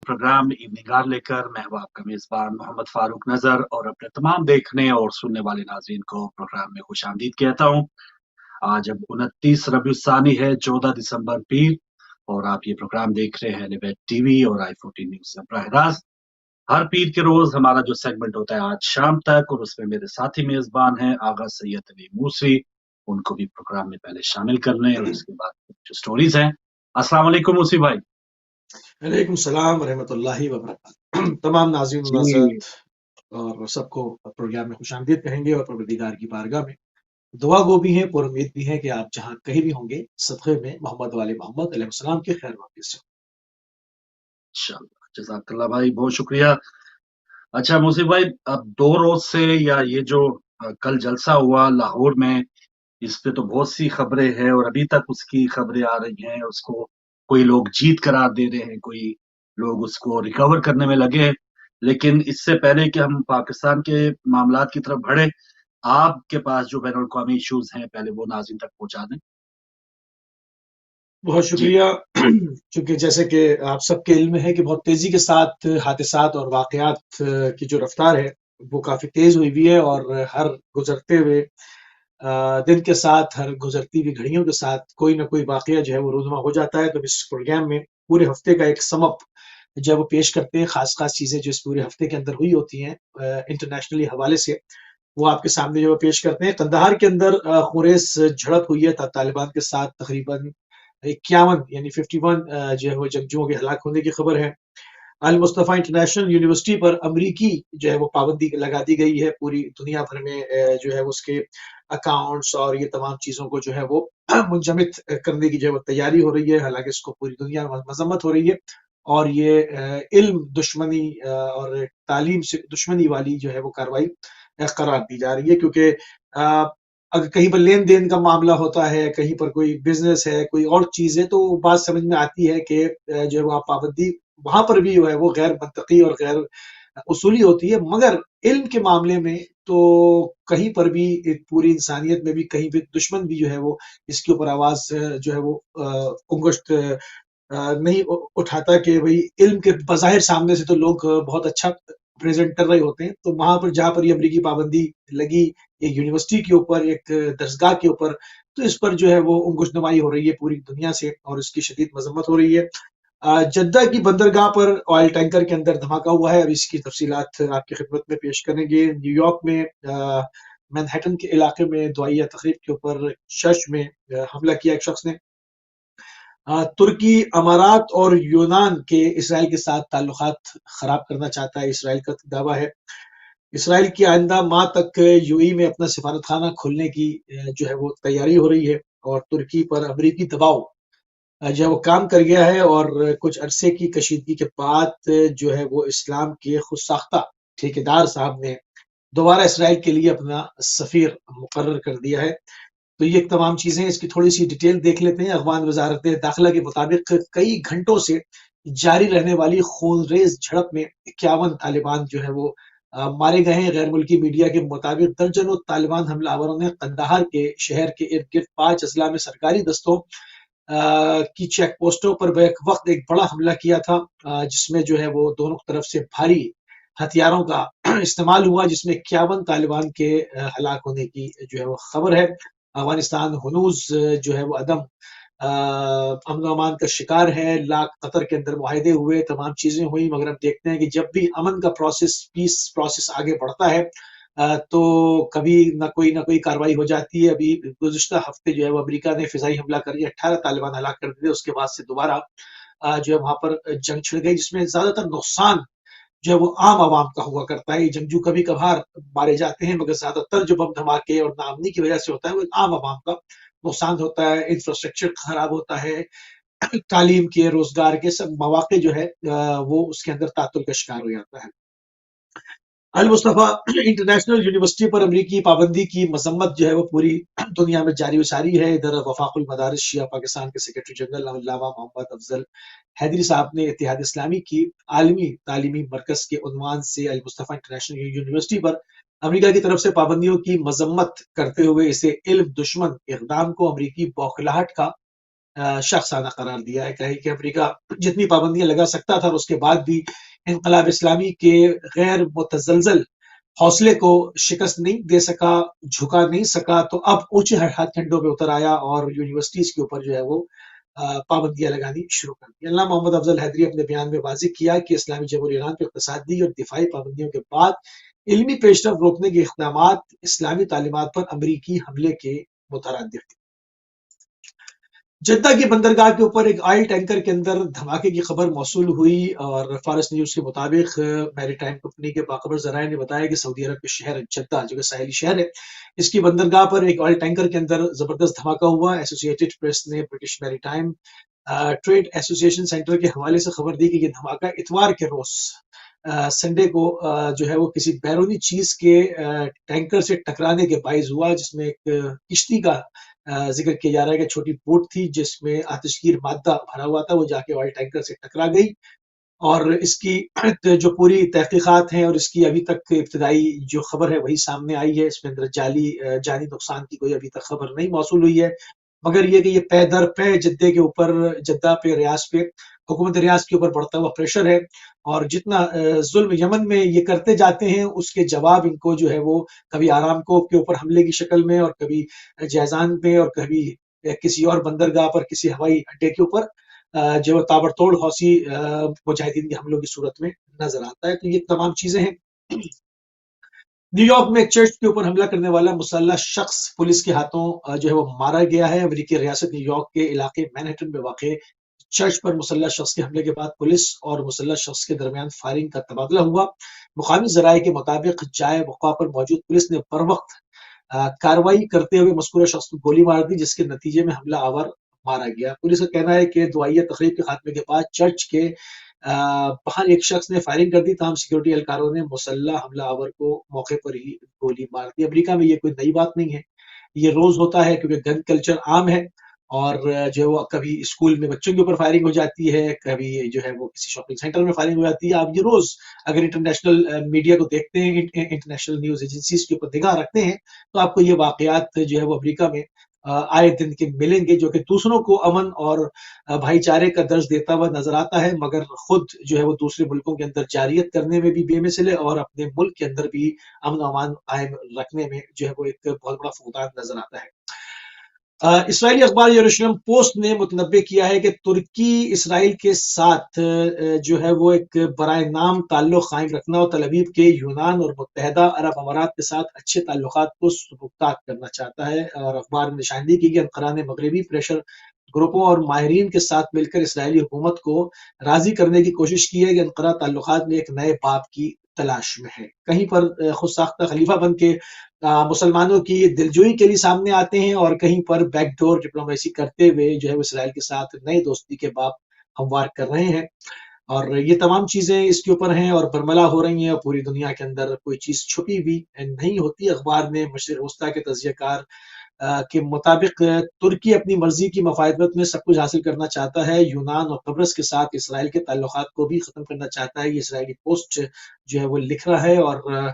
Programme evening our लेकर मैं हूं आपका मेजबान मोहम्मद फारूक नजर और अपने तमाम देखने और सुनने वाले नाजरीन को प्रोग्राम में खुशामदीद कहता हूं। आज अब 29 रबीउस्सानी है, 14 दिसंबर पीर, और आप ये प्रोग्राम देख रहे हैं लिबर्टी टीवी और i14 न्यूज से बराह रास्त। हर पीर के रोज हमारा जो सेगमेंट होता है आज शाम तक, और उसमें मेरे साथी मेजबान हैं आगा सैयद अली मूसवी। उनको भी प्रोग्राम में पहले शामिल कर लें और उसके बाद जो स्टोरीज हैं। अस्सलाम वालेकुम मूसवी भाई। वालेकुम सलाम रहमतुल्लाहि व बरकातहू। तमाम नाज़रीन जी। नाज़रात और सबको प्रोग्राम में खुशामदीद कहेंगे और परवरदिगार की बारगाह में दुआ गो भी हैं, पुरुम्मीद भी हैं कि आप जहाँ कहीं भी होंगे सदक़े में मोहम्मद वाले मोहम्मद अलैहिस्सलाम के खैर वाक़िफ़ से। इंशाल्लाह, जज़ाकल्लाह भाई, बहुत शुक्रिया। अच्छा मुसीब भाई, अब 2 रोज से या ये जो कल जलसा हुआ लाहौर में, इस पे तो बहुत सी खबरें हैं और अभी तक उसकी खबरें आ रही हैं। उसको कोई लोग जीत करार दे रहे हैं, कोई लोग उसको रिकवर करने में लगे हैं। लेकिन इससे पहले कि हम पाकिस्तान के मामलात की तरफ बढ़े, आपके पास जो बैनुल अक़वामी इश्यूज हैं पहले वो नाज़रीन तक पहुंचा दें। बहुत जी। शुक्रिया। चूँकि जैसे कि आप सबके इल्म में है कि बहुत तेज़ी के साथ हादिसात और वाक़यात की जो रफ़्तार है, वो काफ़ी तेज़ हुई है और हर गुज़रते हुए दिन के साथ, हर गुज़रती हुई घड़ियों के साथ कोई न कोई वाक़या जो है वो रोज़ना हो जाता है। तो इस प्रोग्राम में पूरे हफ़्ते का एक सम अप जो है वो पेश करते हैं, ख़ास-ख़ास चीज़ें जो इस पूरे हफ़्ते के अंदर हुई होती हैं इंटरनेशनली हवाले से, वो आपके सामने जो है पेश करते हैं। कंदहार के अंदर ख़ुरेस झड़प हुई है तालिबान के साथ, तक़रीबन 51 यानी 51 जो है वो जंगजुओं के हलाक होने की खबर है। अल मुस्तफ़ा इंटरनेशनल यूनिवर्सिटी पर अमरीकी जो है वो पाबंदी लगा दी गई है। पूरी दुनिया भर में जो है वो उसके अकाउंट्स और ये तमाम चीज़ों को जो है वो मुंजमद करने की जो है वो तैयारी हो रही है। हालाँकि इसको पूरी दुनिया में मज़म्मत हो रही है और ये इल्म दुश्मनी और तालीम से दुश्मनी वाली जो है वो कार्रवाई करार दी जा रही है, क्योंकि अगर कहीं पर लेन-देन का मामला होता है, कहीं पर कोई बिज़नेस है, कोई और चीज़ है, तो बात समझ में आती है कि जो है वो आप पाबंदी वहाँ पर भी जो है वो गैर मंतकी और गैर उसूली होती है। मगर इल्म के मामले में तो कहीं पर भी एक पूरी इंसानियत में भी कहीं भी दुश्मन भी जो है वो इसके ऊपर आवाज़ जो है वो अंगुश्त नहीं उठाता कि भई इल्म के बज़ाहिर सामने से तो लोग बहुत अच्छा प्रेज़ेंट कर रहे होते हैं। तो वहाँ पर जहाँ पर ये अमरीकी पाबंदी लगी एक यूनिवर्सिटी के ऊपर, एक दरसगाह के ऊपर, तो इस पर जो है वो अंगुशनुमाई हो रही है पूरी दुनिया से और इसकी शदीद मज़म्मत हो रही है। जद्दा की बंदरगाह पर ऑयल टैंकर के अंदर धमाका हुआ है। अब इसकी तफ़सीलात आपकी खिदमत में पेश करेंगे। न्यूयॉर्क में मैनहट्टन के इलाके में दवाइया तक़रीब के ऊपर चर्च में हमला किया एक शख्स ने। तुर्की, अमारात और यूनान के इसराइल के साथ ताल्लुकात ख़राब करना चाहता है, इसराइल का दावा है। इसराइल की आइंदा माह तक यूएई में अपना सफारतखाना खोलने की जो है वो तैयारी हो रही है और तुर्की पर अमरीकी दबाव जो है वो काम कर गया है और कुछ अरसे की कशीदगी के बाद जो है वो इस्लाम के खुद साख्ता ठेकेदार साहब ने दोबारा इसराइल के लिए अपना सफ़ीर मुकर्रर कर दिया है। तो ये तमाम चीज़ें, इसकी थोड़ी-सी डिटेल देख लेते हैं। अफ़गान वज़ारत दाखिला के मुताबिक कई घंटों से जारी रहने वाली खूनरेज़ झड़प में 51 तालिबान जो है वो मारे गए हैं। गैर मुल्की मीडिया के मुताबिक दर्जनों तालिबान हमलावरों ने कंदाहार के शहर के इर्द-गिर्द 5 अज़ला में सरकारी दस्तों की चेक पोस्टों पर बैक वक़्त एक बड़ा हमला किया था, जिसमें जो है वो दोनों तरफ से भारी हथियारों का इस्तेमाल हुआ, जिसमें 51 तालिबान के हलाक होने की जो है वो खबर है। अफ़गानिस्तान हनूज़ जो है वो अदम अमन-ओ-अमान का शिकार है। लाख कतर के अंदर मुआहदे हुए, तमाम चीज़ें हुई, मगर हम देखते हैं कि जब भी अमन का प्रोसेस, पीस प्रोसेस आगे बढ़ता है तो कभी न कोई कार्रवाई हो जाती है। अभी गुज़िश्ता हफ़्ते जो है वो अमेरिका ने फ़िज़ाई हमला करके 18 तालिबान हलाक कर दिए। उसके बाद से दोबारा जो है वहाँ पर जंग छिड़ गई, जिसमें ज़्यादातर नुकसान जो है वो आम आवाम का हुआ करता है। ये जंगजू कभी-कभार मारे जाते हैं, मगर ज़्यादातर जो बम धमाके और नाअमनी की वजह से होता है, वो आम आवाम का नुकसान होता है, इंफ्रास्ट्रक्चर खराब होता है, तालीम के, रोज़गार के सब मौक़े जो है वो उसके अंदर तातुल का शिकार हो जाता है। अल मुस्तफ़ा इंटरनेशनल यूनिवर्सिटी पर अमरीकी पाबंदी की मज़म्मत जो है वो पूरी दुनिया में जारी व सारी है। इधर वफ़ाक़ुल मदारिस शिया पाकिस्तान के सेक्रेटरी जनरल अल्लामा मोहम्मद अफ़ज़ल हैदरी साहब ने इत्तेहाद इस्लामी की आलमी तालीमी मरकज़ के उन्वान से अल मुस्तफ़ा इंटरनेशनल यूनिवर्सिटी पर अमेरिका की तरफ से पाबंदियों की मज़म्मत करते हुए इसे इल्म दुश्मन इक़दाम को अमरीकी बौखलाहट का शख्साना करार दिया है। कहा कि अमेरिका जितनी पाबंदियां लगा सकता था और उसके बाद भी इनकलाब इस्लामी के गैर मुतजलजल हौसले को शिकस्त नहीं दे सका, झुका नहीं सका, तो अब ऊंचे हथकंडों पे उतर आया और यूनिवर्सिटीज के ऊपर जो है वो पाबंदियां लगानी शुरू कर दी। अल्लामा मोहम्मद अफजल हैदरी अपने बयान में वाज़ेह किया कि इस्लामी जमहूरियत ईरान पे इक़्तिसादी और दिफाई पाबंदियों के बाद इल्मी पेशरफ्त रोकने के इक़दामात इस्लामी तालीमात पर अमरीकी हमले के मुतरद्दिफ थे। जद्दा की बंदरगाह के ऊपर एक ऑयल टैंकर के अंदर धमाके की खबर मौसूल हुई और फारस न्यूज के मुताबिक मैरीटाइम कंपनी के बाखबर जराये ने बताया कि सऊदी अरब के शहर जद्दा, जो कि साहिली शहर है, इसकी बंदरगाह पर एक ऑयल टैंकर के अंदर जबरदस्त धमाका हुआ। एसोसिएटेड प्रेस ने British maritime trade association centre के हवाले से खबर दी कि यह धमाका इतवार के रोज संडे को जो है वो किसी बैरूनी चीज के टैंकर से टकराने के बाइस हुआ, जिसमें एक किश्ती का जिक्र किया जा रहा है कि छोटी बोट थी जिसमें आतिशगीर मादा भरा हुआ था, वो जाके ऑयल टैंकर से टकरा गई और इसकी जो पूरी तहकीकात हैं और इसकी अभी तक इब्तदाई जो खबर है वही सामने आई है। इसमें अंदर जानी नुकसान की कोई अभी तक खबर नहीं मौसूल हुई है, मगर ये कि ये पै दर पै जद्दा पे रियाज पे हुकूमत रियाज के ऊपर बढ़ता हुआ प्रेशर है और जितना जुल्म यमन में ये करते जाते हैं उसके जवाब इनको जो है वो कभी आरामको के ऊपर हमले की शक्ल में और कभी जैजान में और कभी किसी और बंदरगाह पर किसी हवाई अड्डे के ऊपर जो ताबड़तोड़ हौसी मुजाहिदीन के हमलों की सूरत में नजर आता है। तो ये तमाम चीजें हैं। न्यूयॉर्क में एक चर्च के ऊपर हमला करने वाला मुसल्लह शख्स पुलिस के हाथों जो है वो मारा गया है। अमेरिकी रियासत न्यूयॉर्क के इलाके मैनहट्टन में वाक़ चर्च पर मुसल्लह शख्स के हमले के बाद पुलिस और मुसल्लह शख्स के दरमियान फायरिंग का तबादला हुआ। मुकामी जराये के मुताबिक जाए मौका पर मौजूद पुलिस ने बर वक्त कार्रवाई करते हुए मज़कूरा शख्स को गोली मार दी, जिसके नतीजे में हमला आवर मारा गया। पुलिस का कहना है कि दुआइया तकरीब के खात्मे के बाद चर्च के बाहर एक शख्स ने फायरिंग कर दी, तमाम सिक्योरिटी एहलकारों ने मुसल्लह हमला आवर को मौके पर ही गोली मार दी। अमेरिका में ये कोई नई बात नहीं है, ये रोज होता है क्योंकि गन कल्चर आम है और जो है वो कभी स्कूल में बच्चों के ऊपर फायरिंग हो जाती है, कभी जो है वो किसी शॉपिंग सेंटर में फायरिंग हो जाती है। आप ये रोज अगर इंटरनेशनल मीडिया को देखते हैं, इंटरनेशनल न्यूज एजेंसीज के ऊपर निगाह रखते हैं, तो आपको ये वाकयात जो है वो अमेरिका में आए दिन के मिलेंगे, जो कि दूसरों को अमन और भाईचारे का दर्ज देता हुआ नजर आता है, मगर खुद जो है वो दूसरे मुल्कों के अंदर जारियत करने में भी बेमिसल है और अपने मुल्क के अंदर भी अमन अमान कायम रखने में जो है वो एक बहुत बड़ा फुकदान नजर आता है। इसराइली अखबार यरूशलेम पोस्ट ने मुतनब्बे किया है कि तुर्की इसराइल के साथ जो है वो एक बराए नाम ताल्लुक कायम रखना और तल अवीव के यूनान और मुत्तहदा अरब अमारात के साथ अच्छे ताल्लुकात को पुख्ता करना चाहता है। और अखबार ने निशानदेही की कि अंकारा ने मगरबी प्रेशर ग्रुपों और माहिरीन के साथ मिलकर इसराइली हुकूमत को राजी करने की कोशिश की है कि अंकारा ताल्लुकात में एक नए बाब की तलाश में है। कहीं पर खुद साख्ता खलीफा बन के मुसलमानों की दिलजोई के लिए सामने आते हैं और कहीं पर बैकडोर डिप्लोमेसी करते हुए जो है वो इसराइल के साथ नई दोस्ती के बाब हमवार कर रहे हैं। और ये तमाम चीजें इसके ऊपर हैं और बरमला हो रही हैं और पूरी दुनिया के अंदर कोई चीज छुपी हुई नहीं होती। अखबार ने मशरिक वस्ता के तजियाकार के मुताबिक तुर्की अपनी मर्जी की मफादत में सब कुछ हासिल करना चाहता है, यूनान और कब्रस के साथ इसराइल के ताल्लुकात को भी खत्म करना चाहता है। ये इसराइली पोस्ट जो है वो लिख रहा है और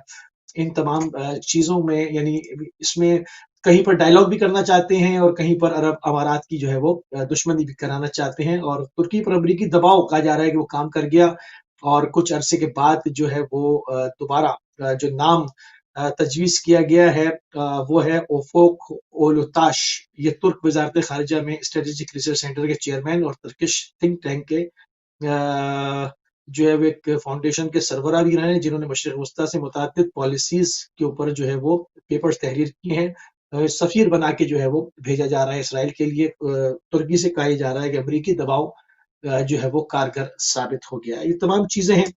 इन तमाम चीजों में यानी इसमें कहीं पर डायलॉग भी करना चाहते हैं और कहीं पर अरब अमारात की जो है वो दुश्मनी भी कराना चाहते हैं और तुर्की पर अमरीकी दबाव कहा जा रहा है कि वो काम कर गया और कुछ अरसे के बाद जो है वो दोबारा जो नाम तजवीज़ किया गया है वो है ओफोक ओलुताश। ये तुर्क वज़ारत ख़ारिजा में स्ट्रेटेजिक रिसर्च सेंटर के चेयरमैन और तुर्किश थिंक टैंक के जो है वो एक फाउंडेशन के सरबराह भी रहे हैं, जिन्होंने मशरिक़ वस्ता से मुताबिक पॉलिसीज़ के ऊपर जो है वो पेपर्स तहरीर किए हैं। सफ़ीर बना के जो है वो भेजा जा रहा है इसराइल के लिए। तुर्की से कहा जा रहा है कि अमरीकी दबाव जो है वो कारगर साबित हो गया है। ये तमाम चीज़ें हैं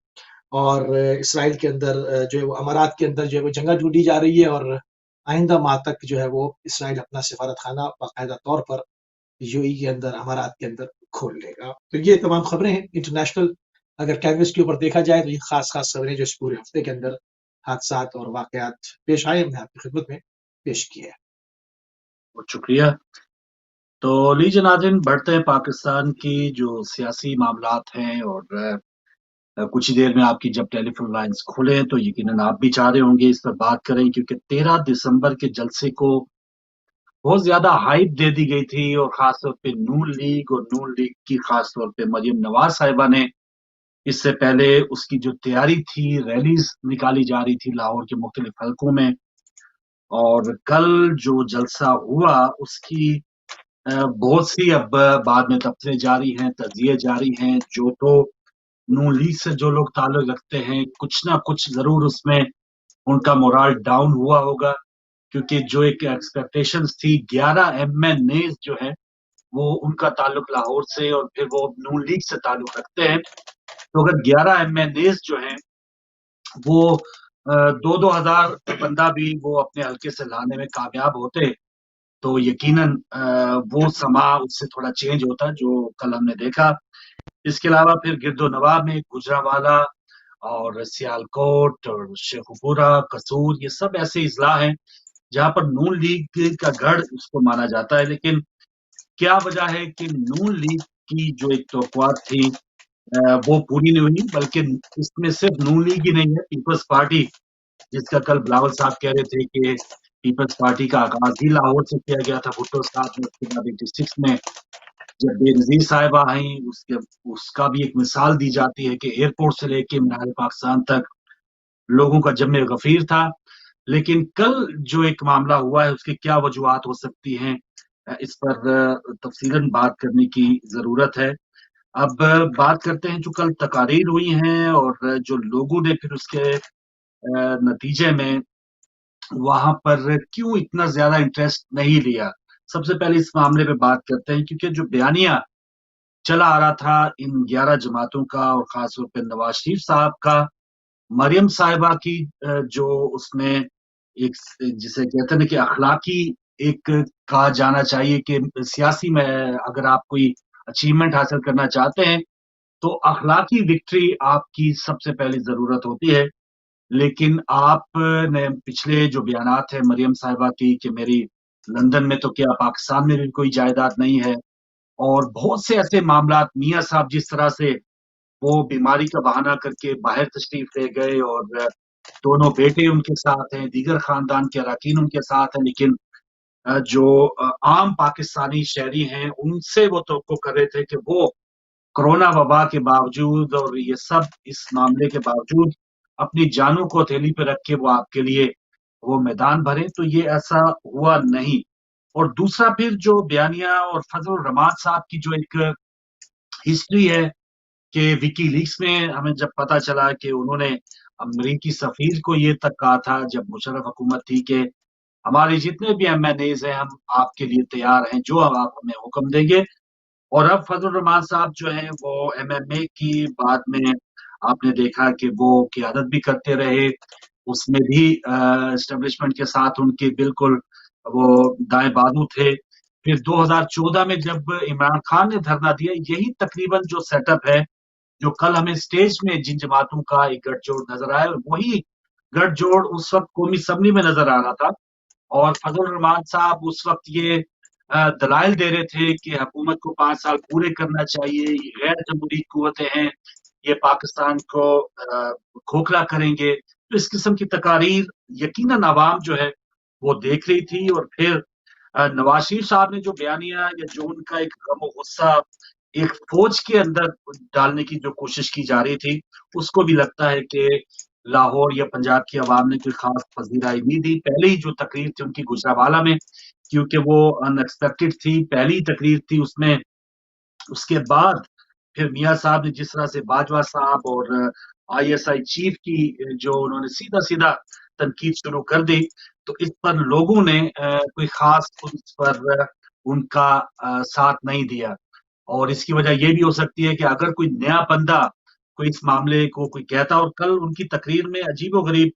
और इसराइल के अंदर जो है वो अमारात के अंदर जो है वो जगह ढूंढी जा रही है और आइंदा माह तक जो है वो इसराइल अपना सिफारत खाना बाकायदा तौर पर यूएई के अंदर अमारात के अंदर खोल लेगा। तो ये तमाम खबरें हैं इंटरनेशनल अगर कैनवस के ऊपर देखा जाए तो ये खास खास खबरें जो इस पूरे हफ्ते के अंदर हादसात और वाकयात पेश आए हमने आपकी खिदमत में पेश किए हैं। बहुत शुक्रिया। तो लीजिए नाज़रीन, बढ़ते हैं पाकिस्तान की जो सियासी मामलात हैं और कुछ ही देर में आपकी जब टेलीफोन लाइंस खुले तो यकीनन आप भी चाह रहे होंगे इस पर बात करें, क्योंकि 13 दिसंबर के जलसे को बहुत ज्यादा हाइप दे दी गई थी, और खासतौर पे नून लीग और नून लीग की खासतौर पे मरियम नवाज साहिबा ने इससे पहले उसकी जो तैयारी थी, रैलीज निकाली जा रही थी लाहौर के मुख्तलिफ हलकों में। और कल जो जलसा हुआ उसकी बहुत सी अब बाद में तफसीरें जारी हैं, तज्जिए जारी हैं। जो तो नून लीग से जो लोग ताल्लुक रखते हैं, कुछ ना कुछ जरूर उसमें उनका मोराल डाउन हुआ होगा, क्योंकि जो एक एक्सपेक्टेशंस थी 11 एमएनए जो है वो उनका ताल्लुक लाहौर से, और फिर वो नून लीग से ताल्लुक रखते हैं। तो अगर 11 एमएनए जो हैं वो दो दो हजार बंदा भी वो अपने हल्के से लाने में कामयाब होते, तो यकीनन वो समा उससे थोड़ा चेंज होता जो कल हमने देखा। इसके अलावा फिर गिरदो नवाब में गुजरांवाला और सियालकोट और शेखुपुरा, कसूर, ये सब ऐसे इजला हैं जहां पर नून लीग का गढ़ उसको माना जाता है। लेकिन क्या वजह है कि नून लीग की जो एक तवक्कुआत थी वो पूरी नहीं हुई, बल्कि इसमें सिर्फ नून लीग ही नहीं है, पीपल्स पार्टी, जिसका कल बिलावल साहब कह रहे थे कि पीपल्स पार्टी का आगाज ही लाहौर से किया गया था भुट्टो साहब ने, उसके बाद 86 में जब बेनजीर साहिबा आई, उसके उसका भी एक मिसाल दी जाती है कि एयरपोर्ट से लेके मीनार पाकिस्तान तक लोगों का जमे गफीर था। लेकिन कल जो एक मामला हुआ है उसकी क्या वजूहत हो सकती हैं, इस पर तफसीलन बात करने की जरूरत है। अब बात करते हैं जो कल तकारीर हुई हैं और जो लोगों ने फिर उसके नतीजे में वहां पर क्यों इतना ज्यादा इंटरेस्ट नहीं लिया। सबसे पहले इस मामले पे बात करते हैं, क्योंकि जो बयानिया चला आ रहा था इन 11 जमातों का और खासतौर पर नवाज शरीफ साहब का, मरियम साहिबा की जो उसमें एक, जिसे कहते हैं ना कि अखलाकी, एक कहा जाना चाहिए कि सियासी में अगर आप कोई अचीवमेंट हासिल करना चाहते हैं तो अखलाकी विक्ट्री आपकी सबसे पहली जरूरत होती है। लेकिन आपने पिछले जो बयानात है मरियम साहिबा की कि मेरी लंदन में तो क्या पाकिस्तान में भी कोई जायदाद नहीं है, और बहुत से ऐसे मामलात, मियाँ साहब जिस तरह से वो बीमारी का बहाना करके बाहर तशरीफ ले गए और दोनों बेटे उनके साथ हैं, दीगर खानदान के अरकान उनके साथ हैं, लेकिन जो आम पाकिस्तानी शहरी हैं उनसे वो तो कर रहे थे कि वो कोरोना वबा के बावजूद और ये सब इस मामले के बावजूद अपनी जानों को हथेली पे रख के वो आपके लिए वो मैदान भरे, तो ये ऐसा हुआ नहीं। और दूसरा फिर जो बयानिया और फजल रहमान साहब की जो एक हिस्ट्री है कि विकीलीक्स में हमें जब पता चला कि उन्होंने अमरीकी सफीर को ये तक कहा था जब मुशर्रफ हुकूमत थी कि हमारे जितने भी एमएनएज हैं हम आपके लिए तैयार हैं, जो अब आप हमें हुक्म देंगे। और अब फजल रहमान साहब जो हैं वो एमएमए की बाद में आपने देखा कि वो क्यादत भी करते रहे, उसमें भी एस्टेब्लिशमेंट के साथ उनके बिल्कुल वो दाएं बाजू थे। फिर 2014 में जब इमरान खान ने धरना दिया, यही तकरीबन जो सेटअप है जो कल हमें स्टेज में जिन जमातों का एक गठजोड़ नजर आया, वही गठजोड़ उस वक्त कौमी असम्बली में नजर आ रहा था। और फजल रहमान साहब उस वक्त ये दलाइल दे रहे थे कि हुकूमत को 5 साल पूरे करना चाहिए, ये गैर जमहूरी कुव्वतें हैं, ये पाकिस्तान को खोखला करेंगे। तो इस किस्म की तकारीर यकीनन आवाम जो है वो देख रही थी। और फिर नवाज शरीफ साहब ने जो बयानिया या जो उनका एक गम और गुस्सा एक फौज के अंदर डालने की जो कोशिश की जा रही थी, उसको भी लगता है कि लाहौर या पंजाब की आवाम ने कोई खास पजीराई नहीं दी। पहले ही जो तकरीर थी उनकी गुजरावाला में, क्योंकि वो अनएक्सपेक्टेड थी, पहली तकरीर थी उसमें। उसके बाद फिर मियाँ साहब ने जिस तरह से बाजवा साहब और आईएसआई चीफ की जो उन्होंने सीधा सीधा तनकीद शुरू कर दी, तो इस पर लोगों ने कोई खास उस पर उनका साथ नहीं दिया। और इसकी वजह यह भी हो सकती है कि अगर कोई नया बंदा कोई इस मामले को कोई कहता, और कल उनकी तकरीर में अजीबोगरीब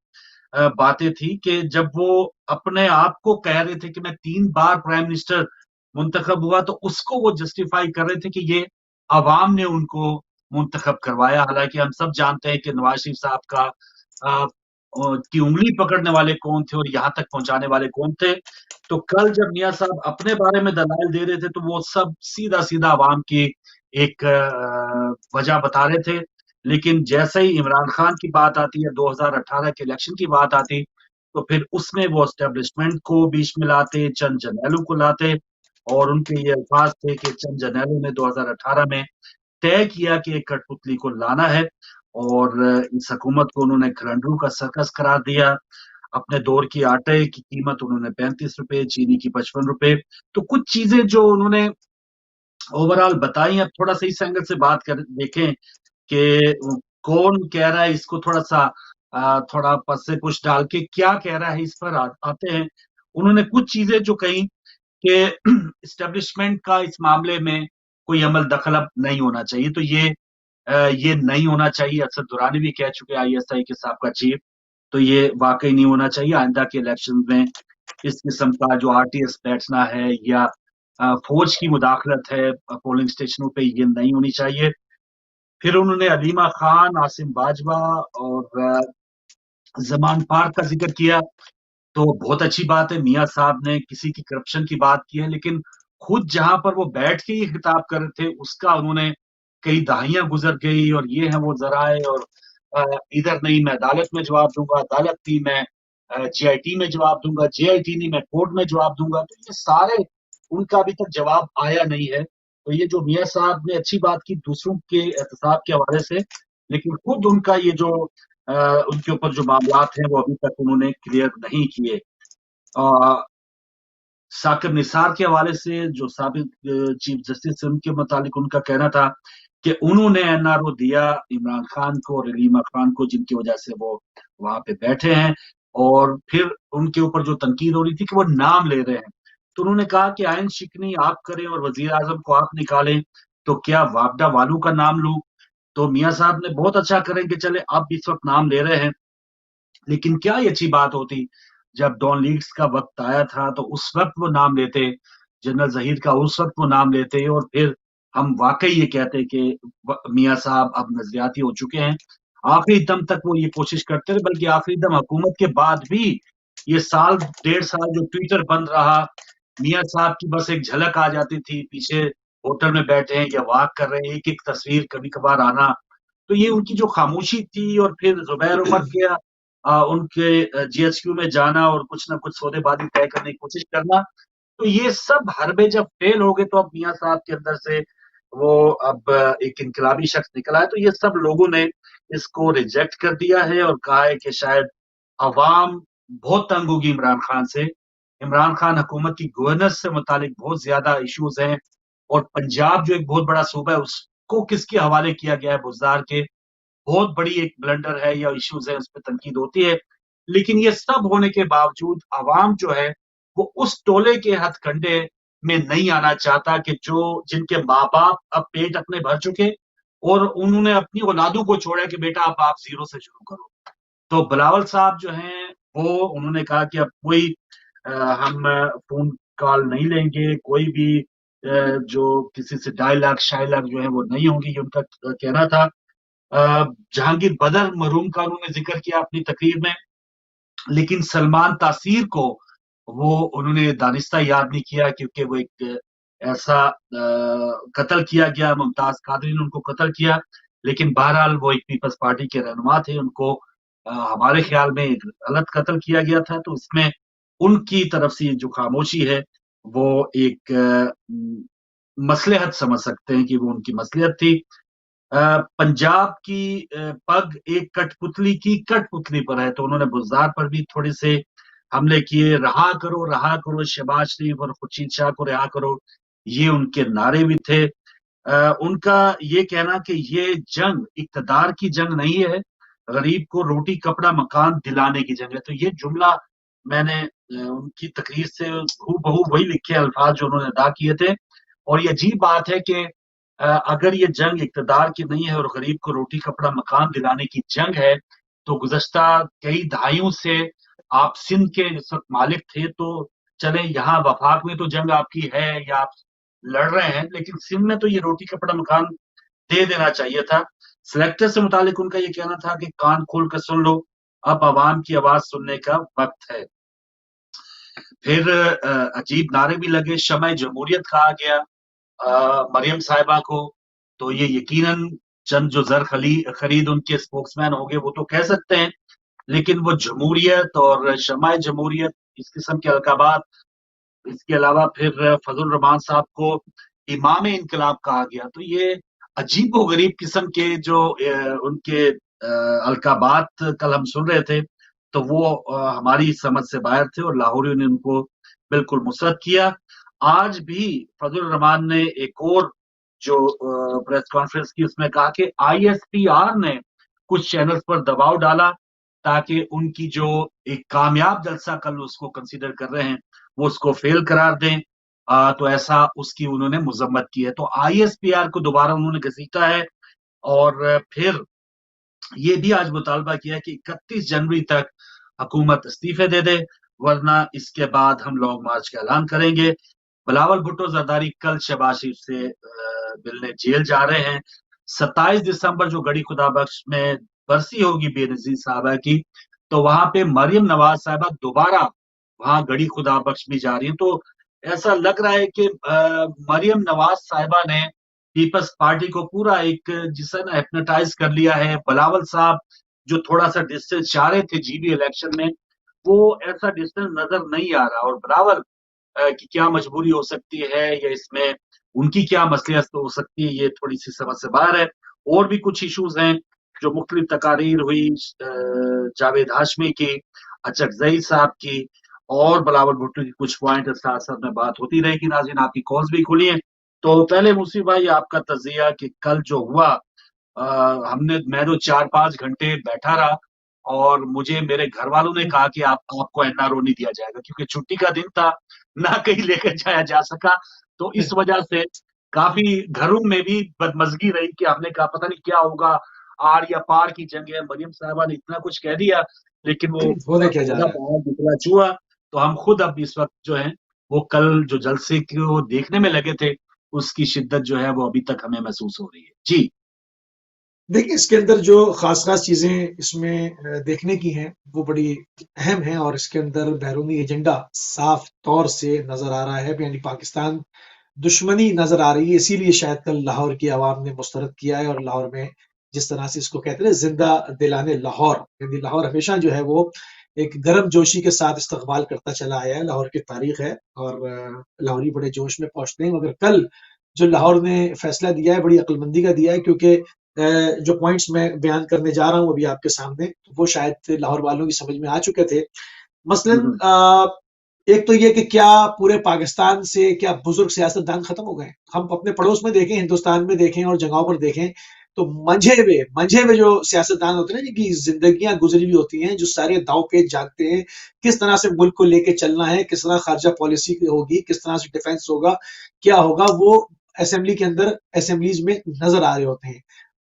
बातें थी कि जब वो अपने आप को कह रहे थे कि मैं 3 बार प्राइम मिनिस्टर मुंतखब हुआ, तो उसको वो जस्टिफाई कर रहे थे कि ये अवाम ने उनको मुंतखब करवाया। हालांकि हम सब जानते हैं कि नवाज शरीफ साहब का अ, की उंगली पकड़ने वाले कौन थे और यहाँ तक पहुंचाने वाले कौन थे। तो कल जब मियाँ साहब अपने बारे में दलाइल दे रहे थे तो वो सब सीधा सीधा अवाम की एक वजह बता रहे थे। लेकिन जैसे ही इमरान खान की बात आती है, 2018 के इलेक्शन की बात आती, तो फिर उसमें वो एस्टेब्लिशमेंट को बीच में लाते, चंद जर्नैलों को लाते, और उनके ये अल्फाज थे कि चंद जर्नैलों ने 2018 में तय किया कि एक कठपुतली को लाना है, और इस हुकूमत को उन्होंने घरंडू का सर्कस करार दिया। अपने दौर की आटे की कीमत उन्होंने 35 रुपए, चीनी की 55 रुपए। तो कुछ चीजें जो उन्होंने ओवरऑल बताई, अब थोड़ा सा इस एंगल से बात कर देखें कि कौन कह रहा है इसको, थोड़ा सा थोड़ा पस से पुश डाल के क्या कह रहा है, इस पर आते हैं। उन्होंने कुछ चीजें जो कही कि इस्टेब्लिशमेंट का इस मामले में कोई अमल दखल अब नहीं होना चाहिए, तो ये नहीं होना चाहिए। असद दुरानी भी कह चुके आईएसआई के साबका चीफ, तो ये वाकई नहीं होना चाहिए। आइंदा के इलेक्शन में इस किस्म का जो आरटीएस बैठना है या फौज की मुदाखलत है पोलिंग स्टेशनों पे, ये नहीं होनी चाहिए। फिर उन्होंने अलीमा खान, आसिम बाजवा और जमान पार्क का जिक्र किया। तो बहुत अच्छी बात है, मियां साहब ने किसी की करप्शन की बात की है, लेकिन खुद जहां पर वो बैठ के ही खिताब कर रहे थे उसका उन्होंने कई दहाइयां गुजर गई, और ये है वो जराए, और इधर नहीं मैं अदालत में जवाब दूंगा, अदालत नहीं मैं जेआईटी में जवाब दूंगा, जेआईटी नहीं मैं कोर्ट में जवाब दूंगा। तो ये सारे उनका अभी तक जवाब आया नहीं है। तो ये जो मियां साहब ने अच्छी बात की दूसरों के एहतसाब के हवाले से, लेकिन खुद उनका ये जो उनके ऊपर जो मामलात हैं वो अभी तक उन्होंने क्लियर नहीं किए। साकिब निसार के हवाले से जो साबिक चीफ जस्टिस, उनके मुतालिक उनका कहना था कि उन्होंने एनआरओ दिया इमरान खान को और रलीमा खान को, जिनकी वजह से वो वहां पे बैठे हैं। और फिर उनके ऊपर जो तनकीद हो रही थी कि वो नाम ले रहे हैं, तो उन्होंने कहा कि आयन शिकनी आप करें और वजीर आजम को आप निकालें, तो क्या वापडा वालू का नाम लूं? तो मियां साहब ने बहुत अच्छा करें कि चले अब इस वक्त नाम ले रहे हैं, लेकिन क्या ये अच्छी बात होती जब डॉन लीड्स का वक्त आया था तो उस वक्त वो नाम लेते, जनरल जहीर का उस वक्त वो नाम लेते, और फिर हम वाकई ये कहते कि मियां साहब अब नजरियाती हो चुके हैं। आखिरी दम तक वो ये कोशिश करते रहे, बल्कि आखिरी दम हुकूमत के बाद भी ये साल 1.5 साल जो ट्विटर बंद रहा, मियां साहब की बस एक झलक आ जाती थी, पीछे होटल में बैठे हैं या वॉक कर रहे हैं, एक एक तस्वीर कभी कभार आना। तो ये उनकी जो खामोशी थी, और फिर जुबैर उमर के उनके जीएचक्यू में जाना और कुछ ना कुछ सौदेबाजी तय करने की कोशिश करना, तो ये सब हरबे जब फेल हो गए, तो अब मियां साहब के अंदर से वो अब एक इनकलाबी शख्स निकला है। तो ये सब लोगों ने इसको रिजेक्ट कर दिया है और कहा है कि शायद अवाम बहुत तंग होगी इमरान खान से। इमरान खान हुकूमत की गवर्नेंस से मुतालिक बहुत ज्यादा इश्यूज हैं, और पंजाब जो एक बहुत बड़ा सूबा है उसको किसके हवाले किया गया है, बुज़दार के, बहुत बड़ी एक ब्लंडर है या इश्यूज है, उस पर तनकीद होती है। लेकिन ये सब होने के बावजूद अवाम जो है वो उस टोले के हथकंडे में नहीं आना चाहता कि जो जिनके माँ बाप अब पेट अपने भर चुके, और उन्होंने अपनी औलादों को छोड़ा कि बेटा अब आप जीरो से शुरू करो। तो बिलावल साहब जो हैं वो उन्होंने कहा कि अब कोई हम फोन कॉल नहीं लेंगे, कोई भी जो किसी से डायलॉग शायलॉग जो है वो नहीं होंगी, ये उनका कहना था। जहांगीर बदर मरहूम का उन्होंने जिक्र किया अपनी तकरीर में, लेकिन सलमान तासीर को वो उन्होंने दानिस्ता याद नहीं किया, क्योंकि वो एक ऐसा कत्ल किया गया, मुमताज कादरी ने उनको कत्ल किया। लेकिन बहरहाल वो एक पीपल्स पार्टी के रहनुमा थे, उनको हमारे ख्याल में एक गलत कत्ल किया गया था। तो इसमें उनकी तरफ से जो खामोशी है वो एक मसलहत समझ सकते हैं कि वो उनकी मसलहत थी। पंजाब की पग एक कठपुतली की कठपुतली पर है, तो उन्होंने बुज़दार पर भी थोड़े से हमले किए। रहा करो शहबाज शरीफ और खुर्शीद शाह को रिहा करो, ये उनके नारे भी थे। उनका ये कहना कि ये जंग इक़्तिदार की जंग नहीं है, गरीब को रोटी कपड़ा मकान दिलाने की जंग है। तो ये जुमला मैंने उनकी तकरीर से हूबहू वही लिखे अल्फाज जो उन्होंने अदा किए थे। और ये अजीब बात है कि अगर ये जंग इक़्तिदार की नहीं है और गरीब को रोटी कपड़ा मकान दिलाने की जंग है, तो गुज़श्ता कई दहाइयों से आप सिंध के जिस वक्त मालिक थे, तो चले यहाँ वफाक में तो जंग आपकी है या आप लड़ रहे हैं, लेकिन सिंध में तो ये रोटी कपड़ा मकान दे देना चाहिए था। सिलेक्टर से मुतालिक उनका ये कहना था कि कान खोल कर सुन लो, अब आवाम की आवाज सुनने का वक्त है। फिर अजीब नारे भी लगे, शमए जमहूरियत कहा गया मरियम साहिबा को। तो ये यकीनन चंद जो जर खरीद उनके स्पोक्समैन होंगे वो तो कह सकते हैं, लेकिन वो जमहूरियत और शमाए जमहूरियत इस किस्म के अलकाबात, इसके अलावा फिर फजल रहमान साहब को इमाम इनकलाब कहा गया। तो ये अजीबो गरीब किस्म के जो उनके अलकाबात कल हम सुन रहे थे, तो वो हमारी समझ से बाहर थे और लाहौरियों ने उनको बिल्कुल मुसरत किया। आज भी फजल रहमान ने एक और जो प्रेस कॉन्फ्रेंस की, उसमें कहा कि आईएसपीआर ने कुछ चैनल्स पर दबाव डाला ताकि उनकी जो एक कामयाब जलसा कल उसको कंसीडर कर रहे हैं वो उसको फेल करार दें। तो ऐसा उसकी उन्होंने मजम्मत की है। तो आईएसपीआर को दोबारा उन्होंने घसीटा है और फिर ये भी आज मुतालबा किया कि 31 जनवरी तक हुकूमत इस्तीफे दे दे, वरना इसके बाद हम लॉन्ग मार्च का ऐलान करेंगे। बिलावल भुट्टो जरदारी कल शहबाज शरीफ से मिलने जेल जा रहे हैं। 27 दिसंबर जो गड़ी खुदा बख्श में बरसी होगी बेनजीर साहबा की, तो वहां पे मरियम नवाज साहबा दोबारा वहां गड़ी खुदा बख्श भी जा रही है। तो ऐसा लग रहा है कि मरियम नवाज साहिबा ने पीपल्स पार्टी को पूरा एक जिसे ना हिप्नोटाइज कर लिया है। बिलावल साहब जो थोड़ा सा डिस्टेंस चाह रहे थे जीबी इलेक्शन में, वो ऐसा डिस्टेंस नजर नहीं आ रहा। और बिलावल की क्या मजबूरी हो सकती है या इसमें उनकी क्या मसलियत हो सकती है, ये थोड़ी सी समझ से बाहर है। और भी कुछ इश्यूज हैं जो मुख्तलिफ तकारीर हुई जावेद हाशमी की, अचकजई साहब की और बिलावल भुट्टो की, कुछ पॉइंट साथ साथ में बात होती रहेगी। नाज़रीन, आपकी कॉल्स भी खुली हैं। तो पहले मुसीब भाई आपका तजिया कि कल जो हुआ, अ, मैं तो 4-5 घंटे बैठा रहा और मुझे मेरे घर वालों ने कहा कि आपको एनआरओ नहीं दिया जाएगा क्योंकि छुट्टी का दिन था, ना कहीं लेकर जाया जा सका। तो इस वजह से काफी घरों में भी बदमजगी रही कि हमने कहा पता नहीं क्या होगा, आर या पार की जंग है। मरियम साहबा ने इतना कुछ कह दिया, लेकिन वो होने क्या जा पौधा रहा है। बाहर निकला चूहा। तो हम खुद अब इस वक्त जो है वो कल जो जलसे को देखने में लगे थे, उसकी शिद्दत जो है वो अभी तक हमें महसूस हो रही है। जी। देखिए, इसके अंदर जो ख़ास-ख़ास चीज़ें इसमें देखने की हैं, वो बड़ी अहम हैं और इसके अंदर बैरूनी एजेंडा साफ़ तौर से नज़र आ रहा है, यानी पाकिस्तान दुश्मनी नज़र आ रही है। इसीलिए शायद कल लाहौर की आवाम ने मुस्तरद किया है और लाहौर में जिस तरह से इसको कहते हैं ना, ज़िंदा दिलाने लाहौर, यानी लाहौर हमेशा जो है वो एक गर्मजोशी के साथ इस्तकबाल करता चला आया है। लाहौर की तारीख़ है और लाहौरी बड़े जोश में पहुँचते हैं, मगर कल जो लाहौर ने फैसला दिया है, बड़ी अक्लमंदी का दिया है, क्योंकि जो पॉइंट्स मैं बयान करने जा रहा हूँ अभी आपके सामने, वो शायद लाहौर वालों की समझ में आ चुके थे। मसलन हम्म। एक तो ये कि क्या पूरे पाकिस्तान से क्या बुजुर्ग सियासतदान खत्म हो गए? हम अपने पड़ोस में देखें, हिंदुस्तान में देखें और जगहों पर देखें, तो मंझे हुए जो सियासतदान होते हैं ना, जिनकी जिंदगियां गुजरी हुई होती हैं, जो सारे दाव पेच जानते हैं, किस तरह से मुल्क को लेके चलना है, किस तरह खारजा पॉलिसी होगी, किस तरह से डिफेंस होगा, क्या होगा, वो असेंबली के अंदर असेंबलीज में नजर आ रहे होते हैं।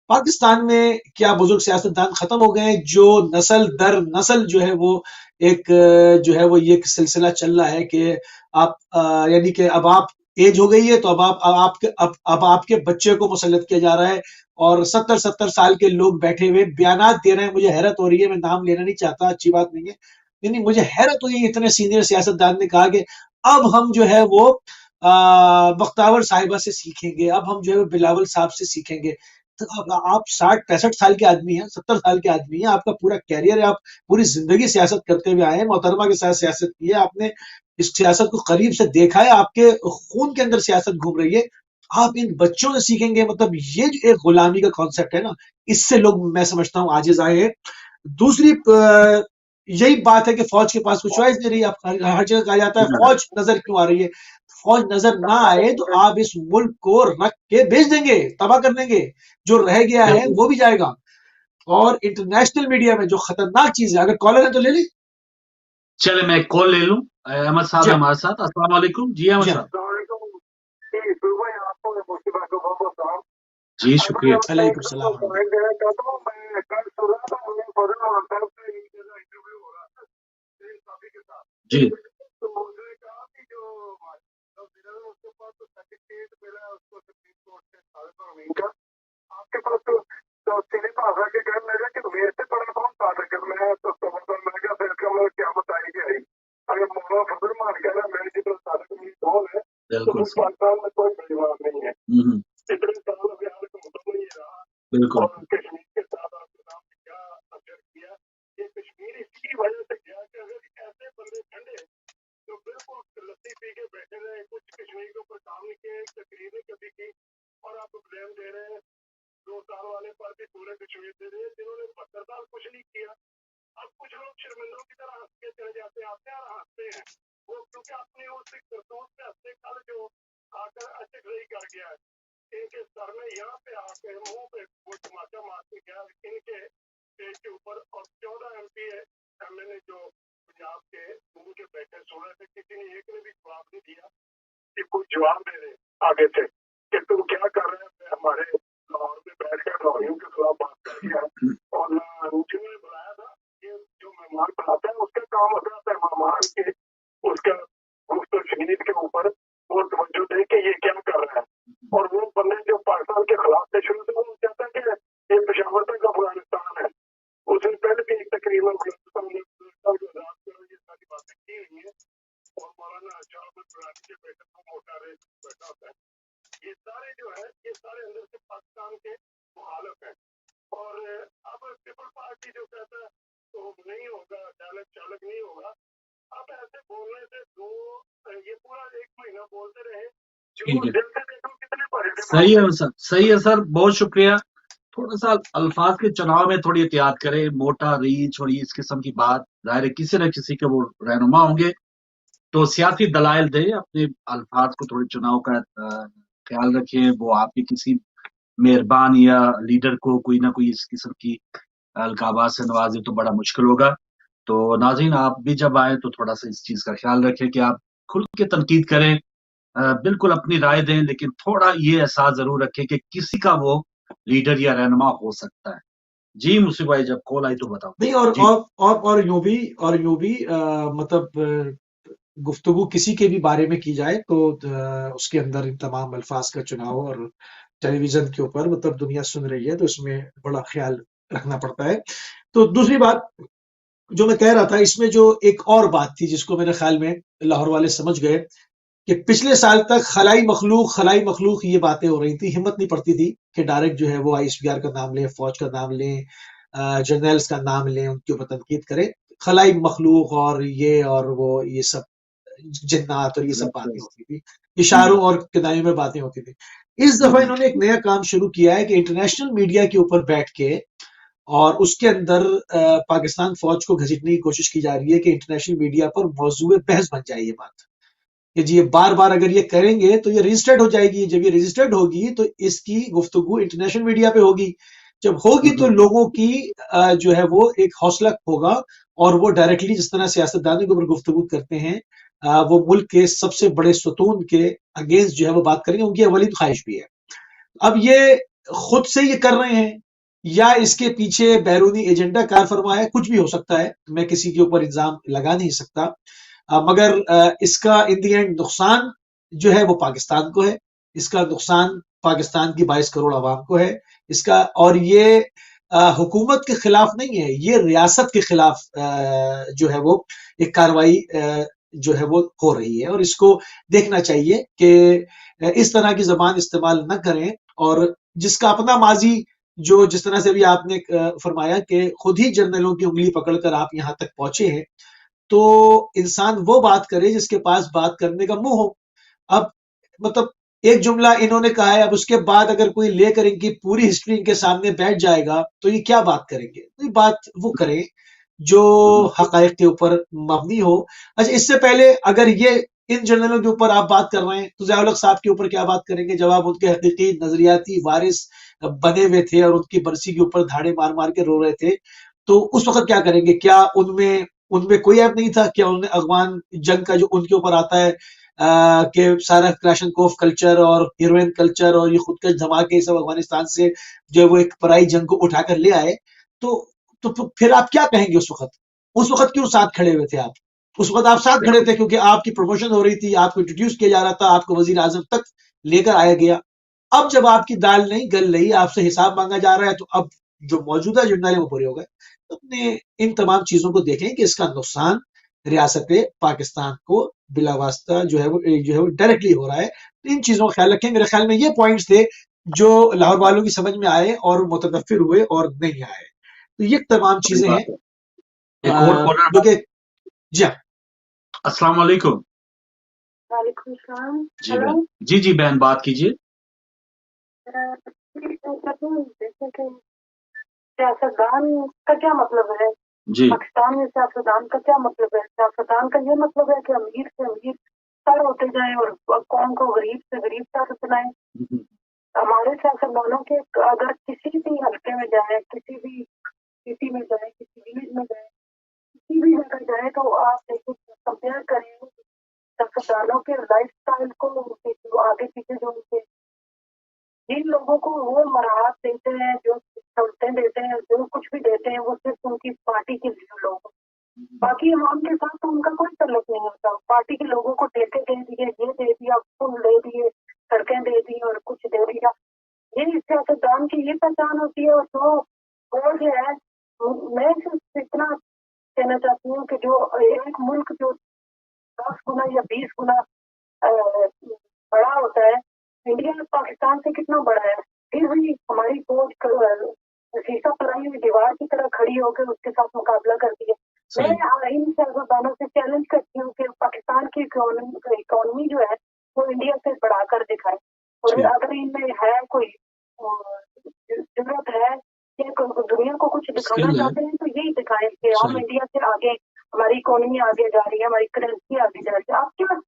पाकिस्तान में क्या बुजुर्ग सियासतदान खत्म हो गए? जो नस्ल दर नस्ल जो है वो एक जो है वो ये एक सिलसिला चल रहा है कि आप यानी कि अब आप एज हो गई है, तो अब आपके बच्चे को मुसल्लत किया जा रहा है और 70-70 साल के लोग बैठे हुए बयानात दे रहे हैं। मुझे हैरत हो रही है, मैं नाम लेना नहीं चाहता, अच्छी बात नहीं है। नहीं, मुझे हैरत हुई, इतने सीनियर सियासतदान ने कहा कि अब हम जो है वो बख्तावर साहिबा से सीखेंगे, अब हम जो है वो बिलावल साहब से सीखेंगे। तो अब आप 60-65 साल के आदमी हैं, 70 साल के आदमी हैं, आपका पूरा कैरियर है, आप पूरी जिंदगी सियासत करते हुए आए हैं, मोहतरमा के साथ सियासत की है, आपने इस सियासत को करीब से देखा है, आपके खून के अंदर सियासत घूम रही है। आप इन बच्चों से सीखेंगे, मतलब ये जो एक गुलामी का कॉन्सेप्ट है ना, इससे लोग मैं समझता हूँ आजिज आए हैं। दूसरी यही बात है कि फौज के पास कुछ चॉइस नहीं रही। आप हर जगह कहा जाता है फौज नजर क्यों आ रही है? फौज नजर ना आए तो आप इस मुल्क को रख के भेज देंगे, तबाह कर देंगे, जो रह गया है बिल्कुल। वो भी जाएगा। और इंटरनेशनल मीडिया में जो खतरनाक चीज है, अगर कॉलर है तो ले ली। चले मैं कॉल ले लूं। अहमद साहब जी है हाँ, हमारे साथ। अस्सलाम वालेकुम जी अहमद जी हाँ। साहब। जी शुक्रिया। अलैकुम सलाम। जी। बिल्कुल सही। हम्म। बिल्कुल। मुस्कुराते हैं और हंसते हैं। वो क्योंकि अपनी उस करतूत से हंसते कल जो आकर अचकजई कर गया है, इनके सर में यहाँ पे आके मुंह पे वो तमाचा मार के गया इनके पेट के ऊपर। और 14 MP MLA जो पंजाब के मुंह के बैठे सुन रहे थे, किसी ने एक ने भी जवाब नहीं दिया कि कोई जवाब दे रहे आगे थे कि तुम क्या कर रहे हैं हमारे लाहौर में बैठ कर लाहौरियों के खिलाफ बात कर रही है। और जिन्होंने बुलाया था, ये जो मेहमान बुलाता है उसका काम होता है मेहमान के उसका गुफ्त शहीद के ऊपर वो तवज्जो दे कि ये क्या कर रहा है। और वो बंदे जो पाकिस्तान के खिलाफ थे शुरू से, वो कहता है कि ये पेशावर तक अफगानिस्तान है। उससे पहले भी तकरीबन अफगानिस्तान में आजाद करो ये सारी बातें की हुई है। और मौलाना शहाबत दुरानी के बेटे को मोटा रेट बैठा होता है। ये सारे जो है ये सारे अंदर से पाकिस्तान के मुखालिफ हैं। और अब पीपल पार्टी जो कहता है तो नहीं होगा, चालक चालक नहीं होगा। अब ऐसे बोलने से दो ये पूरा 1 महीना बोलते रहे, जो ठीक है, दिल से देखो कितने बड़े सही है सर, सही है सर, बहुत शुक्रिया। थोड़ा सा अल्फाज के चुनाव में थोड़ी एहतियात करें, मोटा रीच और इस किस्म की बात, जाहिर है किसी न किसी के वो रहनुमा होंगे, तो सियासी दलाइल दें, अपने अल्फाज को थोड़े चुनाव का ख्याल रखें। वो आपके किसी मेहरबान या लीडर को कोई ना कोई इस किस्म की अलकाबात से नवाजे तो बड़ा मुश्किल होगा। तो नाज़रीन, आप भी जब आए तो थोड़ा सा इस चीज का ख्याल रखें कि आप खुल के तनकीद करें, बिल्कुल अपनी राय दें, लेकिन थोड़ा ये एहसास जरूर रखें कि किसी का वो लीडर या रहनुमा हो सकता है। जी मुसीब भाई, जब कॉल आई तो बताओ नहीं, जी। और यूं भी मतलब गुफ्तगू किसी के भी बारे में की जाए तो उसके अंदर इन तमाम अल्फाज का चुनाव और टेलीविजन के ऊपर मतलब दुनिया सुन रही है तो इसमें बड़ा ख्याल रखना पड़ता है। तो दूसरी बात जो मैं कह रहा था, इसमें जो एक और बात थी जिसको मेरे ख्याल में लाहौर वाले समझ गए कि पिछले साल तक खलाई मखलूक ये बातें हो रही थी, हिम्मत नहीं पड़ती थी कि डायरेक्ट जो है वो ISPR का नाम लें, फौज का नाम लें, जनरल्स का नाम लें, उनके ऊपर तनकीद करें। खलाई मखलूक और वो ये सब जिन्नात और ये सब बातें होती थी, इशारों और किनारियों में बातें होती थी। इस दफा इन्होंने एक नया काम शुरू किया है कि इंटरनेशनल मीडिया के ऊपर बैठ के और उसके अंदर पाकिस्तान फौज को घसीटने की कोशिश की जा रही है कि इंटरनेशनल मीडिया पर मौजूद बहस बन जाए ये बात कि जी ये बार बार अगर ये करेंगे तो ये रजिस्टर्ड हो जाएगी। जब ये रजिस्टर्ड होगी तो इसकी गुफ्तगू इंटरनेशनल मीडिया पे होगी। जब होगी तो लोगों की जो है वो एक हौसला होगा और वो डायरेक्टली जिस तरह सियासतदानों के ऊपर गुफ्तगू करते हैं, वो मुल्क के सबसे बड़े सतून के अगेंस्ट जो है वो बात करेंगे। उनकी अवली ख्वाहिश भी है। अब ये खुद से ये कर रहे हैं या इसके पीछे बैरूनी एजेंडा कार फरमा है, कुछ भी हो सकता है, मैं किसी के ऊपर इल्जाम लगा नहीं सकता। मगर इसका इन दी एंड नुकसान जो है वो पाकिस्तान को है। इसका नुकसान पाकिस्तान की 22 करोड़ आवाम को है इसका। और ये हुकूमत के खिलाफ नहीं है, ये रियासत के खिलाफ जो है वो एक कार्रवाई जो है वो हो रही है और इसको देखना चाहिए कि इस तरह की जबान इस्तेमाल न करें। और जिसका अपना माजी जो जिस तरह से भी आपने फरमाया कि खुद ही जर्नलों की उंगली पकड़कर आप यहां तक पहुंचे हैं, तो इंसान वो बात करे जिसके पास बात करने का मुंह हो। अब मतलब एक जुमला इन्होंने कहा है, अब उसके बाद अगर कोई लेकर इनकी पूरी हिस्ट्री इनके सामने बैठ जाएगा तो ये क्या बात करेंगे। तो ये बात वो करें जो हकायक के ऊपर मबनी हो। अच्छा, इससे पहले अगर ये इन जर्नलों के ऊपर आप बात कर रहे हैं तो ज़िया-उल-हक साहब के ऊपर क्या बात करेंगे जब आप उनके हकीकी नजरियाती वारिस बने हुए थे और उनकी बरसी के ऊपर धाड़े मार मार के रो रहे थे, तो उस वक्त क्या करेंगे? क्या उनमें उनमें कोई ऐप नहीं था? क्या उन्होंने अफगान जंग का जो उनके ऊपर आता है कि सारा क्लाशनकोफ कल्चर और हीरोइन कल्चर और ये खुदकश धमाके सब अफगानिस्तान से जो है वो एक पराई जंग को उठाकर ले आए, तो फिर आप क्या कहेंगे उस वक्त? उस वक्त क्यों साथ खड़े हुए थे आप? उस वक्त आप साथ खड़े थे क्योंकि आपकी प्रमोशन हो रही थी, आपको इंट्रोड्यूस किया जा रहा था, आपको वजीर आजम तक लेकर आया गया। अब जब आपकी दाल नहीं गल रही, आपसे हिसाब मांगा जा रहा है, तो अब जो मौजूदा जुर्नल है वो पूरे हो गए। तो अपने इन तमाम चीजों को देखें कि इसका नुकसान रियासत पाकिस्तान को बिलावास्ता जो है वो डायरेक्टली हो रहा है। तो इन चीजों का ख्याल रखें। मेरे ख्याल में ये पॉइंट्स थे जो लाहौर वालों की समझ में आए और मुतदफिर हुए और नहीं आए। तो ये तमाम बड़ी चीजें बात हैं है। एक और कॉलर। जो कि जी हाँ। अस्सलाम वालेकुम। वालेकुम सलाम। जी हेलो। बहन, जी बहन, बात कीजिए। जैसे कि सियासतदान का क्या मतलब है? जी। पाकिस्तान में सियासतदान का क्या मतलब है? सियासतदान का ये मतलब है कि अमीर से अमीर तर होते जाएं और कौम को गरीब से गरीब तर बनाएं। हमारे सियासतदानों के अगर किसी भी हल्के में जाए, किसी भी सिटी में जाए, किसी विलेज में जाए, किसी भी जगह जाए, तो आप देखो, कंपेयर करें सियासतदानों के लाइफ स्टाइल को, उनके जो आगे पीछे जो उनके जिन लोगों को वो मराहत देते हैं, जो सहूलतें देते हैं, जो कुछ भी देते हैं, वो सिर्फ उनकी पार्टी के लिए लोग, बाकी आवाम के साथ तो उनका कोई ताल्लुक नहीं होता। पार्टी के लोगों को ठेके दे दिए, ये दे दिया, पुल दे दिए, सड़कें दे दी और कुछ दे दिया। ये सियासतदान की ये पहचान होती है। और जो और जो है, मैं सिर्फ इतना कहना चाहती हूँ कि जो एक मुल्क जो 10 गुना या 20 गुना बड़ा होता है, इंडिया पाकिस्तान से कितना बड़ा है, फिर भी हमारी फौज शीशा पलाई हुई दीवार की तरह खड़ी होकर उसके साथ मुकाबला करती है। मैं इन सियासतदानों से चैलेंज करती हूँ कि पाकिस्तान की इकोनॉमी जो है वो इंडिया से बढ़ाकर दिखाए। और अगर इनमें है कोई जरूरत है कि दुनिया को कुछ दिखाना चाहते हैं, तो यही दिखाएं कि हम इंडिया से आगे, हमारी इकोनॉमी आगे जा रही है, हमारी करेंसी आगे जा रही है। आप क्या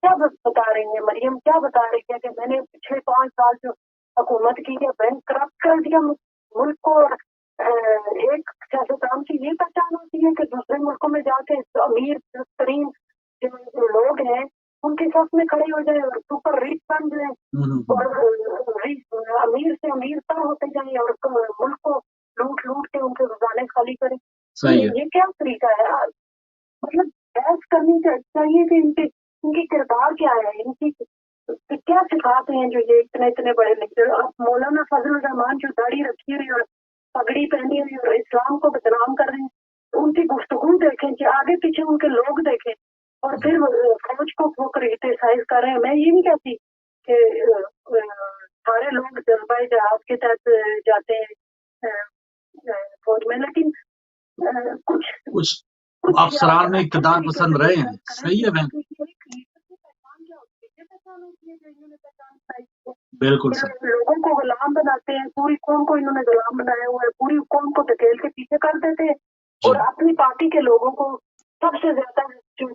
क्या बता रही हैं मरियम, क्या बता रही है कि मैंने पिछले 5 साल जो हुकूमत की है, बैंक करप्ट कर दिया मुल्क को। और एक सियासतदान की ये पहचान होती है कि दूसरे मुल्कों में जाके अमीर तरीन जो लोग हैं उनके साथ में खड़े हो जाए और सुपर रिच बन जाए और अमीर से अमीर तर होते जाए और मुल्क को लूट लूट के उनके खजाने खाली करें। ये क्या तरीका है? मतलब बहस करनी चाहिए कि इनकी किरदार क्या है, इनकी क्या सिखाते हैं जो ये इतने इतने बड़े लीडर। अब मौलाना फजल रहमान जो दाढ़ी रखी हुई और पगड़ी पहनी हुई और इस्लाम को बदनाम कर रहे हैं, तो उनकी गुफ्तगू देखें कि आगे पीछे उनके लोग देखें और फिर फौज को वो क्रिटिसाइज कर रहे हैं। मैं ये नहीं कहती कि सारे लोग जज्बा जहाद के तहत जाते हैं फौज में, लेकिन कुछ अफसरान में इक़्तिदार पसंद रहे हैं। सही है मैम, बिल्कुल सर। लोगों को गुलाम बनाते हैं, पूरी कौम को इन्होंने गुलाम बनाया हुआ है, पूरी कौम को धकेल के पीछे कर देते हैं और अपनी पार्टी के लोगों को सबसे ज्यादा जो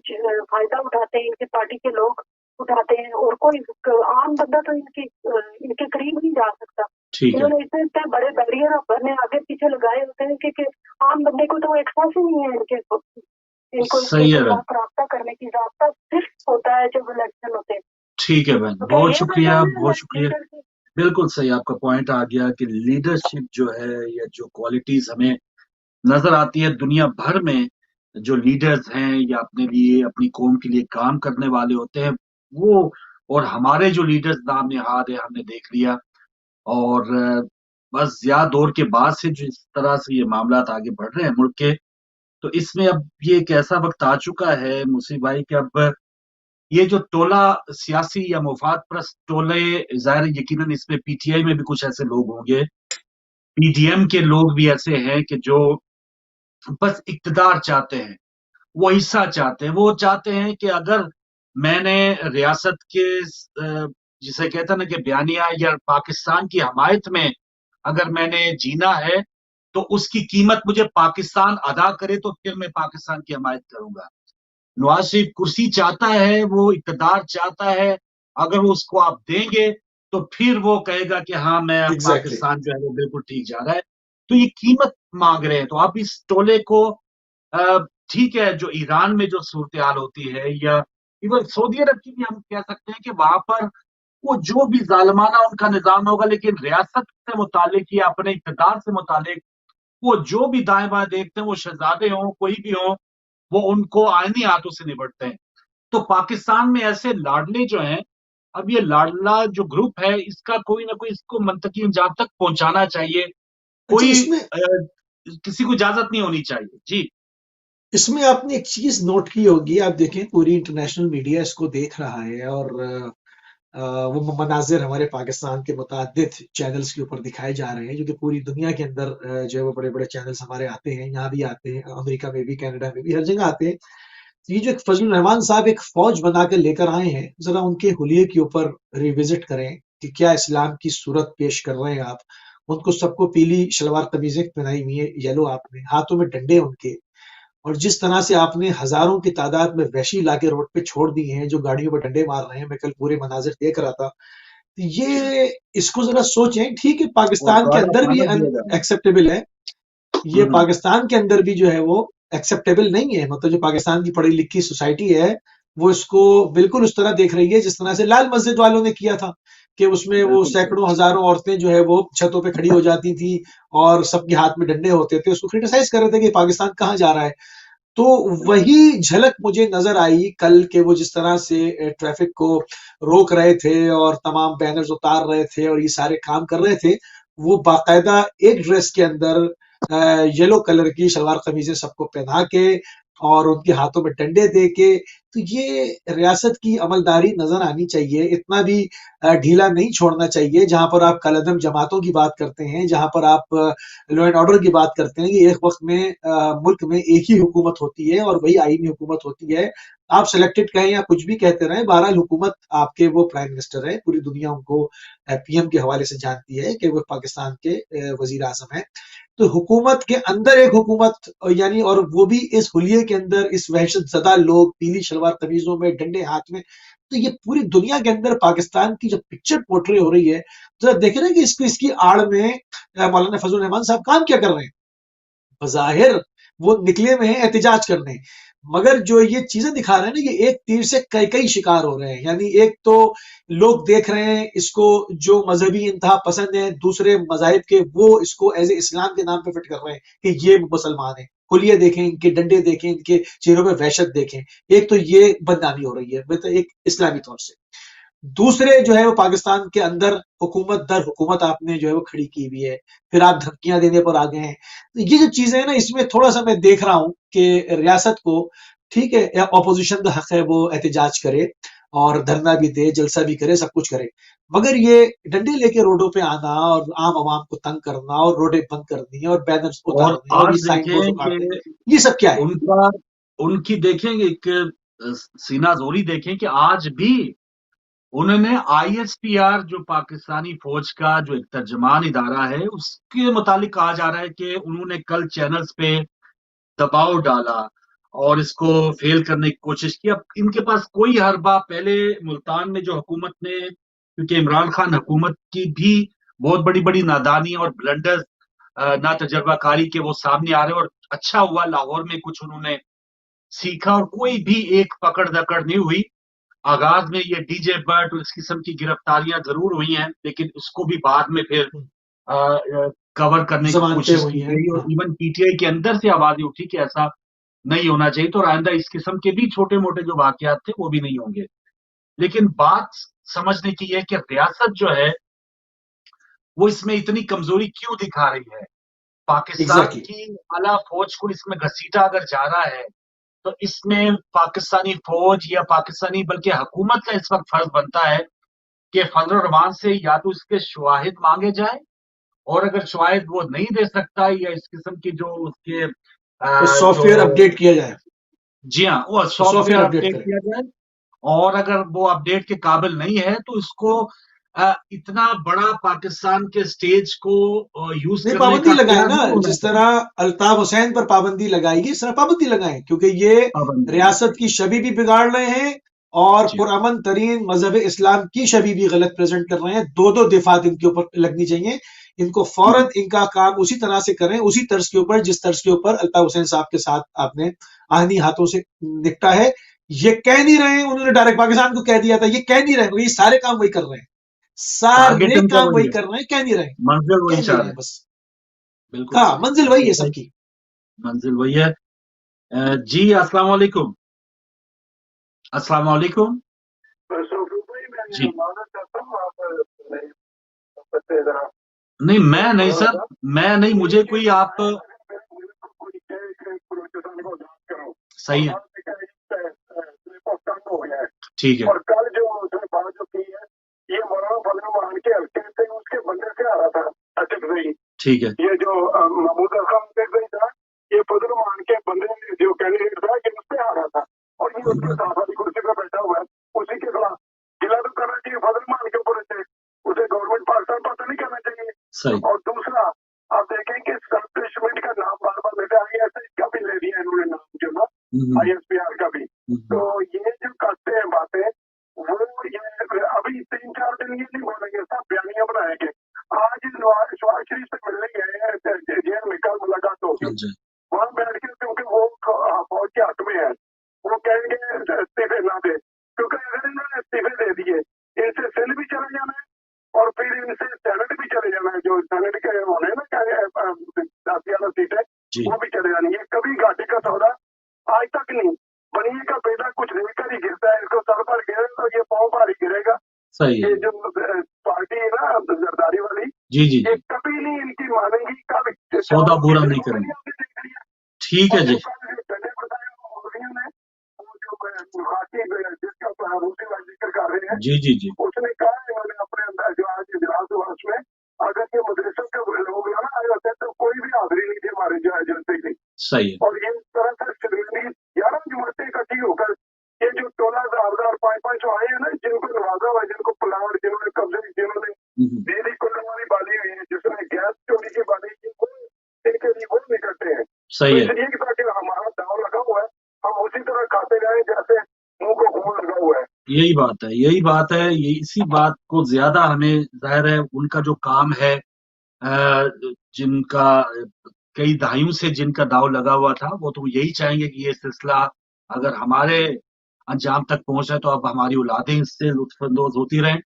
फायदा उठाते हैं, इनकी पार्टी के लोग उठाते हैं और कोई आम बंदा तो इनके करीब नहीं जा सकता। इन्होंने इतने बड़े बैरियर अपने आगे पीछे लगाए होते हैं कि आम बंदे को तो एहसास ही नहीं है इनको रास्ता करने की। रास्ता सिर्फ होता है जब इलेक्शन होते हैं। ठीक है बहन, बहुत शुक्रिया, बहुत शुक्रिया। बिल्कुल सही, आपका पॉइंट आ गया कि लीडरशिप जो है या जो क्वालिटीज हमें नजर आती है दुनिया भर में, जो लीडर्स हैं या अपने लिए अपनी कौम के लिए काम करने वाले होते हैं वो, और हमारे जो लीडर्स नाम-नेहाद है हमने देख लिया। और बस ज़िया दौर के बाद से जिस तरह से ये मामलात आगे बढ़ रहे हैं मुल्क के, तो इसमें अब ये एक ऐसा वक्त आ चुका है मुसीब भाई कि अब ये जो टोला सियासी या मुफाद परस्त टोले, ज़ाहिर है यकीनन इसमें पीटीआई में भी कुछ ऐसे लोग होंगे, पीडीएम के लोग भी ऐसे हैं कि जो बस इक़्तिदार चाहते हैं, वो हिस्सा चाहते हैं। वो चाहते हैं कि अगर मैंने रियासत के जिसे कहते हैं ना कि बयानिया या पाकिस्तान की हमायत में अगर मैंने जीना है, तो उसकी कीमत मुझे पाकिस्तान अदा करे तो फिर मैं पाकिस्तान की हमायत करूंगा। नवाज शरीफ कुर्सी चाहता है, वो इक़्तिदार चाहता है, अगर वो उसको आप देंगे तो फिर वो कहेगा कि हाँ मैं पाकिस्तान जो है वो बिल्कुल ठीक जा रहा है। तो ये कीमत मांग रहे हैं। तो आप इस टोले को ठीक है, जो ईरान में जो सूरत-ए-हाल होती है या इवन सऊदी अरब की भी हम कह सकते हैं कि वहां पर वो जो भी ज़ालिमाना उनका निज़ाम होगा, लेकिन रियासत से मुतालिक या अपने इक़्तिदार से मुतालिक वो जो भी दाएँ-बाएँ देखते हैं, वो शहज़ादे हों, कोई भी हों, वो उनको आईनी हाथों से निपटते हैं। तो पाकिस्तान में ऐसे लाडले जो हैं, अब ये लाडला जो ग्रुप है, इसका कोई ना कोई इसको मंतकी अंजाम तक पहुंचाना चाहिए। कोई किसी को इजाज़त नहीं होनी चाहिए। जी। इसमें आपने एक चीज़ नोट की होगी, आप देखें पूरी इंटरनेशनल मीडिया इसको देख रहा है और वो मनाज़िर हमारे पाकिस्तान के मुतअद्दिद चैनल्स के ऊपर दिखाए जा रहे हैं, जो कि पूरी दुनिया के अंदर जो है वो बड़े-बड़े चैनल्स हमारे आते हैं, यहाँ भी आते हैं, अमेरिका में भी, कनाडा में भी, हर जगह आते हैं। ये जो फजलुर रहमान साहब एक फौज बनाकर लेकर आए हैं, ज़रा उनके हुलिये के ऊपर रिविज़िट करें कि क्या इस्लाम की सूरत पेश कर रहे हैं आप। उनको सबको पीली शलवार कमीज़ें पहनाई हुई हैं, येलो आपने, हाथों में डंडे उनके, और जिस तरह से आपने हजारों की तादाद में वहशी लाके रोड पे छोड़ दिए हैं जो गाड़ियों पर डंडे मार रहे हैं, मैं कल पूरे मनाजिर देख रहा था। तो ये इसको जरा सोचें। ठीक है, और पाकिस्तान के काला अंदर भी खाना दिया जा रहा है। अनएक्सेप्टेबल है, ये हम्म, पाकिस्तान के अंदर भी जो है वो एक्सेप्टेबल नहीं है। मतलब जो पाकिस्तान की पढ़ी लिखी सोसाइटी है वो इसको बिल्कुल उस तरह देख रही है जिस तरह से लाल मस्जिद वालों ने किया था, कि उसमें वो बिल्कुल सही। सैकड़ों हजारों औरतें जो है वो छतों पे खड़ी हो जाती थी और सबके हाथ में डंडे होते थे, उसको क्रिटिसाइज कर रहे थे कि पाकिस्तान कहाँ जा रहा है। तो वही झलक मुझे नजर आई कल के, वो जिस तरह से ट्रैफिक को रोक रहे थे और तमाम बैनर्स उतार रहे थे और ये सारे काम कर रहे थे, वो बाकायदा एक ड्रेस के अंदर येलो कलर की शलवार कमीजें सबको पहना के और उनके हाथों में डंडे दे के। तो ये रियासत की अमलदारी नजर आनी चाहिए। इतना भी ढीला नहीं छोड़ना चाहिए। जहां पर आप कलअदम जमातों की बात करते हैं, जहां पर आप लॉ एंड ऑर्डर की बात करते हैं, कि एक वक्त में मुल्क में एक ही हुकूमत होती है और वही आईनी हुकूमत होती है। आप सिलेक्टेड कहें या कुछ भी कहते रहें, बहरहाल हुकूमत आपके वो प्राइम मिनिस्टर है, पूरी दुनिया उनको पीएम के हवाले से जानती है कि वो पाकिस्तान के वजीर आजम है। तो हुकूमत के अंदर एक हुकूमत, यानी और वो भी इस हुलिये के अंदर, इस वहशत ज़दा लोग पीली शलवार कमीजों में डंडे हाथ में। तो ये पूरी दुनिया के अंदर पाकिस्तान की जब पिक्चर पोर्ट्रे हो रही है, तो आप देख रहे हैं कि इसकी आड़ में मौलाना फजल रहमान साहब काम क्या कर रहे हैं। बज़ाहिर वो निकले हुए हैं एहतिजाज करने, मगर जो ये चीजें दिखा रहे हैं ना, ये एक तीर से कई कई शिकार हो रहे हैं। यानी एक तो लोग देख रहे हैं इसको, जो मजहबी इंतहा पसंद है दूसरे मजाहिब के, वो इसको एज ए इस्लाम के नाम पे फिट कर रहे हैं कि ये मुसलमान है। हुलिये देखें, इनके डंडे देखें, इनके चेहरों पे वहशत देखें। एक तो ये बदनामी हो रही है, मतलब एक इस्लामी तौर से। दूसरे जो है वो पाकिस्तान के अंदर हुकूमत दर हुकूमत आपने जो है वो खड़ी की हुई है, फिर आप धमकियां देने पर आ गए हैं। तो ये जो चीजें हैं ना, इसमें थोड़ा सा मैं देख रहा हूं कि रियासत को, ठीक है, अपोजिशन का हक है वो एहतजाज करे और धरना भी दे, जलसा भी करे, सब कुछ करे, मगर ये डंडे लेके रोडों पे आना और आम आवाम को तंग करना और रोडें बंद करनी और बैनर्स और उतारने और आज ये साइन बोर्ड देखें उतारने, कि ये सब क्या है? उनका उनकी देखेंगे एक सीना जोरी देखें कि आज भी उन्होंने आईएसपीआर जो पाकिस्तानी फौज का जो एक तर्जमान इदारा है उसके मुतालिक कहा जा रहा है कि उन्होंने कल चैनल्स पे दबाव डाला और इसको फेल करने की कोशिश की। अब इनके पास कोई हरबा, पहले मुल्तान में जो हुकूमत ने, क्योंकि इमरान खान हुकूमत की भी बहुत बड़ी बड़ी नादानी और ब्लंडर्स, ना तजर्बाकारी के वो सामने आ रहे हैं, और अच्छा हुआ लाहौर में कुछ उन्होंने सीखा और कोई भी एक पकड़ दकड़ नहीं हुई। आगाज में ये डीजे बर्ड और इस किस्म की गिरफ्तारियां जरूर हुई हैं, लेकिन उसको भी बाद में फिर कवर करने की जमानतें कोशिश हुई की हैं, गई, और हाँ। इवन पीटीआई के अंदर से आवाजें उठी कि ऐसा नहीं होना चाहिए, तो आइंदा इस किस्म के भी छोटे मोटे जो वाकयात थे वो भी नहीं होंगे। लेकिन बात समझने की है कि रियासत जो है वो इसमें इतनी कमजोरी क्यों दिखा रही है। पाकिस्तान एग्जैक्टली। की आला फौज को इसमें घसीटा अगर जा रहा है, तो इसमें पाकिस्तानी फौज या पाकिस्तानी बल्कि हुकूमत का इस वक्त फर्ज बनता है कि फजल रहमान से या तो इसके शवाहिद मांगे जाए, और अगर शवाहिद वो नहीं दे सकता या इस किस्म की जो उसके तो सॉफ्टवेयर जो, अपडेट किया जाए, जी हाँ, वो तो सॉफ्टवेयर सॉफ्टवेयर अपडेट अपडेट करें। किया जाए। और अगर वो अपडेट के काबिल नहीं है तो इसको इतना बड़ा पाकिस्तान के स्टेज को यूज नहीं, करने पाबंदी का लगाए क्या ना, नहीं होना जिस चाहिए। तरह अल्ताफ हुसैन पर पाबंदी लगाई गई, इस तरह पाबंदी लगाएं, क्योंकि ये पाबंदी, रियासत की छवि भी बिगाड़ रहे हैं और जी पुरअमन तरीन मजहब इस्लाम की छवि भी गलत प्रेजेंट कर रहे हैं। दो दो दिफात इनके ऊपर लगनी चाहिए। इनको जी। फौरन इनका काम उसी तरह से करें, उसी तर्ज के ऊपर जिस तर्ज के ऊपर अल्ताफ हुसैन साहब के साथ आपने आहनी हाथों से निपटा है। ये कह नहीं रहे हैं, उन्होंने डायरेक्ट पाकिस्तान को कह दिया था, ये कह नहीं रहे हैं, ये सारे काम वही कर रहे हैं, टारगेट सारे इनका काम वही वही है, कर रहे हैं, कह नहीं रहे हैं, मंजिल वही कह नहीं चाह रहे रहे हैं हैं। बस। बिल्कुल हाँ, सही, मंजिल वही बिल्कुल है सही। सबकी। मंजिल वही है। जी अस्सलाम वालेकुम। अस्सलाम वालेकुम। भाई मैं जी, मानना चाहता हूँ आप बच्चे जरा नहीं मैं नहीं थोड़ा सर, सा मैं नहीं, एक मुझे चीज कोई आप, है, अगर कोई कहे कि बलूचिस्तान को आजाद करो और सही है, बाद में कहे को तंग हो गया है, ठीक है, और कल जो उसने बात जो की है, ये मौलाना फजल मान के हल्के से उसके बंदे से आ रहा था अटक रही, ठीक है, ये जो महमूद खान अटक रही था, ये फजल मान के बंदे जो कैंडिडेट था ये उससे आ रहा था, और ये उसके साथ वाली कुर्सी पर बैठा हुआ है, उसी के खिलाफ गिला तो करना चाहिए फजल मान के ऊपर से, उसे गवर्नमेंट पाकिस्तान पता नहीं करना चाहिए। सही, और दूसरा, आप देखें कि सब दुश्मन का नाम बार बार लेते आगे, ऐसे इसका भी ले दिया इन्होंने नाम ISPR का भी। तो ये जो करते हैं बातें, वो ये अभी 3-4 दिन ये नहीं बोलेंगे, सब बयानियां बनाएंगे। आज शहबाज शरीफ से मिलने गए हैं जेल में, कल मुलाकात होगी वहां बैठ के, क्योंकि वो फौज के हक में है, वो कहेंगे इस्तीफे ना दे, क्योंकि अगर इन्होंने इस्तीफे दे दिए, इनसे सेल भी चले जाना है और फिर इनसे सेनेट भी चले जाना है, जो सेनेट के होने ना क्या 10 सीटें, वो भी चले जानी है। कभी घाटे का सौदा आज तक नहीं। बनिए का बेटा कुछ लेकर ही गिरता है, इसको सर पर गिरे तो ये पाँव पर ही गिरेगा। सही है। ये जो पार्टी है ना जरदारी वाली, जी जी ये कभी नहीं इनकी मानेंगी, कभी सौदा पूरा नहीं करेंगे। ठीक है जी। जिक्र कर रहे हैं, जी जी जी। उसने कहा इन्होंने अपने अंदर जो आज इजलास हुआ उसमें, अगर ये मदरसों के लोग ना आए होते तो कोई भी हाजिरी नहीं थी हमारे जो जलसे की। सही है। और ये तरह से 11 जमातें इकट्ठी होकर ये जो 16,000 और 500 आए हैं ना, जिनको नवाजा हुआ, जिनको प्लाट, जिन्होंने कब्जे, जिन्होंने बिजली कुल्लू वाली बाली हुई है, जिसने गैस चोरी की बाली की, इनके लिए वो निकलते हैं। सही है। इसलिए ताकि हमारा दाव लगा हुआ है, हम उसी तरह खाते जाए जैसे मुंह को खून लगा हुआ है। यही बात है, यही बात है। ये इसी बात को ज्यादा हमें जाहिर है उनका जो काम है, जिनका कई दहाइयों से जिनका दाव लगा हुआ था, वो तो यही चाहेंगे कि ये सिलसिला अगर हमारे अंजाम तक पहुंचे तो अब हमारी औलादें इससे लुत्फानंदोज होती रहें।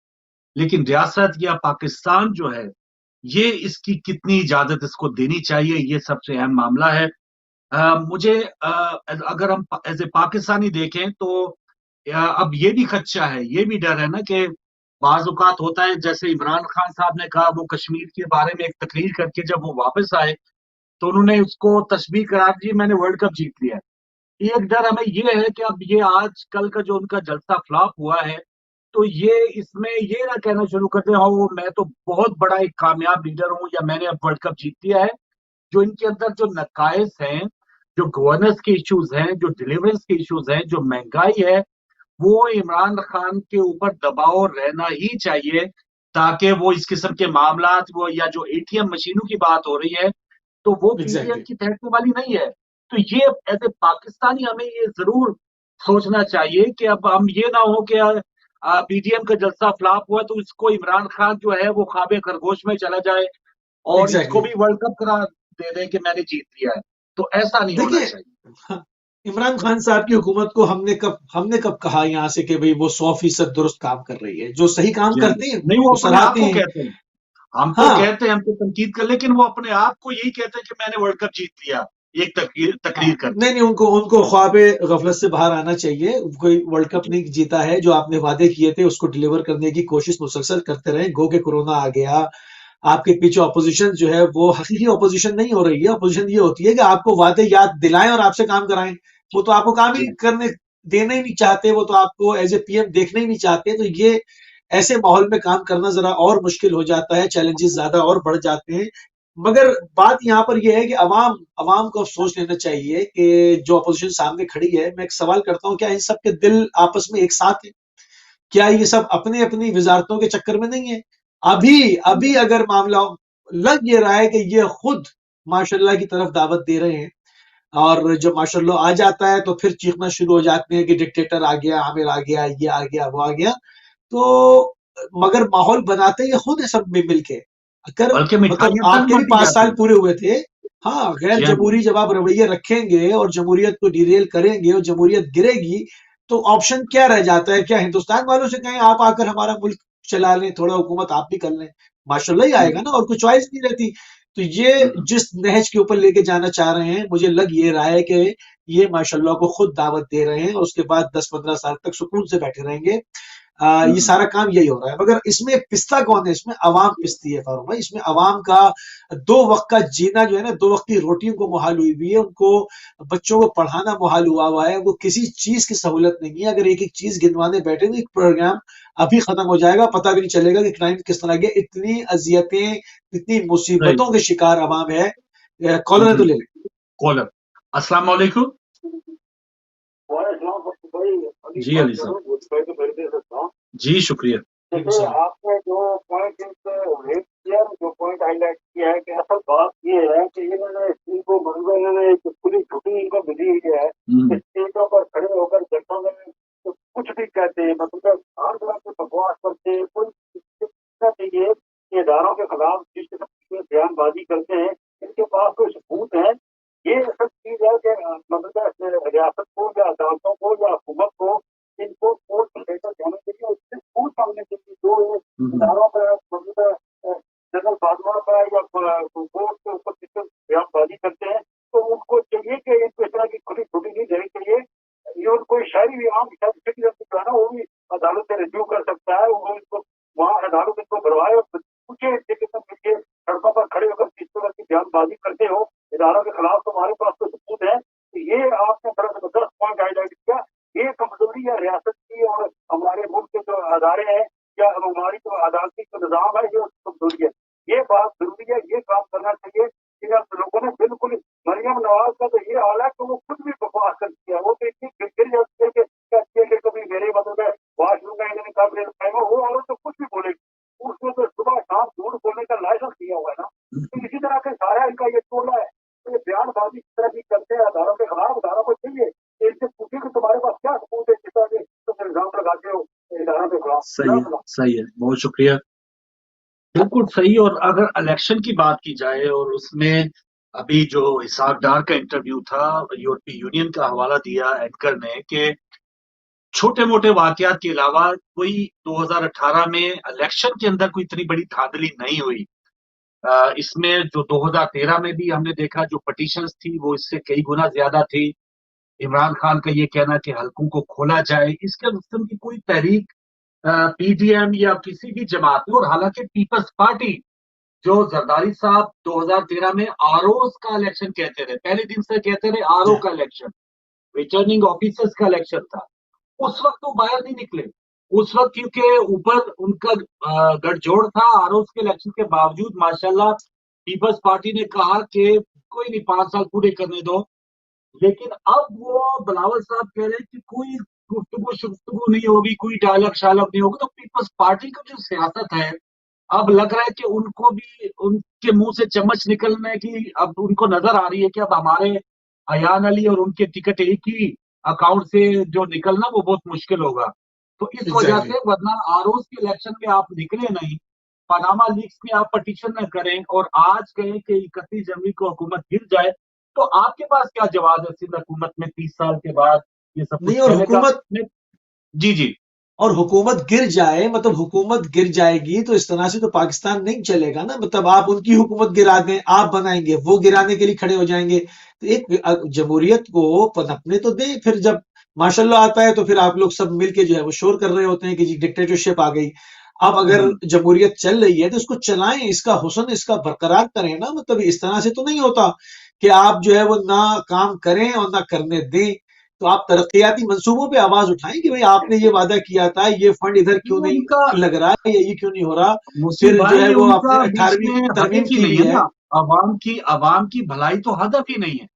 लेकिन रियासत या पाकिस्तान जो है, ये इसकी कितनी इजाजत इसको देनी चाहिए, ये सबसे अहम मामला है। मुझे अगर हम एज ए पाकिस्तानी देखें तो अब ये भी खदशा है, ये भी डर है ना कि बाज औकात होता है, जैसे इमरान खान साहब ने कहा, वो कश्मीर के बारे में एक तकरीर करके जब वो वापस आए तो उन्होंने उसको तशबीह करार दी, मैंने वर्ल्ड कप जीत लिया है। एक डर हमें ये है कि अब ये आज कल का जो उनका जलसा फ्लॉप हुआ है, तो ये इसमें ये ना कहना शुरू कर दे, हाँ वो मैं तो बहुत बड़ा एक कामयाब लीडर हूँ या मैंने अब वर्ल्ड कप जीत लिया है। जो इनके अंदर जो नकायस हैं, जो गवर्नेंस के इश्यूज हैं, जो डिलीवरेंस के इश्यूज हैं, जो महंगाई है, वो इमरान खान के ऊपर दबाव रहना ही चाहिए, ताकि वो इस किस्म के मामलात, वो या जो एटीएम मशीनों की बात हो रही है, तो वो पीटीएम एग्जैक्टली। की तहत वाली नहीं है। तो ये एज ए पाकिस्तानी हमें ये जरूर सोचना चाहिए कि अब हम ये ना हो कि पीटीएम का जलसा फ्लॉप हुआ तो इसको इमरान खान जो है वो ख्वाबे खरगोश में चला जाए और इसको एग्जैक्टली। भी वर्ल्ड कप करा दे दें कि मैंने जीत लिया है। तो ऐसा नहीं होना देखिए, चाहिए। हाँ, इमरान खान साहब की हुकूमत को हमने कब कहा यहाँ से कि भाई वो 100% दुरुस्त काम कर रही है? जो सही काम जी हाँ। करते हैं नहीं, वो वो अपने आप सराहते को हैं। कहते हैं, हम तो हाँ, कहते हैं, हम तो तनकीद कर, लेकिन वो अपने आप को यही कहते हैं कि मैंने वर्ल्ड कप जीत लिया, एक तकरीर हाँ, तकरीर करके। नहीं नहीं, उनको उनको ख्वाबे गफलत से बाहर आना चाहिए। कोई वर्ल्ड कप जी नहीं जीता है, जो आपने वादे किए थे उसको डिलीवर करने की कोशिश मुसलसल करते रहे। गो के कोरोना आ गया, आपके पीछे ऑपोजिशन जो है वो हकीकी ऑपोजिशन नहीं हो रही है। ऑपोजिशन ये होती है कि आपको वादे याद दिलाएं और आपसे काम कराएं। वो तो आपको काम ही जी। करने देना ही नहीं चाहते, वो तो आपको एज ए पीएम देखना ही नहीं चाहते। तो ये ऐसे माहौल में काम करना जरा और मुश्किल हो जाता है, चैलेंजेस ज्यादा और बढ़ जाते हैं। मगर बात यहाँ पर यह है कि अवाम अवाम को अब सोच लेना चाहिए कि जो अपोजिशन सामने खड़ी है, मैं एक सवाल करता हूँ, क्या इन सब के दिल आपस में एक साथ है? क्या ये सब अपनी अपनी वजारतों के चक्कर में नहीं है? अभी अभी अगर मामला लग ये रहा है कि ये खुद माशाल्लाह की तरफ दावत दे रहे हैं, और जब माशाल्लाह आ जाता है तो फिर चीखना शुरू हो जाते हैं कि डिक्टेटर आ गया, आमिर आ गया, ये आ गया, वो आ गया। तो मगर माहौल बनाते ये खुद है, सब में मिलके। अगर बल्कि मतलब मिठाइयां तक आपके भी बांटी 5 साल जाती हैं। पूरे हुए थे। हाँ, गैर जी हाँ जी। जमहूरी जब आप रवैये रखेंगे और जमहूरियत को डिरेल करेंगे और जमहूरियत गिरेगी, तो ऑप्शन क्या रह जाता है? क्या हिंदुस्तान वालों से कहें आप आकर हमारा मुल्क चला लें, थोड़ा हुकूमत आप भी कर लें? माशाल्लाह ही आएगा ना, और कोई चॉइस नहीं रहती। तो ये हम्म, जिस नहज के ऊपर लेके जाना चाह रहे हैं, मुझे लग ये रहा है कि ये माशाल्लाह को खुद दावत दे रहे हैं और उसके बाद 10-15 साल तक सुकून से बैठे रहेंगे। ये हम्म, सारा काम यही हो रहा है। मगर इसमें पिसता कौन है? इसमें अवाम पिसती है फारूक भाई। इसमें अवाम का 2 वक्त का जीना जो है ना, 2 वक्त की रोटियों को मुहाल हुई हुई है उनको। बच्चों को पढ़ाना मुहाल हुआ हुआ है, वो किसी चीज की सहूलत नहीं है। अगर एक एक चीज गिनवाने बैठे तो एक प्रोग्राम अभी खत्म हो जाएगा, पता भी नहीं चलेगा कि क्राइम किस तरह के। इतनी अजियतें, इतनी सही। मुसीबतों के शिकार अवाम है। कॉलर है तो ले लें। कॉलर। अस्सलाम वालेकुम। भाई जी बात अली साहब। करो, भाई तो फिर दे सकता हूँ। जी शुक्रिया। जैसे आपने जो पॉइंट रेट किया, जो पॉइंट हाईलाइट किया है कि असल बात ये है कि इन्होंने इनको मतलब इन्होंने एक पूरी छुट्टी इनको मिली हुई है हम्म, कि मतलब रियासत को या अदालतों को या हुकूमत को इनको कोर्ट में लेकर जाना चाहिए और इससे पूछ करने चाहिए जो ये इदारों पर मतलब जनरल बाजवा पर या कोर्ट के ऊपर जिससे बयानबाजी करते हैं तो उनको चाहिए कि इनको इस तरह की खुली छुट्टी नहीं देनी चाहिए। ये कोई शहरी भी आम सिटीजन जो है ना वो भी अदालत से रिव्यू कर सकता है, वो इसको वहाँ अदालत इसको भरवाए और पूछे इनसे कि तुम ये सड़कों पर खड़े होकर किस तरह की बयानबाजी करते हो इदारों के खिलाफ, तुम्हारे पास तो सबूत है। तो ये आपने बड़ा जबरदस्त पॉइंट हाईलाइट किया। ये कमजोरी या रियासत की और हमारे मुल्क के जो अदारे हैं या हमारी जो अदालती जो निज़ाम है ये कमजोरी है। ये बात जरूरी है, ये काम करना चाहिए कि अब लोगों ने बिल्कुल मरियम नवाज का तो ये हाल है कि वो खुद भी बकवास करती है, वो तो इतनी गिर जाती है कि कहती है कि कभी मेरे मतलब है वॉशरूम में इन्होंने कब खाएगा, वो औरत तो कुछ भी बोलेगी, उसको तो सुबह शाम झूठ बोलने का लाइसेंस दिया हुआ है ना। तो इसी तरह के सारा इनका ये टोला है, तो ये बयानबाजी इस तरह की करते हैं अदारों के खिलाफ। अदारों को चाहिए कि इनसे पूछे कि तुम्हारे पास क्या सबूत है जिस तरह के तुम इल्जाम लगाते हो इदारों के खिलाफ। सही है, बहुत शुक्रिया। बिल्कुल सही। और अगर इलेक्शन की बात की जाए और उसमें अभी जो इसहाक डार का इंटरव्यू था, यूरोपीय यूनियन का हवाला दिया एंकर ने कि छोटे मोटे वाकयात के अलावा कोई 2018 में इलेक्शन के अंदर कोई इतनी बड़ी धांधली नहीं हुई। इसमें जो 2013 में भी हमने देखा जो पटिशंस थी वो इससे कई गुना ज्यादा थी। इमरान खान का ये कहना कि हलकों को खोला जाए, इसके किस्म की कोई तहरीक पीडीएम या किसी भी जमात में, और हालांकि पीपल्स पार्टी जो जरदारी साहब 2013 में आरओ का इलेक्शन कहते रहे, पहले दिन से कहते रहे आरओ का इलेक्शन, रिटर्निंग ऑफिसर्स का इलेक्शन था, उस वक्त वो बाहर नहीं निकले। उस वक्त क्योंकि ऊपर उनका गठजोड़ था, आरओ के इलेक्शन के बावजूद माशाल्लाह पीपल्स पार्टी ने कहा कि कोई नहीं, 5 साल पूरे करने दो। लेकिन अब वो बिलावल साहब कह रहे हैं कि कोई गुफ्तगू नहीं होगी, कोई डायलॉग शालॉग नहीं होगा। तो पीपल्स पार्टी की जो सियासत है, अब लग रहा है कि उनको भी उनके मुंह से चम्मच निकलने की अब उनको नजर आ रही है कि अब हमारे अयान अली और उनके टिकट एक ही अकाउंट से जो निकलना वो बहुत मुश्किल होगा। तो इस वजह एग्जैक्टली। से, वरना आरओज के इलेक्शन में आप निकले नहीं, पनामा लीक्स में आप पटिशन न करें और आज कहें कि 31 जनवरी को हुकूमत गिर जाए, तो आपके पास क्या जवाब है सिंध हुकूमत में 30 साल के बाद ये सब कुछ नहीं, और चलेगा? हुकूमत जी जी। और हुकूमत गिर जाए मतलब हुकूमत गिर जाएगी तो इस तरह से तो पाकिस्तान नहीं चलेगा ना। मतलब आप उनकी हुकूमत गिरा दें, आप बनाएंगे, वो गिराने के लिए खड़े हो जाएंगे। तो एक जमहूरियत को पनपने तो दें, फिर जब माशाल्लाह आता है तो फिर आप लोग सब मिलके जो है वो शोर कर रहे होते हैं कि जी डिक्टेटरशिप आ गई। अब अगर जमहूरियत चल रही है तो उसको चलाएं, इसका हुस्न इसका बरकरार करें ना। मतलब इस तरह से तो नहीं होता कि आप जो है वो ना काम करें और ना करने दें। तो आप तरक्कियाती मंसूबों पे आवाज उठाएं कि भाई आपने ये वादा किया था, ये फंड इधर क्यों उनका नहीं लग रहा है या ये क्यों नहीं हो रहा। मुसीब फिर जो है भाई, वो उनका आपने बीच 18वीं में तरमीम हदफ ही की नहीं हुई है है। ना। अवाम की भलाई तो हदफ ही नहीं है।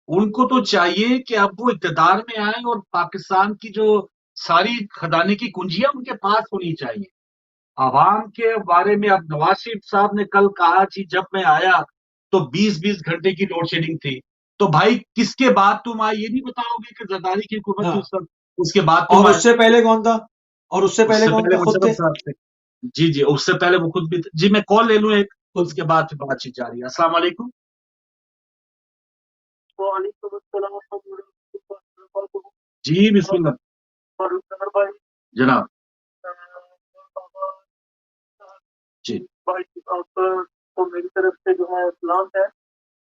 उनको तो चाहिए कि अब वो इक़्तिदार में आए और पाकिस्तान की जो सारी खजाने की कुंजियां उनके पास होनी चाहिए। अवाम के बारे में अब नवाज शरीफ साहब ने कल कहा कि जब मैं आया तो 20-20 घंटे की लोड शेडिंग थी। तो भाई किसके बाद तुम आए, ये नहीं बताओगे कि जरदारी की हुकूमत थी हाँ, उस वक्त, उसके बाद तुम और आए। उससे पहले कौन था? और उससे पहले उससे कौन पहले था? खुद थे। मुशर्रफ साहब थे। जी जी, उससे पहले वो खुद भी थे। जी, मैं कॉल ले लूं एक, खुद। उसके बाद फिर बातचीत जारी है। अस्सलाम वालेकुम। वालेकुम अस्सलाम वरहमतुल्लाहि जी बिस्मिल्लाह। वबरकातुहू। जनाब। जी। भाई आपको मेरी तरफ से जो है सलाम है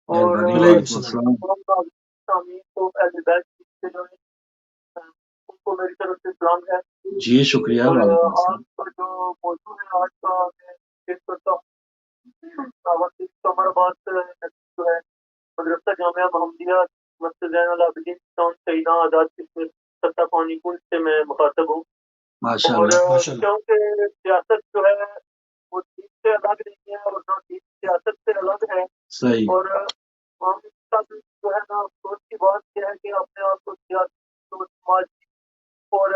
और मेहरबानी, वालेकुम वालेकुम सलाम। अस्सलाम। सामीन को एज बैक से जो है उनको मेरी तरफ से सलाम है। जी शुक्रिया, और वालेकुम आज अस्सलाम। का जो मौजूद है आज का मैं पेश करता हूँ। उमराबाद जो है मदरसा जामिया मोहम्मदिया मस्जिद ज़ैनुल आबिदीन टाउन शहीदा आज़ाद किस्म सत्ता पानी कुंज से मैं मुखातब हूँ। और माशाल्लाह। माशाल्लाह। क्योंकि सियासत जो है वो दीन से अलग नहीं है और ना दीन सियासत से अलग है। सही। और हम सब जो है ना सोच की बात यह है कि अपने आप को सियासी और समाजी और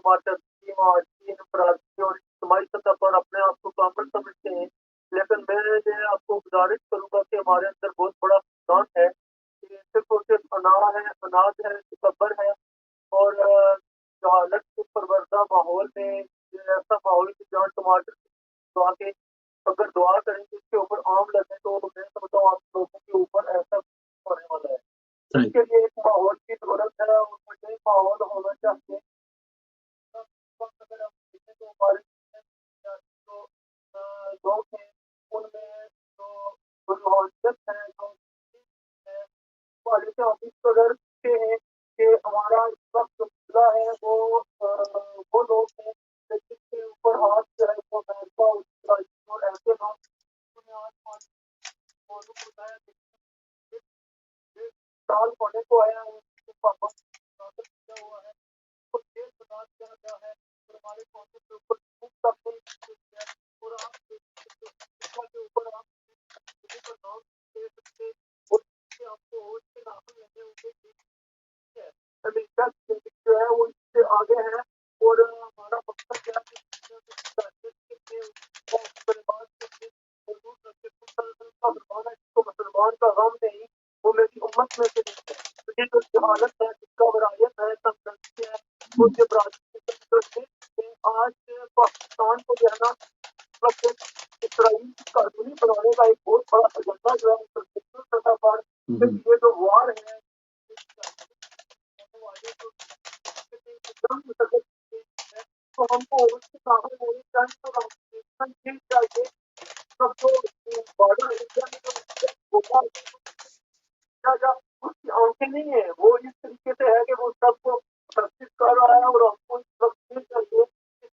माशरती माशी इंफरादी और इज्तिमाई सतह पर अपने आप को कामिल समझते हैं। लेकिन मैं ये आपको गुजारिश करूँगा कि हमारे अंदर बहुत बड़ा नुकसान है कि सिर्फ और सिर्फ अनाज है, तकब्बर है और जहालत से परवरदा माहौल में ये ऐसा माहौल की जहाँ टमाटर दुआ के अगर दुआ करें कि इसके ऊपर आम लगे तो मैं समझता हूँ आप लोगों के ऊपर ऐसा होने वाला है। सही। इसके लिए एक माहौल की जरूरत है और मुझे माहौल होना चाहिए। अगर हम देखें तो हमारे जो लोग हैं उनमें जो रूहानियत है, जो है, वाले से ऑफिस अगर कहते हैं कि हमारा इस वक्त जो मुद्दा है वो लोग हैं जिसके ऊपर हाथ जो है वो अमेरिका और ऐसे लोग उन्हें आज मौजूद होता है साल होने को आया है उसके पापा किया हुआ है तो ये बता दिया गया है और हमारे कौशल के ऊपर खूब तक है और आप शिक्षा के ऊपर आप किसी को नाम दे सकते और इससे आपको और से नाम लेने होंगे है अमेरिका जो है वो इससे आगे है और हमारा मकसद क्या है मुसलमान तो मुसलमान का गम नहीं वो मेरी उम्मत में से नहीं है तो ये जो जहालत है जिसका वरायत है तमदस्ती है वो जो बरादरी आज पाकिस्तान को जो है ना मतलब इसराइल की कानूनी बनाने का एक बहुत बड़ा एजेंडा जो है इंटरनेशनल सतह पर ये जो वार है तो हमको उसके सामने होनी चाहिए और ठीक चाहिए सब जो बॉर्डर एरिया में जो होगा जा उसकी आंखें नहीं है वो इस तरीके से है कि वो सबको सुरक्षित कर रहा है और हमको इस वक्त ये चाहिए कि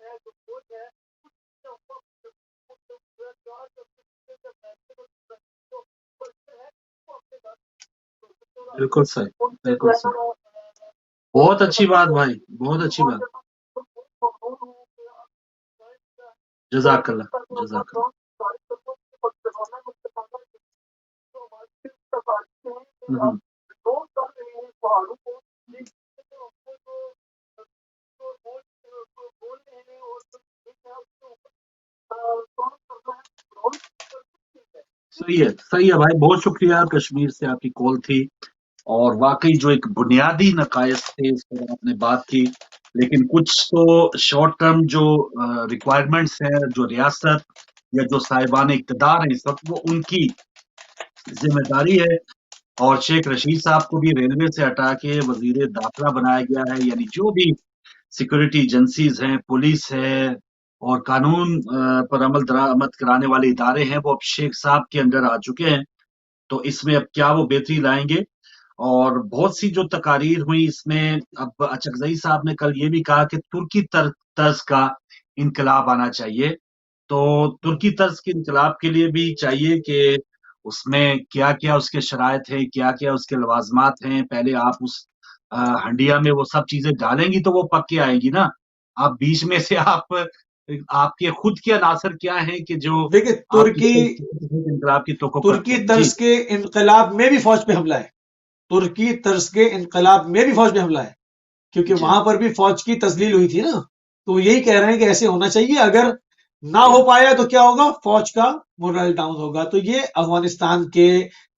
है जो खोज है बिल्कुल सही, बिल्कुल सही। बहुत अच्छी बात भाई, बहुत अच्छी बात। जज़ाकल्लाह, जज़ाकल्लाह। हुँ। सही है भाई, बहुत शुक्रिया। कश्मीर से आपकी कॉल थी और वाक़ई जो एक बुनियादी नकाइस थे इस पर आपने बात की। लेकिन कुछ तो शॉर्ट टर्म जो रिक्वायरमेंट्स हैं, जो रियासत या जो साहिबान इक़्तिदार हैं इस वक़्त वो उनकी ज़िम्मेदारी है और शेख रशीद साहब को भी रेलवे से हटा के वज़ीर दाखिला बनाया गया है। यानी जो भी सिक्योरिटी एजेंसीज़ हैं, पुलिस है और कानून पर अमल दरामद कराने वाले इदारे हैं, वो अब शेख साहब के अंडर आ चुके हैं। तो इसमें अब क्या वो बेहतरी लाएँगे? और बहुत सी जो तकारीर हुई इसमें अब अचकज़ई साहब ने कल ये भी कहा कि तुर्की तर्ज का इनकलाब आना चाहिए। तो तुर्की तर्ज के इनकलाब के लिए भी चाहिए कि उसमें क्या-क्या उसके शराइत हैं, क्या-क्या उसके लवाज़मात हैं। पहले आप उस हंडिया में वो सब चीज़ें डालेंगी तो वो पक के आएगी ना। आप बीच में से आपके खुद के अनासर क्या हैं कि जो देखिए आपकी इनकलाब की तवक्को करते तुर्की हैं? जी। तर्ज के इनकलाब में भी फौज पे हमला है। तुर्की तर्ज के इनकलाब में भी फौज पे हमला है क्योंकि जी। वहां पर भी फौज की तस्लील हुई थी ना। तो यही कह रहे हैं कि ऐसे होना चाहिए। अगर ना जी। हो पाया तो क्या होगा? फौज का मोरल डाउन होगा। तो ये अफगानिस्तान के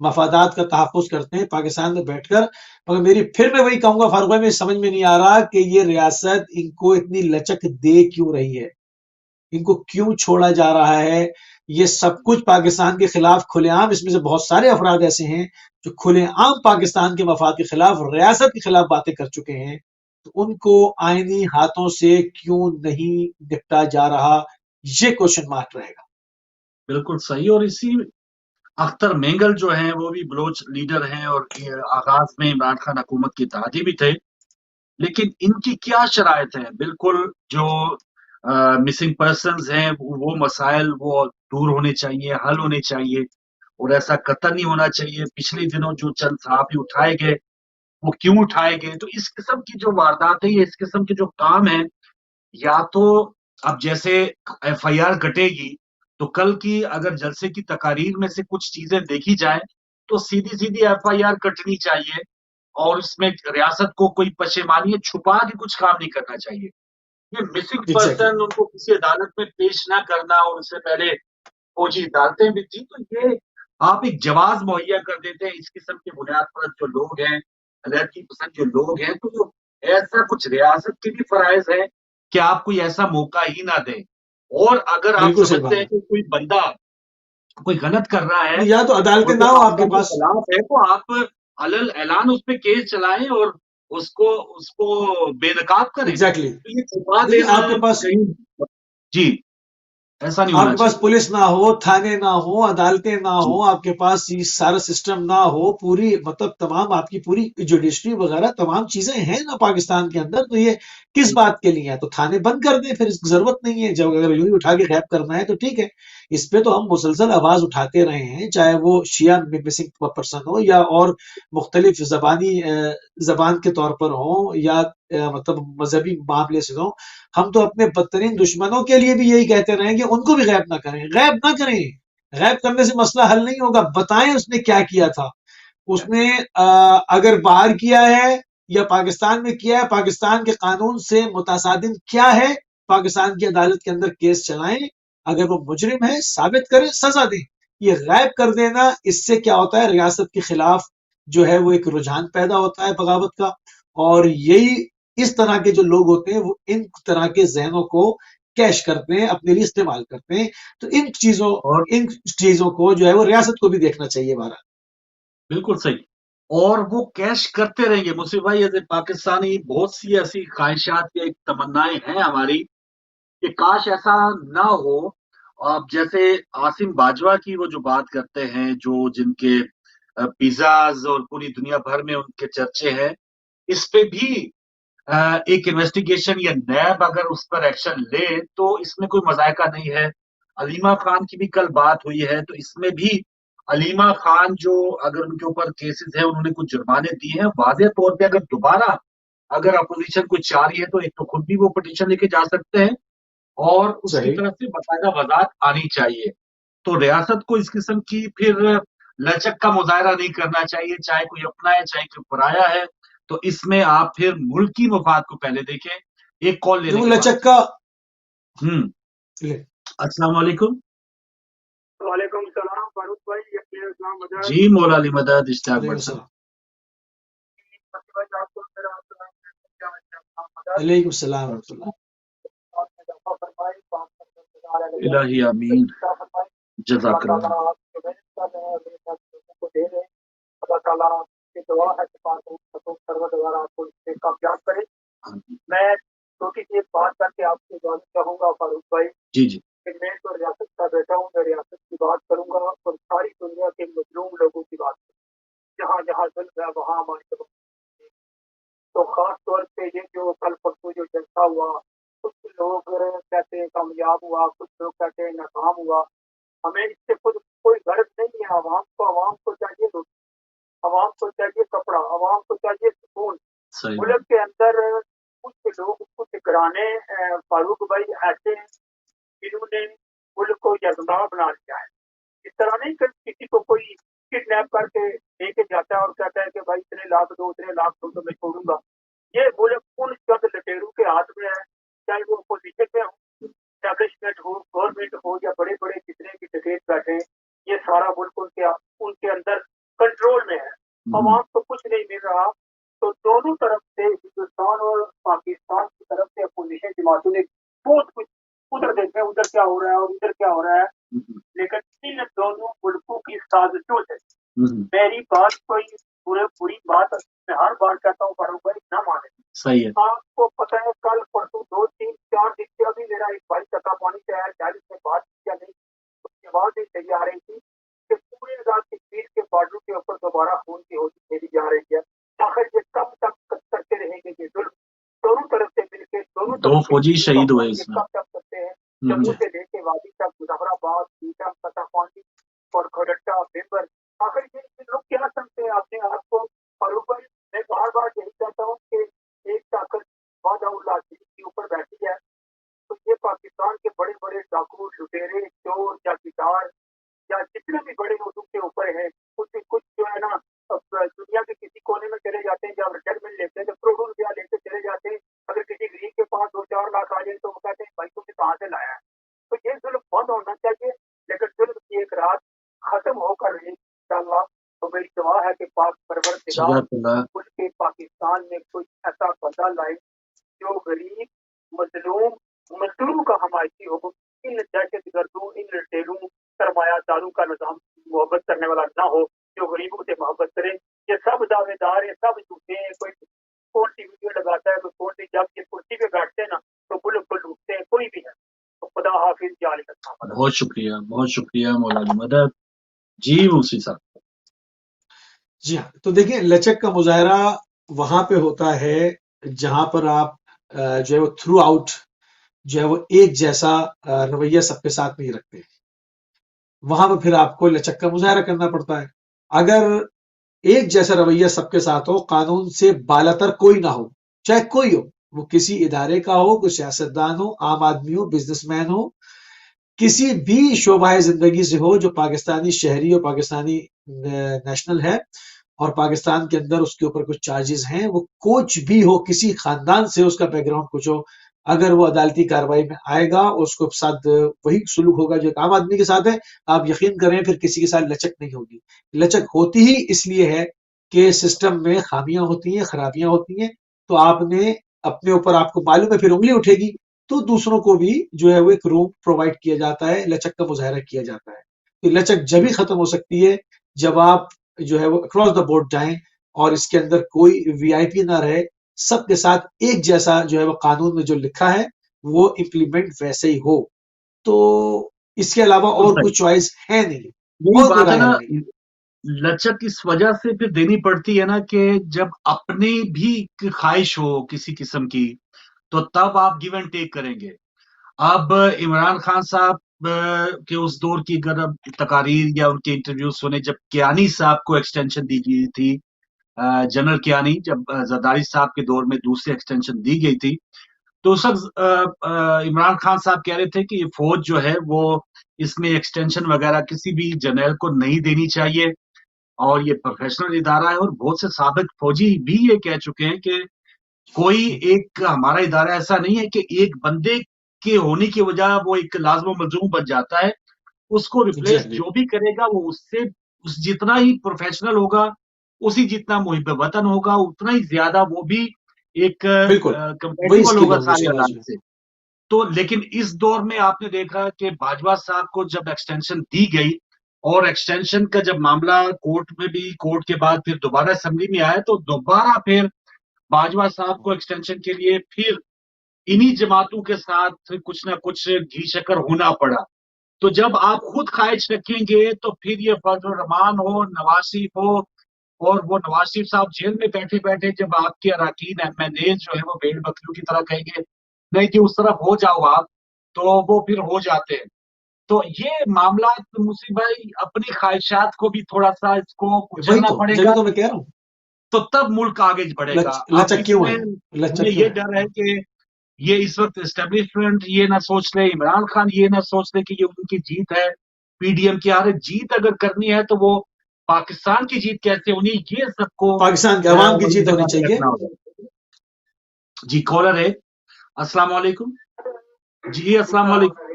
मफादात का तहफ़्फ़ुज़ करते हैं पाकिस्तान में बैठकर। मगर मेरी फिर मैं वही कहूंगा फारूक भाई, मुझे समझ में नहीं आ रहा कि ये रियासत इनको इतनी लचक दे क्यों रही है, इनको क्यों छोड़ा जा रहा है। ये सब कुछ पाकिस्तान के खिलाफ खुलेआम, इसमें से बहुत सारे अफराद ऐसे हैं जो खुलेआम पाकिस्तान के मफाद के खिलाफ, रियासत के खिलाफ बातें कर चुके हैं। तो उनको आईनी हाथों से क्यों नहीं निपटा जा रहा, ये क्वेश्चन मार्क रहेगा। बिल्कुल सही। और इसी अख्तर मेंगल जो हैं वो भी बलोच लीडर हैं और ये आगाज में इमरान खान हुकूमत के इत्तेहादी भी थे। लेकिन इनकी क्या शराइत है? बिल्कुल जो मिसिंग पर्सन्स हैं वो मसाइल वो दूर होने चाहिए, हल होने चाहिए और ऐसा कतई नहीं होना चाहिए। पिछले दिनों जो चंद सहाफ़ी उठाए गए, वो क्यों उठाए गए? तो इस किस्म की जो वारदात है, ये इस किस्म के जो काम हैं, या तो अब जैसे एफआईआर कटेगी तो कल की अगर जलसे की तकारीर में से कुछ चीजें देखी जाए तो सीधी सीधी एफआईआर कटनी चाहिए और इसमें रियासत को कोई पशेमानी छुपा के कुछ काम नहीं करना चाहिए। ये मिसिंग एग्जैक्टली। पर्सन उनको किसी अदालत में पेश ना करना और उससे पहले फौजी अदालतें भी थी तो ये आप एक जवाब मुहैया कर देते हैं इस किस्म की बुनियाद पर जो लोग हैं, अलर्जी पसंद जो लोग हैं, तो जो ऐसा कुछ रियासत के भी फराइज है कि आप कोई ऐसा मौका ही ना दें। और अगर आप बिल्कुल सही समझते बात हैं है। कि कोई बंदा कोई गलत कर रहा है या तो अदालतें और ना वो हो आपके पाकिस्तान के पास, खिलाफ है, तो आप अलल ऐलान उस पे केस चलाएं और उसको उसको बेनकाब करें। एग्जैक्टली। तो ये छुपा देखिए देना आपके पास कहीं, जी, ऐसा नहीं होना आपके पास चाहिए। पुलिस ना हो, थाने ना हो, अदालतें ना जी, हो, आपके पास ये सारा सिस्टम ना हो, पूरी मतलब तमाम आपकी पूरी जुडिशरी वगैरह तमाम चीजें हैं ना पाकिस्तान के अंदर, तो ये किस जी, बात के लिए है? तो थाने बंद कर दें, फिर इसकी जरूरत नहीं है। जब अगर यूं ही उठा के गैब करना है तो ठीक है। इस पे तो हम मुसलसल आवाज उठाते रहे हैं, चाहे वो शिया मिसिंग पर्सन हो या और मुख्तलिफ जबान के तौर पर हो या मतलब मजहबी मामले से हो। हम तो अपने बदतरीन दुश्मनों के लिए भी यही कहते रहे कि उनको भी गैब ना करें, गैब ना करें। गैब करने से मसला हल नहीं होगा। बताएं उसने क्या किया था। उसने अगर बाहर किया है या पाकिस्तान में किया है, पाकिस्तान के कानून से मुतासादिन क्या है, पाकिस्तान की अदालत के अंदर केस चलाएं। अगर वो मुजरिम है साबित करें, सजा दें। ये गैब कर देना, इससे क्या होता है, रियासत के खिलाफ जो है वो एक रुझान पैदा होता है बगावत का। और यही इस तरह के जो लोग होते हैं वो इन तरह के जहनों को कैश करते हैं, अपने लिए इस्तेमाल करते हैं। तो और इन चीजों को जो है वो रियासत को भी देखना चाहिए हमारा। बिल्कुल सही। और वो कैश करते रहेंगे मुसीब भाई, ऐसे पाकिस्तानी बहुत सी ऐसी ख्वाहिशात या एक तमन्नाएं हैं हमारी कि काश ऐसा ना हो। अब जैसे आसिम बाजवा की वो जो बात करते हैं, जो जिनके पिज्जाज और पूरी दुनिया भर में उनके चर्चे हैं, इस पे भी एक इन्वेस्टिगेशन या नैब अगर उस पर एक्शन ले तो इसमें कोई मजायका नहीं है। अलीमा खान की भी कल बात हुई है, तो इसमें भी अलीमा खान जो, अगर उनके ऊपर केसेस है, उन्होंने कुछ जुर्माने दिए हैं, वाज़ेह तौर पे अगर दोबारा अगर अपोजिशन कुछ चाह रही है तो एक तो खुद भी वो पिटीशन लेके जा सकते हैं और उसकी सही। तरफ से बाकायदा वजाहत आनी चाहिए। तो रियासत को इस किस्म की फिर लचक का मुजाहरा नहीं करना चाहिए, चाहे कोई अपना है चाहे कोई पराया है। तो इसमें आप फिर मुल्क की मफाद को पहले देखें। एक कॉल लेने वो के बाद। लचक का हम्म। ले। अस्सलाम वालेकुम। वालेकुम सलाम फारूक भाई, ये इस्लाम मदद। जी, मौला अली मदद, इश्तियाक वालेकुम भट्ट साहब। सलाम। भाई आपको मेरा सलाम, क्या इस्लाम मदद वालेकुम सलाम रहमतुल्लाह। और दफा फरमाई पाक परवरदिगार इलाही आमीन। फरमाई। अल्लाह जज़ाकल्लाह। ताला आपको मेहनत कर रहे हैं, मेरे साथ लोगों को दे रहे हैं। अल्लाह ताला की दुआ है कि पाक परवरदिगार आपको इससे कामयाब करे। आमीन। मैं छोटी सी एक बात करके आपसे इजाजत चाहूंगा फारूक भाई जी, जी। कि मैं तो रियासत का बेटा हूँ, मैं रियासत की बात करूंगा और सारी दुनिया के मजलूम लोगों की बात करूंगा। जहाँ जहाँ जुल्म है वहाँ हमारी जबान है। तो खास तौर पे ये जो कल परसों जो जलसा हुआ, कुछ लोग कहते हैं कामयाब हुआ, कुछ लोग कहते हैं नाकाम हुआ। हमें इससे खुद कोई गर्ज नहीं है। आवाम को चाहिए रोटी, आवाम को चाहिए कपड़ा, आवाम को चाहिए सुकून। सही बात। मुल्क के अंदर कुछ लोग, कुछ घराने फारूक भाई ऐसे हैं जिन्होंने मुल्क को यकजा बना लिया है। इस तरह नहीं कि किसी को कोई किडनैप करके लेके जाता है और कहता है कि भाई इतने लाख दो, इतने लाख दो तो मैं छोड़ूंगा। ये मुल्क उन चंद लटेरों के हाथ में है, चाहे वो अपोजिशन में हो, एस्टैब्लिशमेंट हो, गवर्नमेंट हो या बड़े बड़े जितने भी डकैत बैठे हैं। ये सारा मुल्क उनके अंदर कंट्रोल में है। हम्म। अवाम को कुछ नहीं मिल रहा। तो दोनों तरफ से, हिंदुस्तान और पाकिस्तान की तरफ से अपोजिशन जमातों ने बहुत कुछ, उधर देखें उधर क्या हो रहा है और इधर क्या हो रहा है। हम्म। लेकिन इन दोनों मुल्कों की साजिशों से हम्म। मेरी बात कोई बुरी बात मैं हर बार कहता हूँ फारूक भाई ना माने। सही है। आपको पता है कल परसों 2 3 4 दिन से अभी मेरा एक भाई चक्का पानी से आया, चालीस में बात किया नहीं, उसकी आवाज ही चली आ रही थी कि पूरे रात कश्मीर के बॉर्डर के ऊपर दोबारा खून की होती चली जा रही है। आखिर ये कब तक करते रहेंगे ये जुल्म? दोनों तरफ से मिलकर, दोनों दो तरफ के फौजी हिंदू शहीद हुए अफवाह ये इसमें। कब तक करते हैं? हम्म। जम्मू से लेके वादी तक, मुजफ्फराबाद, सीटम, कटापानी और खोडट्टा, बेबर, आखिर ये लोग क्या समझते हैं अपने आप को? और ऊपर मैं बार बार यही कहता हूँ कि एक ताकत वादाउल्लाह के ऊपर बैठी है। तो ये पाकिस्तान के बड़े बड़े डाकू, लुटेरे, चोर, जागीरदार या जितने भी बड़े लोग के ऊपर है, कुछ कुछ जो है ना, दुनिया के किसी कोने में चले जाते हैं, जब रिटायरमेंट लेते हैं तो करोड़ों रुपया लेके चले जाते हैं। अगर किसी गरीब के पास 2 4 लाख आ जाए तो वो कहते हैं भाई तुमने कहाँ से लाया है? तो ये जुल्म बंद होना चाहिए। लेकिन जुल्म की एक रात खत्म होकर रही इंशाल्लाह। तो मेरी दुआ है कि पाक परवरदिगार जज़ाकल्लाह। मुल्क के पाकिस्तान में कोई ऐसा बंदा लाए जो गरीब, मजलूम, मजलूम का हमायती हो। इन दहशत गर्दों, इन लुटेरों सरमाया दारू का निजाम मोहब्बत करने वाला ना हो, जो गरीबों से मोहब्बत करे। ये सब दावेदार, ये सब झूठे हैं। कोई कौन सी वीडियो लगाता है, कोई कौन सी, जब ये कुर्सी पे बैठते हैं ना तो बुल बुल उठते हैं, कोई भी है। तो खुदा हाफिज, जाल बहुत शुक्रिया मौलाना मदद जी। मूसी साहब, जी हाँ, तो देखिए लचक का मुजाहरा वहां पे होता है जहां पर आप जो है वो थ्रू आउट जो है वो एक जैसा रवैया सबके साथ नहीं रखते। वहां पर फिर आपको लचक का मुजाहरा करना पड़ता है। अगर एक जैसा रवैया सबके साथ हो, कानून से बालातर कोई ना हो, चाहे कोई हो, वो किसी इदारे का हो, कोई सियासतदान हो, आम आदमी हो, बिजनेसमैन हो, किसी भी शोबाए जिंदगी से हो, जो पाकिस्तानी शहरी और पाकिस्तानी नेशनल है और पाकिस्तान के अंदर उसके ऊपर कुछ चार्जेस हैं, वो कुछ भी हो, किसी खानदान से उसका बैकग्राउंड कुछ हो, अगर वो अदालती कार्रवाई में आएगा, उसको साथ वही सुलूक होगा जो एक आम आदमी के साथ है। आप यकीन करें फिर किसी के साथ लचक नहीं होगी। लचक होती ही इसलिए है कि सिस्टम में खामियां होती हैं, खराबियां होती हैं, तो आपने अपने ऊपर, आपको मालूम है फिर उंगली उठेगी, तो दूसरों को भी जो है वो एक रूम प्रोवाइड किया जाता है, लचक का मुजाहरा किया जाता है। तो लचक जब ही खत्म हो सकती है जब आप जो है वो अक्रॉस द बोर्ड जाएं और इसके अंदर कोई वीआईपी ना रहे, सबके साथ एक जैसा जो है वो कानून में जो लिखा है वो इम्प्लीमेंट वैसे ही हो। तो इसके अलावा बिल्कुल और सही। कोई चॉइस है नहीं, यही और कोई बात है राय ना, हल नहीं है। लचक इस वजह से फिर देनी पड़ती है ना कि जब अपनी भी ख्वाहिश हो किसी किस्म की, तो तब आप गिव एंड टेक करेंगे। अब इमरान खान साहब के उस दौर की अगर अब तकारीर या उनके इंटरव्यू सुने, जब कियानी साहब को एक्सटेंशन दी गई थी, जनरल कियानी, जब जरदारी साहब के दौर में दूसरी एक्सटेंशन दी गई थी, तो उस वक्त इमरान खान साहब कह रहे थे कि ये फौज जो है वो इसमें एक्सटेंशन वगैरह किसी भी जर्नल को नहीं देनी चाहिए, और ये प्रोफेशनल इदारा है। और बहुत से साबिक फौजी भी ये कह चुके हैं कि कोई एक हमारा इदारा ऐसा नहीं है कि एक बंदे के होने की वजह वो एक लाजम मजलूम बन जाता है। उसको जी हाँ रिप्लेस जी, जो भी करेगा वो उससे उस जितना ही प्रोफेशनल होगा, उसी जितना मुहिब वतन होगा, उतना ही ज्यादा वो भी एक बिल्कुल वही कंपेटेबल स्किल होगा होंगी सारी उसके पास अदालत में। से। तो लेकिन इस दौर में आपने देखा कि बाजवा साहब को जब एक्सटेंशन दी गई, और एक्सटेंशन का जब मामला कोर्ट में भी, कोर्ट के बाद फिर दोबारा असेंबली में आया, तो दोबारा फिर बाजवा साहब को एक्सटेंशन के लिए फिर इन्हीं जमातों के साथ कुछ ना कुछ घी शक्कर होना पड़ा। तो जब आप खुद ख्वाहिश रखेंगे तो फिर ये फजल रहमान हो, नवाज शरीफ हो, और वो नवाज शरीफ साहब जेल में बैठे बैठे जब आपके अराकीन एमएनए जो है वो भेड़ बकरियों की तरह कहेंगे नहीं कि उस तरफ हो जाओ आप, तो वो फिर हो जाते हैं। तो ये मामला, मुसी भाई, अपनी ख्वाहिशात को भी थोड़ा सा इसको वही कुचलना तो जब पड़ेगा, तो मैं कह रहा हूँ, तो तब मुल्क आगे बढ़ेगा। अब लचक क्यों इसमें है, मुझे लचक क्यों ये है। डर है कि ये इस वक्त एस्टेब्लिशमेंट ये ना सोच ले, इमरान खान ये ना सोच ले कि ये उनकी जीत है, पीडीएम की हार है। जीत अगर करनी है तो वो पाकिस्तान की जीत कैसे होनी, ये सबको पाकिस्तान के अवाम की जीत होनी दिमाग में चाहिए। रखना होगा। जी, कॉलर है। अस्सलाम वालेकुम। जी, अस्सलाम वालेकुम।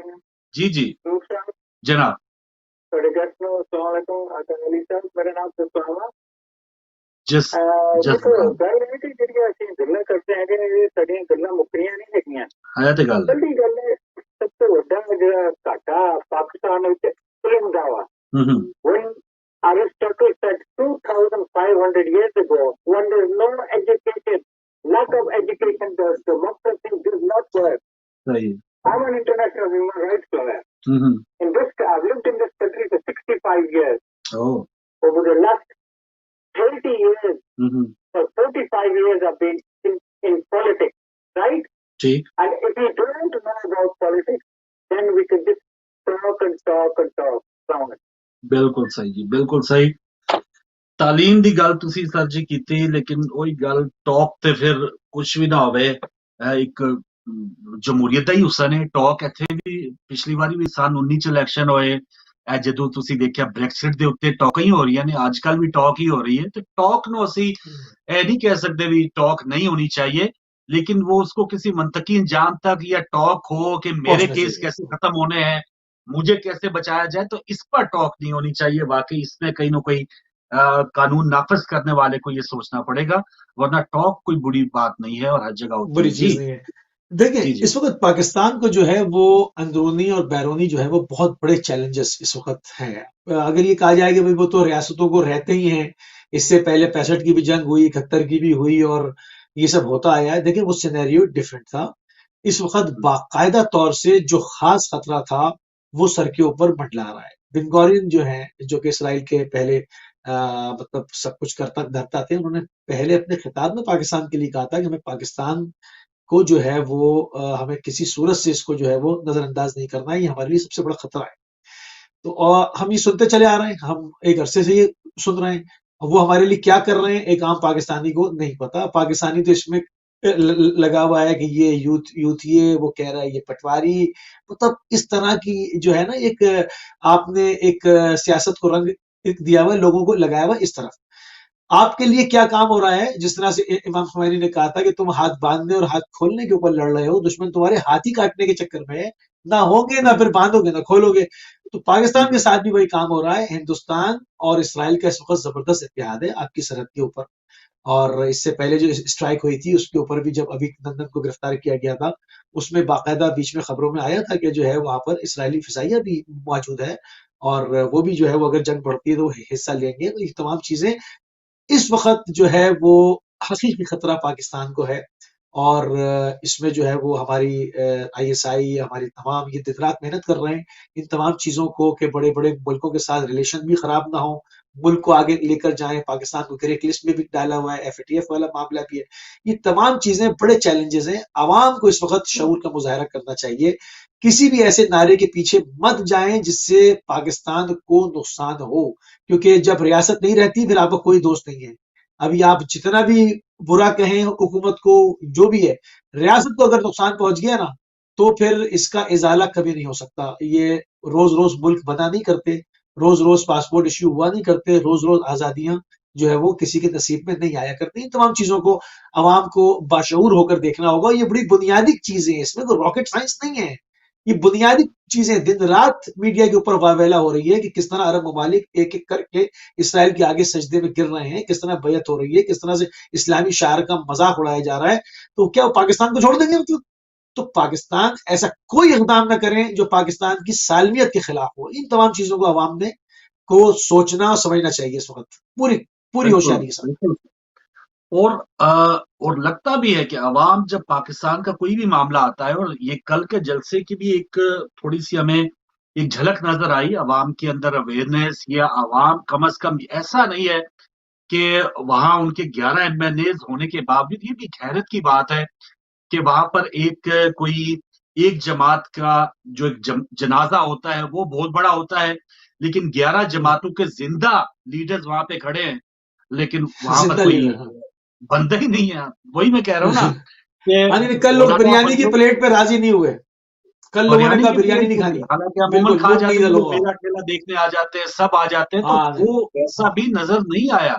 जी जी, जनाब। मेरा नाम सुल्तान। जस देखो जसलाम गल है कि ਜਿਹੜੀਆਂ ਅਸੀਂ ਗੱਲਾਂ ਕਰਦੇ ਹੈਗੇ ਇਹ ਸਾਡੀਆਂ ਗੱਲਾਂ ਮੁੱਕਣੀਆਂ ਨਹੀਂ ਹੈਗੀਆਂ। है तो गल ਅਸਲ ਦੀ ਗੱਲ ਹੈ ਸਭ ਤੋਂ ਵੱਡਾ ਜਿਹੜਾ ਘਾਟਾ ਪਾਕਿਸਤਾਨ ਵਿੱਚ ਫਿਲਮ ਦਾ ਵਾ। हम्म When Aristotle said 2,500 years ago, when there is no education, lack of education, the democracy does not work. सही I'm an international human rights lawyer. Hmm I've lived in this country for 65 years. O Over the last 30 years, hmm for 45 years, I've been in politics, right? ठीक And if you don't know about politics, then we can just talk and talk and talk. Sound. बिल्कुल सही जी, बिल्कुल सही। तालीम ਦੀ ਗੱਲ ਤੁਸੀਂ sir ਜੀ ਕੀਤੀ, ਲੇਕਿਨ ਉਹੀ ਗੱਲ ਟਾਕ ਤੇ ਫਿਰ ਕੁਝ ਵੀ ਨਾ ਹੋਵੇ। ਇਹ ਇੱਕ ਜਮਹੂਰੀਅਤ ਦਾ ਹੀ ਹਿੱਸਾ ਨੇ ਟਾਕ। ਇੱਥੇ ਵੀ ਪਿਛਲੀ ਵਾਰੀ ਵੀ ਸਨ 19 ਚ ਇਲੈਕਸ਼ਨ ਹੋਏ, ਇਹ ਜਦੋਂ ਤੁਸੀਂ ਦੇਖਿਆ ਬ੍ਰੈਕਸਿਟ ਦੇ ਉੱਤੇ ਟਾਕਾਂ ਹੀ ਹੋ ਰਹੀਆਂ ਨੇ, ਅੱਜ ਕੱਲ ਵੀ ਟਾਕ ਹੀ ਹੋ ਰਹੀ है। ਤੇ ਟਾਕ ਨੂੰ ਅਸੀਂ ਇਹ नहीं कह सकते भी टॉक नहीं होनी चाहिए, लेकिन वो उसको किसी मंतकी अंजाम तक या टॉक हो कि मेरे पहुंचना केस चाहिए। कैसे खत्म होने हैं, मुझे कैसे बचाया जाए, तो इस पर टॉक नहीं होनी चाहिए। वाकई इसमें कहीं ना कहीं कानून नाफिज करने वाले को ये सोचना पड़ेगा, वरना टॉक कोई बुरी बात नहीं है और हर जगह होती बुरी है जी। चीज नहीं है। देखिए, जी, जी। इस वक़्त पाकिस्तान को जो है वो अंदरूनी और बैरूनी जो है वो बहुत बड़े चैलेंजेस इस वक़्त हैं। अगर ये कहा जाए कि भई वो तो रियासतों को रहते ही हैं, इससे पहले 65 की भी जंग हुई, 71 की भी हुई और ये सब होता आया है। देखिए वो सिनेरियो डिफरेंट था। इस वक़्त हुँ, बाकायदा तौर से जो ख़ास खतरा था, वो सर के ऊपर मंडला रहा है। बिन गॉरियन जो हैं, जो कि इसराइल के पहले मतलब सब कुछ करता धरता थे, उन्होंने पहले अपने खिताब में पाकिस्तान के लिए कहा था कि हमें पाकिस्तान को जो है वो हमें किसी सूरत से इसको जो है वो नजरअंदाज नहीं करना है, ये हमारे लिए सबसे बड़ा खतरा है। तो हम ये सुनते चले आ रहे हैं, हम एक अरसे से ये सुन रहे हैं। वो हमारे लिए क्या कर रहे हैं एक आम पाकिस्तानी को नहीं पता। पाकिस्तानी तो इसमें लगा हुआ है कि ये यूथ ये वो कह रहा है ये पटवारी, मतलब इस तरह की जो है ना एक आपने एक सियासत को रंग एक दिया हुआ है, लोगों को लगाया हुआ है इस तरफ। आपके लिए क्या काम हो रहा है? जिस तरह से इमाम खुमैनी ने कहा था कि तुम हाथ बांधने और हाथ खोलने के ऊपर लड़ रहे हो, दुश्मन तुम्हारे हाथ ही काटने के चक्कर में है, ना होंगे ना हुँ, फिर बांधोगे ना खोलोगे। तो हुँ, पाकिस्तान के हुँ। साथ भी वही काम हो रहा है। हिंदुस्तान और इसराइल का इस वक्त जबरदस्त इत्तेहाद है आपकी सरहद के ऊपर। और इससे पहले जो स्ट्राइक हुई थी उसके ऊपर भी जब अभी नंदन को गिरफ्तार किया गया था, उसमें बाकायदा बीच में खबरों में आया था कि जो है वहां पर इसराइली फिजाइया भी मौजूद है और वो भी जो है वो अगर जंग बढ़ती है तो हिस्सा लेंगे। तो ये तमाम चीजें इस वक़्त जो है वो हकीकी खतरा पाकिस्तान को है और इसमें जो है वो हमारी आईएसआई हमारी तमाम ये दिन-रात मेहनत कर रहे हैं, इन तमाम चीज़ों को कि बड़े-बड़े मुल्कों के साथ रिलेशन भी खराब ना हो, मुल्क को आगे लेकर जाएँ, पाकिस्तान को ग्रे लिस्ट में भी डाला हुआ है, एफएटीएफ वाला मामला भी है। ये तमाम चीज़ें बड़े चैलेंजेज़ हैं, अवाम को इस वक़्त शऊर का मुज़ाहरा करना चाहिए। किसी भी ऐसे नारे के पीछे मत जाएँ जिससे पाकिस्तान को नुकसान हो। क्योंकि जब रियासत नहीं रहती फिर आपका कोई दोस्त नहीं है। अभी आप जितना भी बुरा कहें हुकूमत को जो भी है, रियासत को अगर नुकसान पहुंच गया ना तो फिर इसका इजाला कभी नहीं हो सकता। ये रोज रोज मुल्क बना नहीं करते, रोज रोज पासपोर्ट इश्यू हुआ नहीं करते, रोज रोज आजादियां जो है वो किसी के नसीब में नहीं आया करती। इन तमाम चीजों को आवाम को बाशऊर होकर देखना होगा। ये बड़ी बुनियादी चीजें हैं, इसमें कोई रॉकेट साइंस नहीं है। ये बुनियादी चीजें दिन रात मीडिया के ऊपर वावेला हो रही है कि किस तरह अरब ममालिक एक एक करके इसराइल के आगे सजदे में गिर रहे हैं, किस तरह बैयत हो रही है, किस तरह से इस्लामी शायर का मजाक उड़ाया जा रहा है। तो क्या वो पाकिस्तान को छोड़ देंगे मतलब? तो पाकिस्तान ऐसा कोई इकदाम ना करें जो पाकिस्तान की सालमियत के खिलाफ हो। इन तमाम चीजों को अवाम ने को सोचना और समझना चाहिए इस वक्त पूरी पूरी बिल्कुल, होशियारी के साथ। बिल्कुल। और और लगता भी है कि अवाम जब पाकिस्तान का कोई भी मामला आता है, और ये कल के जलसे की भी एक थोड़ी-सी हमें एक झलक नज़र आई अवाम के अंदर अवेयरनेस, या अवाम कम से कम ऐसा नहीं है कि वहाँ उनके 11 एमएनएज़ होने के बावजूद, ये भी हैरत की बात है कि वहाँ पर एक कोई एक जमात का जो एक जनाजा होता है वो बहुत बड़ा होता है, लेकिन 11 जमातों के जिंदा लीडर्स वहां पे खड़े हैं, लेकिन वहां पर जिंदा कोई लीडर, हाँ। बंदा ही नहीं है। वही मैं कह रहा हूँ ना कि हाँ नहीं, कल लोग मौलाना बिरयानी की बंदों प्लेट पे राजी नहीं हुए। कल लोगों ने बिरयानी कहा की बिरयानी प्लेट नहीं पे भी, खानी। हालांकि अमूमन बिल्कुल खा मूड नहीं जाते है हैं, लोग लोगों का। मेला ठेला देखने आ जाते हैं, सब आ जाते हैं, तो हाँ नहीं, वो ऐसा भी नजर नहीं आया।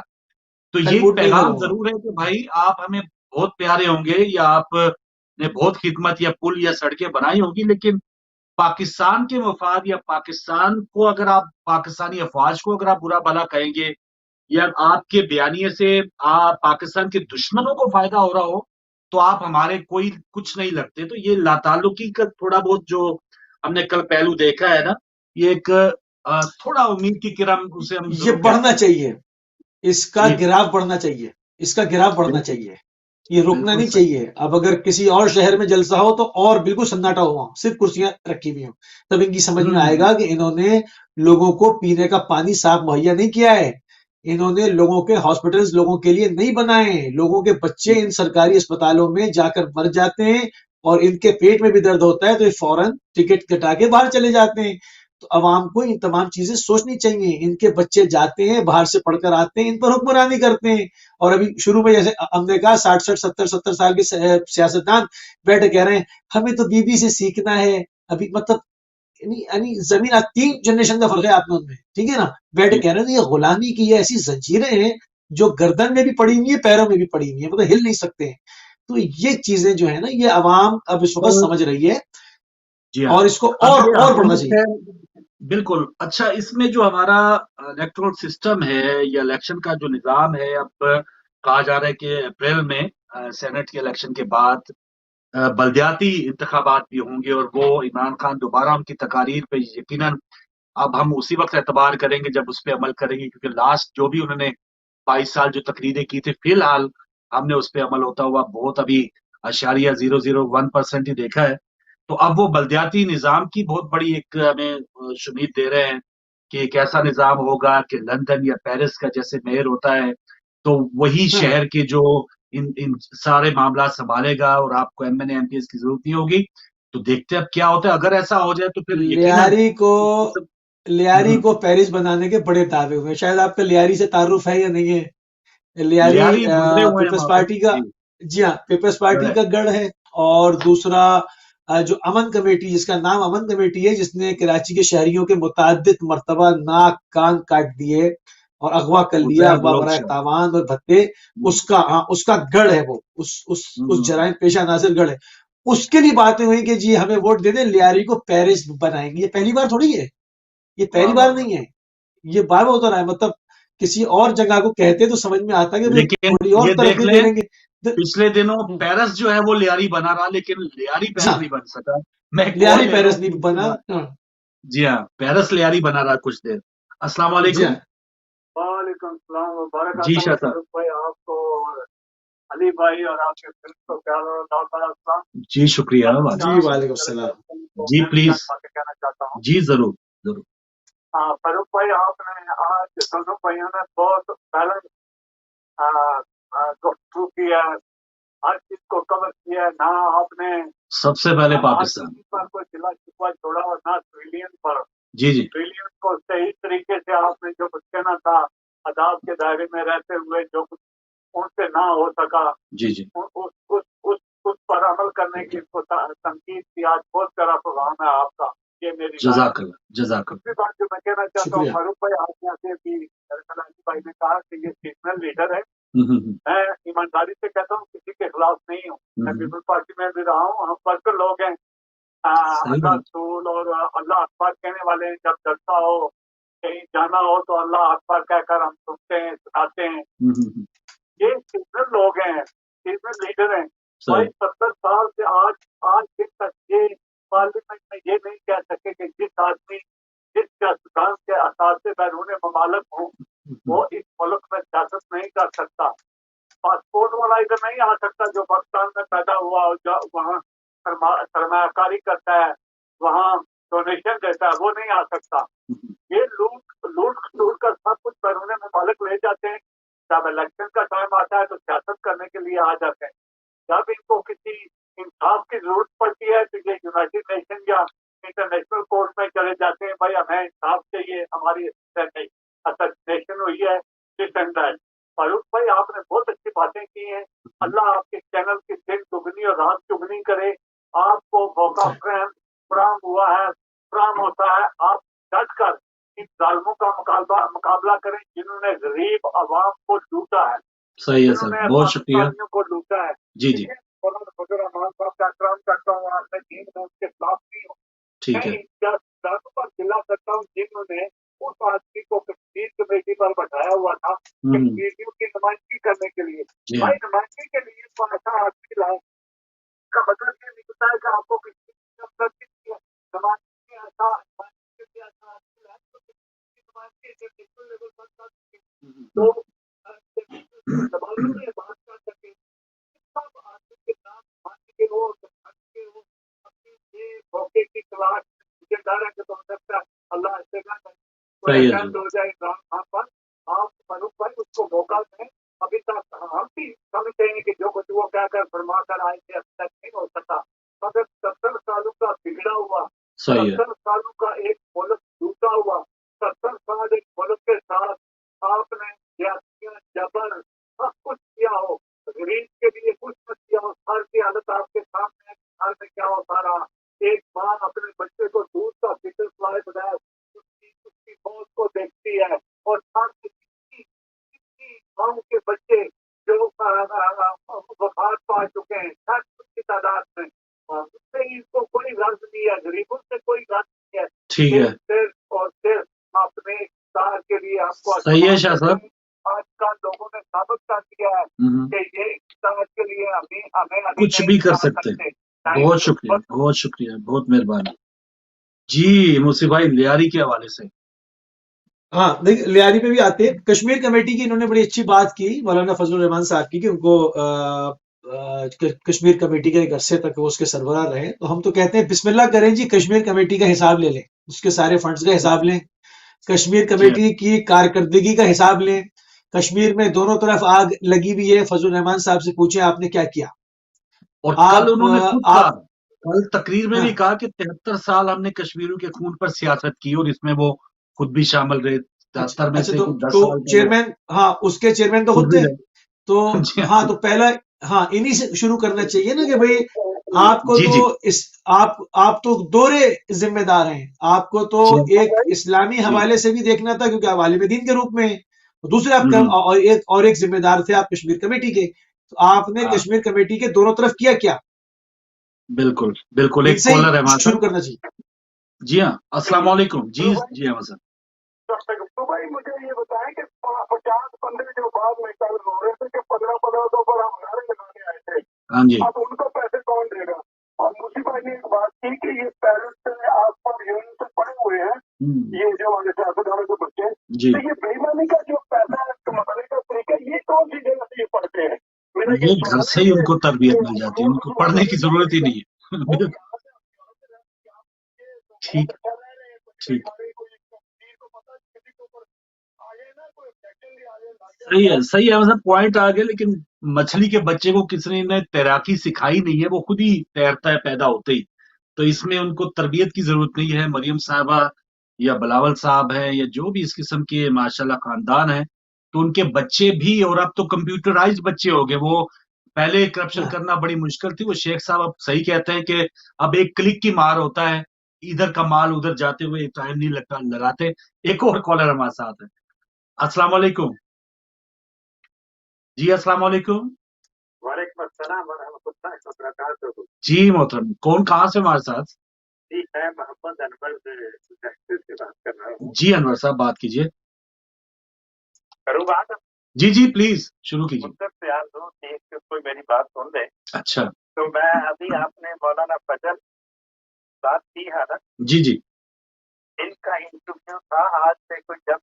तो कल ये एक मूड नहीं था पैगाम लोगों का। जरूर है कि भाई आप हमें बहुत प्यारे होंगे, या आपने बहुत खिदमत या पुल या सड़कें बनाई होंगी, लेकिन पाकिस्तान के मफाद या पाकिस्तान को अगर आप, पाकिस्तानी अफवाज को अगर आप बुरा भला कहेंगे, या आपके बयानिए से आप पाकिस्तान के दुश्मनों को फायदा हो रहा हो, तो आप हमारे कोई कुछ नहीं लगते। तो ये लाताल्लुकी का थोड़ा बहुत जो हमने कल पहलू देखा है ना, ये एक थोड़ा उम्मीद की किरण उसे हम ये जरूर कह बढ़ना सकते हैं। चाहिए, इसका जी, गिराव बढ़ना चाहिए, इसका गिराव बढ़ना बिल्कुल, चाहिए। ये रुकना बिल्कुल नहीं सही। चाहिए। अब अगर किसी और शहर में जलसा हो तो और बिल्कुल सन्नाटा हो, वहां सिर्फ कुर्सियां रखी हुई हो, तब इनकी समझ में हम्म, आएगा कि इन्होंने लोगों को पीने का पानी साफ मुहैया नहीं किया है। इन्होंने लोगों के हॉस्पिटल्स लोगों के लिए नहीं बनाए हैं। लोगों के बच्चे इन सरकारी अस्पतालों में जाकर मर जाते हैं और इनके पेट में भी दर्द होता है तो ये फौरन टिकट कटा के बाहर चले जाते हैं। तो अवाम को ये तमाम चीजें सोचनी चाहिए। इनके बच्चे जाते हैं बाहर से पढ़कर आते हैं, इन पर हुक्मरानी करते हैं। और अभी शुरू में जैसे हमने कहा 60 60 70 साल के सियासतदान बैठे कह रहे हैं हमें तो बीबी से सीखना है। अभी मतलब यानी यानी जमीन आज 3 जनरेशन का फर्क है आप में उनमें, ठीक है ना? बैठे जी, कह रहे हैं ये गुलामी की ये ऐसी जंजीरें हैं जो गर्दन में भी पड़ी हुई है, पैरों में भी पड़ी हुई है, मतलब हिल नहीं सकते हैं। तो ये चीजें जो है ना ये अवाम अब इस वक्त और समझ रही है जी हाँ। और इसको अब ये और बढ़ना हुकूमत चाहिए। है, बिल्कुल। अच्छा, इसमें जो हमारा इलेक्टोरल सिस्टम है या इलेक्शन का जो निज़ाम है, अब कहा जा रहा है कि अप्रैल में सेनेट के इलेक्शन के बाद बलदियाती इंतखाबात भी होंगे और वो इमरान खान दोबारा उनकी तकारीर पे यकीनन अब हम उसी वक्त एतबार करेंगे जब उस पर अमल करेंगे, क्योंकि लास्ट जो भी उन्होंने 22 साल जो तकरीरें की थी, फिलहाल हमने उस पर अमल होता हुआ बहुत अभी 0.001% ही देखा है। तो अब वो बलदियाती निज़ाम की बहुत बड़ी एक हमें शुमीद दे रहे हैं कि एक ऐसा निज़ाम होगा कि लंदन या पेरिस का जैसे मेयर होता है, तो वही हाँ, शहर के जो इन इन सारे मामला संभालेगा और आपको एमएनए एमपीएस की जरूरत नहीं होगी। तो देखते हैं अब क्या होता है। अगर ऐसा हो जाए तो फिर यकीनन लियारी को ये सब। लियारी हम्म, को पेरिस बनाने के बड़े दावे हुए। शायद आपका लियारी से तारुफ है या नहीं है? लियारी लियारी गुजरे हुए हैं पीपल्स वहां पे पार्टी का, जी। जी हाँ, पीपल्स गढ़ पार्टी है। का गढ़ है। और दूसरा जो अमन कमेटी, जिसका नाम अमन कमेटी है, जिसने कराची के शहरियों के मुताद्दिद मर्तबा नाक कान काट दिए और अगवा कर लिया, उजैर अगवा बराए बलोच। तावान और भत्ते, उसका, हाँ, उसका गढ़ है वो, उस हम्म, जराइम पेशा नासिर गढ़ है। उसके लिए बातें हुई कि जी हमें वोट दे दें, लियारी को पेरिस बनाएंगे। ये पहली बार थोड़ी है, ये वाह पहली वाह बार वाह। नहीं है, ये बार बार होता रहा है। मतलब किसी और जगह को कहते तो समझ में आता कि भाई लेकिन थोड़ी और ये देख तरक्की दे लें, देंगे। पिछले दिनों हम्म, पेरिस जो है वो लियारी बना रहा, लेकिन लियारी पेरिस नहीं जी, बन सका। मैं कॉल लियारी ले रहा पेरिस हूँ नहीं उसके बना। बाद। हाँ, जी हाँ, पेरिस लियारी बना रहा कुछ देर। अस्सलाम जी वालेकुम। हाँ, वालेकुम सलाम मुबारक जी आता हूँ शाह साहब। फारूक भाई आपको और अली भाई और आपके फिल्म को प्यार और अल्लाह ताला सलाम। जी शुक्रिया, अच्छा, जी, वालेकुम वालेकुम मेरे सलाम। को जी मैं भी प्लीज। चंद बातें कहना चाहता हूँ। जी जरूर जरूर। हाँ फारूक भाई, आपने आज दोनों भाइयों ने बहुत बैलेंस गुफ्तगू की है, हर चीज को कवर किया है। ना आपने सबसे पहले पाकिस्तान। आरटीसी पर कोई गिला शिकवा छोड़ा और ना सिविलियन पर। जी जी। सिविलियन को सही तरीके से आपने जो कुछ कहना था, अदाब के दायरे में रहते हुए जो कुछ उनसे ना हो सका, जी जी। उस पर अमल करने की इनको तनकीद की। आज बहुत बड़ा प्रोग्राम है आपका, ये मेरी राय है। जजाकल्ला जजाकल्ला। दूसरी बात जो मैं कहना चाहता हूँ शुक्रिया। फारूक भाई, आप यहाँ से भी सलाजी भाई ने कहा कि ये सीजनल लीडर है। हम्म, हम्म, मैं ईमानदारी से कहता हूँ, किसी के खिलाफ नहीं हूँ। मैं हम्म। पीपल्स पार्टी में भी रहा हूँ, हम वर्कर लोग हैं। सही अल्लाह बात। रसूल और अल्लाह अकबर कहने वाले हैं। जब जलसा हो, कहीं जाना हो तो अल्लाह अकबर कहकर हम सुनते हैं, सुनाते हैं। ये सीजनल लोग हैं, सीजनल लीडर हैं। भाई सही। 70 साल से आज आज दिन तक ये पार्लियामेंट में ये नहीं कह सके कि जिस आदमी जिस सिद्धांत के असास से बैरून ममालक हों, वो इस मुल्क में सियासत नहीं कर सकता। पासपोर्ट वाला इधर नहीं आ सकता जो पाकिस्तान में पैदा हुआ और वहाँ सरमाकारी करता है, वहाँ डोनेशन देता है, वो नहीं आ सकता। ये लूट लूट लूट कर सब कुछ बैरून ममालिक ले जाते हैं। जब इलेक्शन का टाइम आता है तो सियासत करने के लिए आ जाते हैं। जब इनको किसी इंसाफ की जरूरत पड़ती है तो ये यूनाइटेड नेशन या इंटरनेशनल कोर्ट में चले जाते हैं। भाई हमें इंसाफ चाहिए, हमारी असैसिनेशन हुई है, दिस एंड दैट। फारूक भाई, आपने बहुत अच्छी बातें की हैं। अल्लाह आपके चैनल की दिन दुगनी और रात चुगनी करे। आपको मौका फ्राम हुआ है, फ्राम होता है। आप डट कर इन जालमों का मुकाबला करें जिन्होंने गरीब आवाम को लूटा है, सही है सर, जिन्होंने बहुत शुक्रिया। पाकिस्तानियों को लूटा है। जी ठीक जी। है, और मैं फजल रहमान साहब का एहतराम करता हूँ, मैं दीन में उनके खिलाफ नहीं हूँ। ठीक मैं है। इन दादों पर गिला करता हूँ जिन्होंने उस आदमी को कश्मीर कमेटी पर बैठाया हुआ था हम्म। कश्मीरियों की नुमाइंदगी करने के लिए। जी हाँ। भाई नुमाइंदगी के लिए तो ऐसा आदमी लाए का मतलब ये नहीं होता है कि आपको किसी की नुमाइंदगी की नुमाइंदगी ऐसा नुमाइंदगी के लिए ऐसा आदमी लाए तो किसी की नुमाइंदगी इंटरनेशनल लेवल पर कर सके। तो दबाइयों में बात कर सके, सब आदमी के नाम पार्टी के हो, पार्टी के हो, अपनी ये मौके की तलाश। मुझे डर है कि तो हो सकता है अल्लाह ऐसे ना करे, कोई सही है जी। अटेम्प्ट हो जाए इमरान खान पर। आप फारूक भाई उसको मौका दें। अभी तक हम भी समझते हैं कि जो कुछ वो कहकर फरमा कर आए थे अब तक नहीं हो सका, मगर 70 सालों का बिगड़ा हुआ, सही है। 70 सालों का एक मुल्क टूटा हुआ, 70 साल एक मुल्क के साथ आपने ज्यादतियां, जबर सब कुछ किया हो, गरीब के लिए कुछ मत किया हो। घर की हालत आपके सामने है, घर में क्या होता रहा। एक माँ अपने बच्चे को दूध का फीटर पिलाए बगैर उसकी उसकी मौत को देखती है, और साथ में कितनी कितनी गाँव के बच्चे जो बुखार पा चुके हैं, 60 की तादाद में, और उससे इनको कोई गर्ज नहीं है, गरीबों से कोई गर्ज नहीं है। ठीक है। सिर्फ और सिर्फ अपने इफ्तार के लिए आपको सही है आसमान शाह देते साहब। हैं। आजकल लोगों ने साबित कर दिया है हम्म। कि ये इफ्तार के लिए हमें हमें अभी कुछ नहीं भी कर बचा सकते हैं। सकते। बहुत शुक्रिया, बहुत मेहरबानी। जी, मुसी भाई लियारी के हवाले से। हाँ, देखिए लियारी पे भी आते हैं। कश्मीर कमेटी की इन्होंने बड़ी अच्छी बात की मौलाना फजलुर रहमान साहब की कि उनको कश्मीर कमेटी का एक अरसे तक वो उसके सरबराह रहे। तो हम तो कहते हैं बिस्मिल्लाह करें जी, कश्मीर कमेटी का हिसाब ले लें, उसके सारे फंड्स का हिसाब लें, कश्मीर जी हाँ। कमेटी की कारकर्दगी का हिसाब लें। कश्मीर में दोनों तरफ आग लगी हुई है, फजलुर रहमान साहब से पूछें आपने क्या किया। और कल आप उन्होंने खुद कहा, आप कल तकरीर में भी हाँ, कहा कि 73 साल हमने कश्मीरियों के खून पर सियासत की और इसमें वो खुद भी शामिल रहे। अच्छा 73 में अच्छा, से तो कुछ 10 तो साल तो वो चेयरमैन, हाँ, उसके चेयरमैन तो खुद खुद भी थे। रहे। तो जी हाँ, हाँ। तो पहला, हाँ, इन्हीं से शुरू करना चाहिए ना कि भाई आपको जी, तो जी। इस आप तो दोहरे जिम्मेदार हैं। आपको तो जी, एक इस्लामी जी। हवाले से भी देखना था क्योंकि आप आलिम दीन के रूप में हैं। और दूसरे आप हुँ, और एक जिम्मेदार थे आप कश्मीर कमेटी के। तो आपने हाँ, कश्मीर कमेटी के दोनों तरफ किया क्या? बिल्कुल, बिल्कुल। एक इनसे ही कॉलर है हमारे शुरू साथ। करना चाहिए। जी हाँ, अस्सलाम वालेकुम। जी, जी अहमद साहब। तो भाई मुझे ये बताएं कि 50 बंदे जो बाद में कल रो रहे थे कि 15-15 तो पर हम नारे लगाने आए थे, हाँ जी। अब उनको पैसे कौन देगा? और मुझी भाई ने एक बात की कि ये पेरेंट्स से आसपास यूनियन से पड़े हुए हैं, हुँ, ये जो हमारे सियासतदानों के बच्चे, जी। तो ये बेईमानी का जो पैसा कमाने का तरीका, ये कौन सी जगह से ये पढ़ते हैं? मेरा ये ये घर सवाल से है ही कि उनको तरबियत मिल जाती है, हुजूर उनको सल्लल्लाहु पढ़ने की अलैहि वसल्लम ज़रूरत ही ने नहीं है। वो बिल यहाँ से आप यहाँ से आप ये तो बहुत ठीक, अच्छा रह रहे हैं, कुछ ठीक। बेईमानी कोई तकदीर को पता है, किसी के ऊपर आ जाए ना, कोई सेक्शन भी आ जाए, लग जाए। सही है मतलब पॉइंट आ गया, लेकिन मछली के बच्चे को किसी ने तैराकी सिखाई नहीं है, वो खुद ही तैरता है पैदा होते ही। तो इसमें उनको तरबियत की जरूरत नहीं है। मरियम साहबा या बिलावल साहब हैं या जो भी इस किस्म के माशाल्लाह खानदान है, तो उनके बच्चे भी, और अब तो कंप्यूटराइज बच्चे हो गए। वो पहले करप्शन हाँ, करना बड़ी मुश्किल थी। वो शेख साहब अब सही कहते हैं कि अब एक क्लिक की मार होता है, इधर का माल उधर जाते हुए टाइम नहीं लगाते। एक और कॉलर हमारे साथ है। अस्सलाम वालेकुम। जी अस्सलाम वालेकुम। वालेकुम अस्सलाम व रहमतुल्लाहि व बरकातहू। जी मोहतरम, कौन कहाँ से हमारे साथ? जी, मैं मोहम्मद अनवर जयपुर से बात कर रहा हूँ। जी अनवर साहब बात कीजिए। करूँ बात? जी जी प्लीज शुरू कीजिए। मुद्दत से यार दो कि कोई मेरी बात सुन ले। अच्छा। तो मैं अभी आपने मौलाना फजल बात की है ना, जी जी। इनका इंटरव्यू था आज से कुछ जब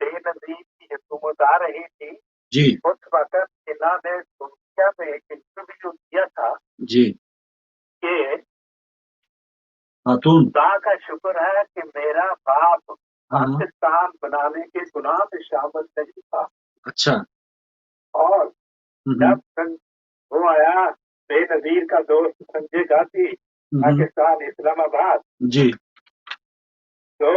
बेनजीर की हुकूमत आ रही थी, जी उस वक्त इन्होंने दुनिया में एक इंटरव्यू दिया था जी। कि खातून। खुदा का शुक्र है कि मेरा बाप हाँ हाँ। पाकिस्तान बनाने के गुनाह में शामिल नहीं था। अच्छा। और हम्म जब वो आया बेनजीर का दोस्त संजय गांधी हम्म, पाकिस्तान इस्लामाबाद, जी। तो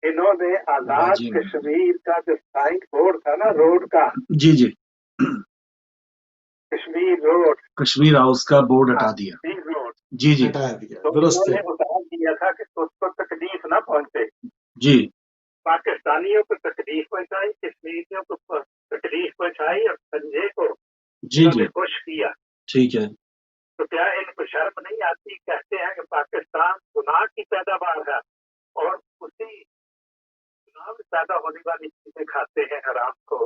इन्होंने आजाद वाजिब। कश्मीर का जो साइन बोर्ड था ना रोड का, जी जी। कश्मीर रोड, कश्मीर हाउस का बोर्ड हाँ, हटा दिया। कश्मीर रोड, जी जी। हटा दिया, तो दुरुस्त है। इन्होंने उतार दिया था कि उसको तकलीफ ना पहुंचे। जी पाकिस्तानियों को तकलीफ पहुंचाई, कश्मीरियों को तकलीफ पहुंचाई, और संजय को जी इन्होंने जी। खुश किया। ठीक है। तो क्या इनको शर्म नहीं आती? कहते हैं कि पाकिस्तान गुनाह की पैदावार है, और उसी गुनाह में पैदा होने वाली चीजें खाते हैं हराम को।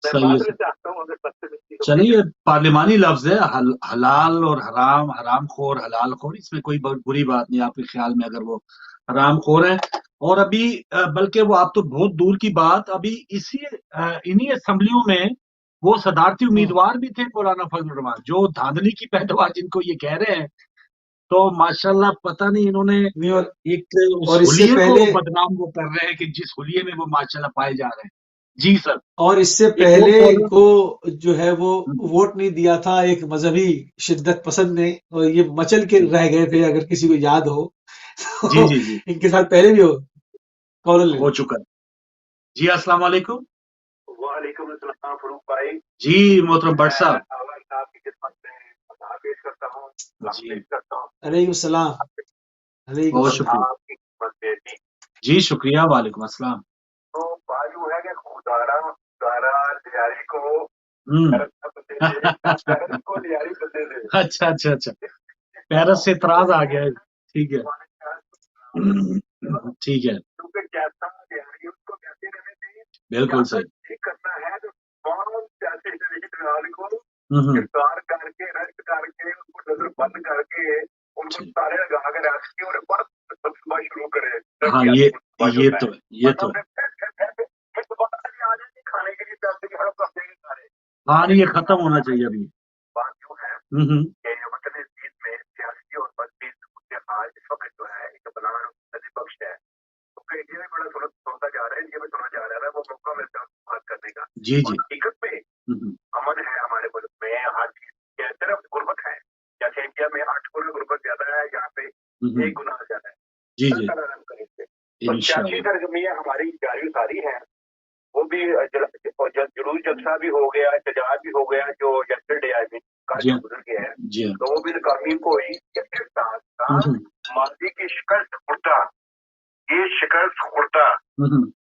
मैं सही है माजरत सर। चाहता हूँ अगर बदतमीजी हो गई चलिए है। ये पार्लिमानी लफ्ज है, हलाल और हराम, हराम खोर हलाल खोर, इसमें कोई बहुत बुरी बात नहीं आपके ख्याल में अगर वो हराम खोर है। और अभी बल्कि वो आप तो बहुत दूर की बात, अभी इन्हीं असेंबलियों में वो सदारती हाँ, उम्मीदवार भी थे मौलाना फजल रहमान, जो धांधली की पैदावार जिनको ये कह रहे हैं। तो माशाल्लाह पता नहीं इन्होंने नहीं, एक उस और इससे हुलिये को पहले बदनाम वो कर रहे हैं कि जिस हुलिये में वो माशाल्लाह पाए जा रहे हैं। जी सर। और इससे एक और पहले कॉलर। इनको जो है वो वोट नहीं दिया था एक मजहबी शिद्दत पसंद ने, और ये मचल के जी रह गए थे, अगर किसी को याद हो। जी तो जी जी, इनके साथ पहले भी हो। कॉलर ले हो लो। चुका है। जी अस्सलाम वालेकुम। वालेकुम अस्सलाम फरूक भाई, जी मोहतरम भट्ट मैं साहब। अव्वल साहब की खिदमत में सलाम पेश करता हूँ, सलाम जी पेश करता हूँ। अलैकुम सलाम। अलैकुम बहुत सलाम। शुक्रिया। आपकी खिदमत में जी। जी शुक्रिया, वालेकुम अस्सलाम। तो बाजू है कि खुदारा खुदारा लियारी को हम्म। पैरस बंदे थे, पैरस को लियारी बंदे थे। अच्छा अच्छा अच्छा। पेरिस से इतराज आ गया है। ठीक है। ठीक है। क्योंकि जैसा लियारी उसको कहते रहने चाहिए, बिल्कुल ज्यादा सही। ठीक करना है तो कौन कैसे शरीर लाल को हम्म। गिरफ्तार करके, अरेस्ट करके, उसको नजरबंद हाँ, की ये बंद ये होता तो है। है, ये तो मतलब है। फिर दोबारा नहीं आ जाएंगे खाने के लिए पैसे की हड़प कर देंगे सारे। हाँ, नहीं ये खत्म होना चाहिए अभी। बात यूँ है हम्म। कि वतन अजीज में सियासी और मजहबी हाल इस वक्त जो है एक बना नदी बख्श है, तो इंडिया में बड़ा सुनता जा रहा है, इंडिया में सुना जा रहा है, वो मौका मिलता है बात करने का। जी जी। और हकीकत में अमन है हमारे मुल्क में, हर चीज के सिर्फ गुर्बत है। जैसे इंडिया में 8 गुना गुर्बत ज्यादा है, यहाँ पे 1 गुना ज्यादा है। जी अल्लाह जी। ताला रहम करे इस पे। तो सियासी इंशाल्लाह। सरगर्मियां हमारी जारी सारी हैं, वो भी जुलूस जलसा भी हो गया, एहतजाज भी हो गया जो यस्टरडे आई मीन कल जी जो हाँ, गुजर गया है, जी हाँ। तो वो भी नाकामी को हुई। इसके साथ साथ माजी की शिकस्त खुर्दा, ये शिकस्त खुर्दा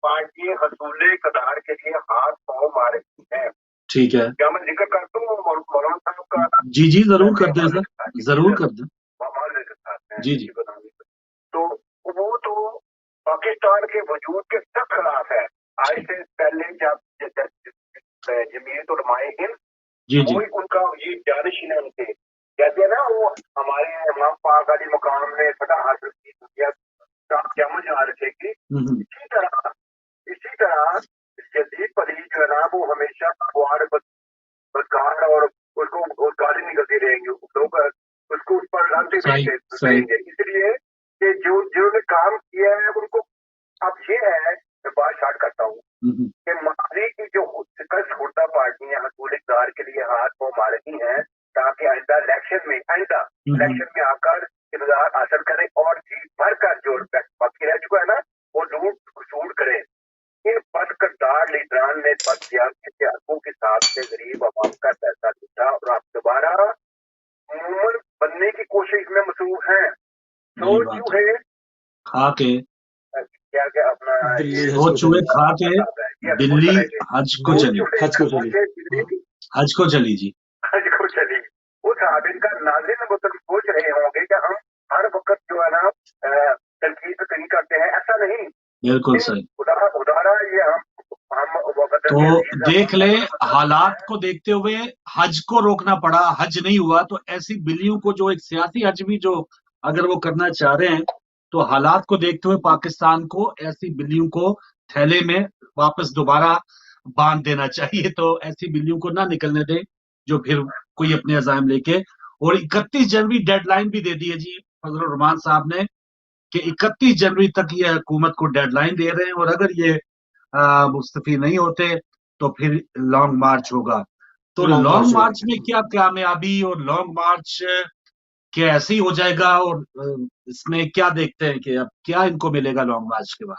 पार्टी हसूले इक़्तिदार के लिए हाथ पांव मार रही है। ठीक है। क्या मैं जिक्र करता हूँ मौलाना साहब का? जी जी, जरूर कर दें सर, जरूर कर दें। मामले के साथ हैं जी जी। तो वो तो पाकिस्तान के वजूद के सख्त खिलाफ है। आज से पहले जब जमीयत उलमाए हिंद, जी जी। वो उनका ये जानशीन है उनके, कहते हैं ना वो हमारे इमाम पाक अली मकाम ने फतह हासिल की, दुनिया क़यामत जहाँ रखेगी। इसी तरह जदीद परी जो है ना वो हमेशा अखबार बदकार और उसको गाली निकलती रहेंगी, लोग उसको उस पर लानते सही सही। रहेंगे। इसलिए कि जो जिन्होंने काम किया है उनको अब ये है, मैं बात स्टार्ट करता हूँ कि माजी की जो शिकस्त खुर्दा पार्टियां हसूल इक़्तिदार के लिए हाथ पांव मार रही हैं, ताकि आइंदा इलेक्शन में आकर इक़्तिदार हासिल करें और जी भर कर जो बाकी रह चुका है ना वो लूट खसूट करें। इन बदकिरदार लीडरान ने बदकियामती के हकों के हिसाब से गरीब आवाम का पैसा लूटा और आप दोबारा मोमन बनने की कोशिश में मसरूफ हैं। वही सोच बात यूं है, है खा के क्या क्या अपना बिल्ली ये हज वो को चूहे चली, खा के ये बिल्ली करेंगे हज को वो चली। चूहे हज को खा चली। के हाँ, बिल्ली हज को चली जी। हज को चली। उस आबिद का नाज़िर मतलब सोच रहे होंगे कि हम हर वक्त जो है ना तनकीद तो नहीं करते हैं, ऐसा नहीं। बिल्कुल सही। उदाहरण ये हम वतन तो के अजीज देख ले, हालात को देखते हुए हज को रोकना पड़ा, हज नहीं हुआ, तो ऐसी बिल्लियों को जो एक सियासी हज भी जो अगर वो करना चाह रहे हैं, तो हालात को देखते हुए पाकिस्तान को ऐसी बिल्लियों को थैले में वापस दोबारा बांध देना चाहिए। तो ऐसी बिल्लियों को ना निकलने दें जो फिर कोई अपने अजायम लेके। और 31 जनवरी डेडलाइन भी दे दी है जी फजलुर रहमान साहब ने, कि 31 जनवरी तक ये हुकूमत को डेडलाइन दे रहे हैं, और अगर ये मुस्तफी नहीं होते तो फिर लॉन्ग मार्च होगा। तो लॉन्ग लॉन्ग मार्च होगा। मार्च में क्या कामयाबी, और लॉन्ग मार्च क्या ऐसे ही हो जाएगा, और इसमें क्या देखते हैं कि अब क्या इनको मिलेगा लॉन्ग मार्च के बाद?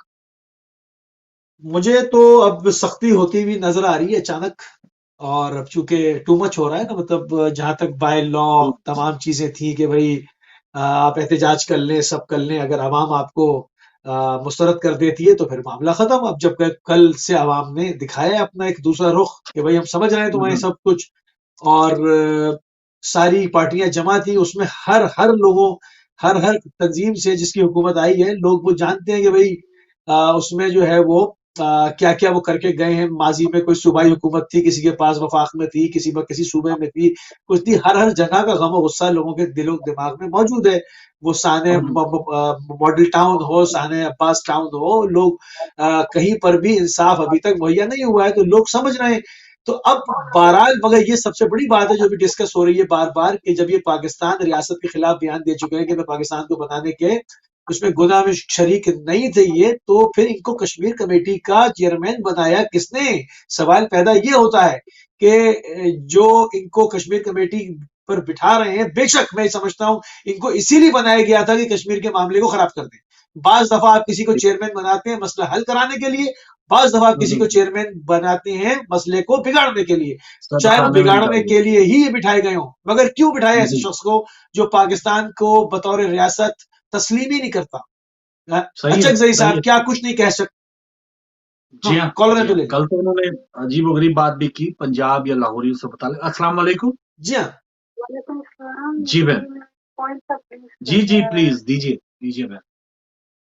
मुझे तो अब सख्ती होती हुई नजर आ रही है अचानक, और अब चूंकि टू मच हो रहा है ना, मतलब जहां तक बाय लॉ तमाम चीजें थी कि भाई आप एहतजाज कर लें, सब कर लें, अगर आवाम आपको मुस्तरद कर देती है तो फिर मामला खत्म। अब जब कल से आवाम ने दिखाया अपना एक दूसरा रुख कि भाई हम समझ रहे हैं तुम्हारी सब कुछ, और सारी पार्टियां जमा थी उसमें, हर लोगों हर तंजीम से जिसकी हुकूमत आई है, लोग वो जानते हैं कि भाई उसमें जो है वो क्या क्या वो करके गए हैं। माजी में कोई सूबाई हुकूमत थी, किसी के पास वफाक में थी, किसी में किसी सूबे में थी, कुछ थी, हर जगह का गम और गुस्सा लोगों के दिलो दिमाग में मौजूद है। वो साने मॉडल टाउन हो, साने अब्बास टाउन हो, लोग कहीं पर भी इंसाफ अभी तक मुहैया नहीं हुआ है, तो लोग समझ रहे हैं। तो अब बहरहाल, मगर ये सबसे बड़ी बात है जो भी डिस्कस हो रही है बार बार, कि जब ये पाकिस्तान रियासत के खिलाफ बयान दे चुके हैं कि मैं पाकिस्तान को बनाने के उसमें गुनाह में शरीक नहीं थे ये, तो फिर इनको कश्मीर कमेटी का चेयरमैन बनाया किसने? सवाल पैदा ये होता है कि जो इनको कश्मीर कमेटी पर बिठा रहे हैं, बेशक मैं समझता हूं इनको इसीलिए बनाया गया था कि कश्मीर के मामले को खराब कर दें। बाज दफा आप किसी को चेयरमैन बनाते हैं मसला हल कराने के लिए, बाज दफा आप किसी को चेयरमैन बनाते हैं मसले को बिगाड़ने के लिए, सद चाहे वो खाने में बिगाड़ने निकाल के लिए ही ये बिठाए गए हों। मगर क्यों बिठाए ऐसे दो। शख्स को जो पाकिस्तान को बतौर रियासत तस्लीम ही नहीं करता? सही है, अचक जई सही साहब है। क्या कुछ नहीं कह सकते। जी हाँ, हाँ, कॉलर जी है तो हाँ, ले लें। कल तो उन्होंने अजीब गरीब बात भी की, पंजाब या लाहौरियों से बता ले। अस्सलाम वालेकुम। जी हाँ। वालेकुम सलाम। जी मुझे बहन। पॉइंट का प्लीज जी जी, करना है। प्लीज दीजिए दीजिए बहन।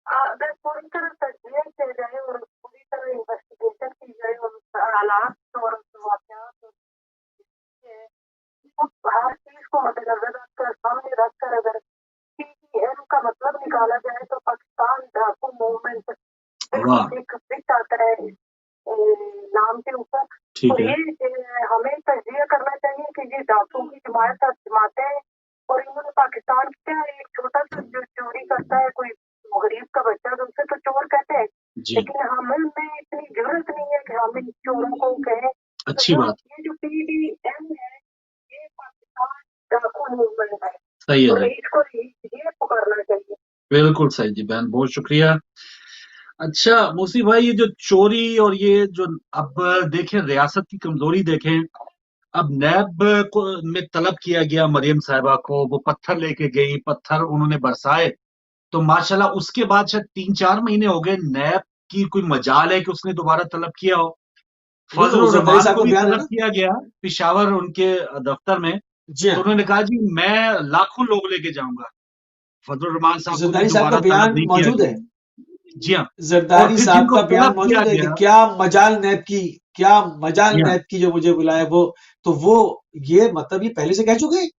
अगर पूरी तरह तजज़िया किया जाए और पूरी तरह इन्वेस्टिगेशन की जाए और हालात और वाक़यात और हर चीज़ को मद्देनज़र रखकर, सामने रखकर अगर पीटीएम का मतलब निकाला जाए तो पाकिस्तान डाकू मूवमेंट नाम के ऊपर। ठीक तो है। ये हमें तजिया करना चाहिए कि ये जासूसों की जमातें हैं और इन्होंने पाकिस्तान क्या एक छोटा सा जो चोरी करता है कोई गरीब का बच्चा तो उसे तो चोर कहते हैं, जी, लेकिन हमें में इतनी जरूरत नहीं है कि हम इन चोरों को कहें। तो अच्छी बात। ये जो PDM है ये पाकिस्तान डाकू मूवमेंट है, सही है तो जी, इसको ये पुकारना चाहिए। बिल्कुल सही जी बहन, बहुत शुक्रिया। अच्छा मूसी भाई, ये जो चोरी और ये जो अब देखें रियासत की कमजोरी देखें, अब नैब को में तलब किया गया मरियम साहिबा को, वो पत्थर लेके गई, पत्थर उन्होंने बरसाए, तो माशाल्लाह उसके बाद शायद 3-4 महीने हो गए, नैब की कोई मजाल है कि उसने दोबारा तलब किया हो। बिल्कुल, फजलुर जरदारी रहमान साहब को का भी बयान है तलब ना? किया गया पिशावर उनके दफ्तर में, जी तो हाँ, उन्होंने कहा जी मैं लाखों लोग लेके जाऊंगा। फजलुर रहमान साहब को भी जरदारी साहब का दोबारा तलब बयान नहीं किया मौजूद है। गया। जी हाँ। और जरदारी फिर साहब जिनको का बयान तलब किया मौजूद है कि गया। क्या मजाल जी हाँ। नैब की जो मुझे बुलाए वो, तो वो ये मतलब ये पहले से कह चुके हैं।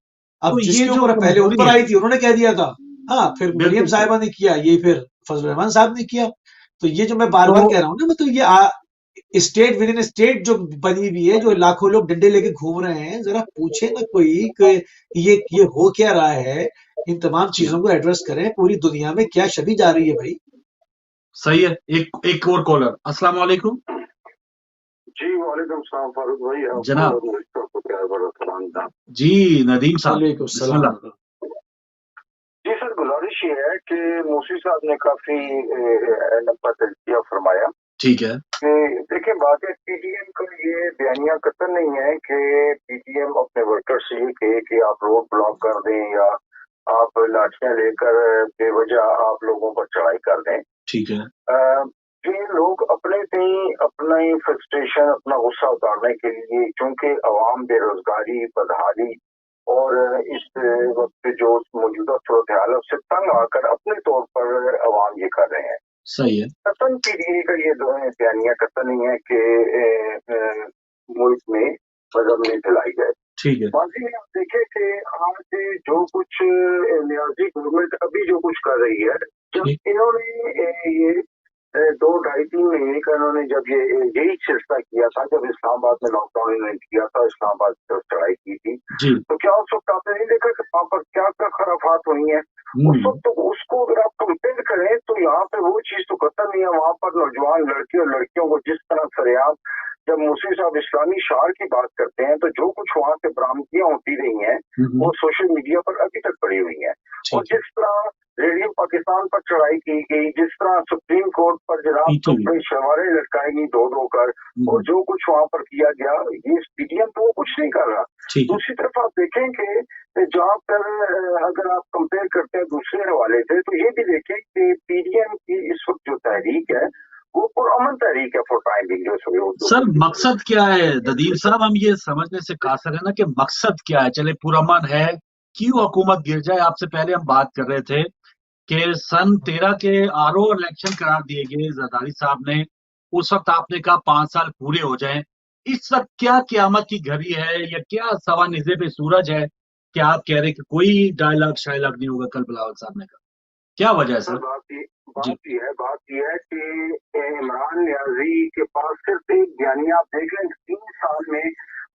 अब तो ये जिसके जो ऊपर पहले उन कमजोरी पर है, आई थी उन्होंने कह दिया था। हाँ, फिर मरियम बिल्कुल सही। साहिबा ने किया, ये फिर फजल रहमान साहब ने किया। तो ये जो मैं बार तो बार कह रहा हूँ ना, मतलब ये स्टेट विद इन स्टेट जो बनी हुई है, जो लाखों लोग डंडे लेके घूम रहे हैं, जरा पूछे ना कोई कि ये हो क्या रहा है। इन तमाम जी हाँ, चीजों को एड्रेस करें। पूरी दुनिया में क्या छवि जा रही है भाई। सही है। एक और कॉलर। अस्सलाम वालेकुम जी वालेकुम सलाम फारूक भाई, आपको जनाब। और मिस्टर को प्यार भरा सलाम था। जी नदीम साहब, वालेकुम सलाम। बिस्मिल्लाह। जी सर, गुजारिश ये है कि मूसी साहब ने काफी लंबा तजकिया फरमाया ठीक है। कि देखिए बात है PDM का ये बयानिया कतई नहीं है कि PDM अपने वर्कर से ये कहे कि आप रोड ब्लॉक कर दें या आप लाठियां लेकर बेवजह आप लोगों पर चढ़ाई कर दें। ठीक है। अ, ये लोग अपने अपनी फ्रस्ट्रेशन अपना गुस्सा उतारने के लिए, क्योंकि अवाम बेरोजगारी बदहाली और इस वक्त जो मौजूदा सूरत हाल है उससे तंग आकर अपने तौर पर अवाम ये कर रहे हैं। सही है। कतन PDA का ये बयानिया कतन नहीं है कि मुल्क में मजहब नहीं फैलाई जाए। ठीक है। माजी में आप देखें कि आज जो कुछ नियाजी गवर्नमेंट अभी जो कुछ कर रही है, जब ठीक। इन्होंने ये 2-2.5-3 महीने का इन्होंने जब यही सिलसिला किया था, जब इस्लामाबाद में लॉकडाउन इन्होंने किया था, इस्लामाबाद की तरफ चढ़ाई की थी, जी। तो क्या उस वक्त आपने नहीं देखा कि वहाँ पर क्या क्या खराफात हुई है उस वक्त? तो उसको अगर आप कंपेयर करें तो यहाँ पे वो चीज तो खत्म नहीं है। वहाँ पर नौजवान लड़के और लड़कियों को जिस तरह सरेआम, जब मूसी साहब इस्लामी शार की बात करते हैं तो जो कुछ वहाँ से बरामदियां होती रही हैं वो सोशल मीडिया पर अभी तक पड़ी हुई हैं। और जिस तरह रेडियो पाकिस्तान पर चढ़ाई की गई, जिस तरह सुप्रीम कोर्ट पर जनाब कपड़े शलवारें लटकाई गई दो कर, और जो कुछ वहाँ पर किया गया, ये PDM तो वो कुछ नहीं कर रहा। दूसरी तरफ आप देखें कि जहाँ पर अगर आप कंपेयर करते हैं दूसरे हवाले से, तो ये भी देखें कि PDM की इस वक्त जो तहरीक है वो पुरअमन तहरीक है फॉर टाइम बिंग। सर मकसद क्या है नदीम साहब, हम ये समझने से कासर है ना कि मकसद क्या है। चले पुरअमन है, क्यों हुकूमत गिर जाए। आपसे पहले हम बात कर रहे थे कि सन 13 के RO इलेक्शन करार दिए गए जरदारी साहब ने, उस वक्त आपने कहा 5 साल पूरे हो जाएं। इस वक्त क्या क्यामत की घड़ी है या क्या सवा निज़े पे सूरज है कि आप कह रहे हैं कि कोई डायलॉग शायलॉग नहीं होगा। कल बिलावल साहब ने कहा, क्या वजह है सर? बात यह है कि इमरान नियाजी के पास सिर्फ एक बयानिया, आप देख लें 3 साल में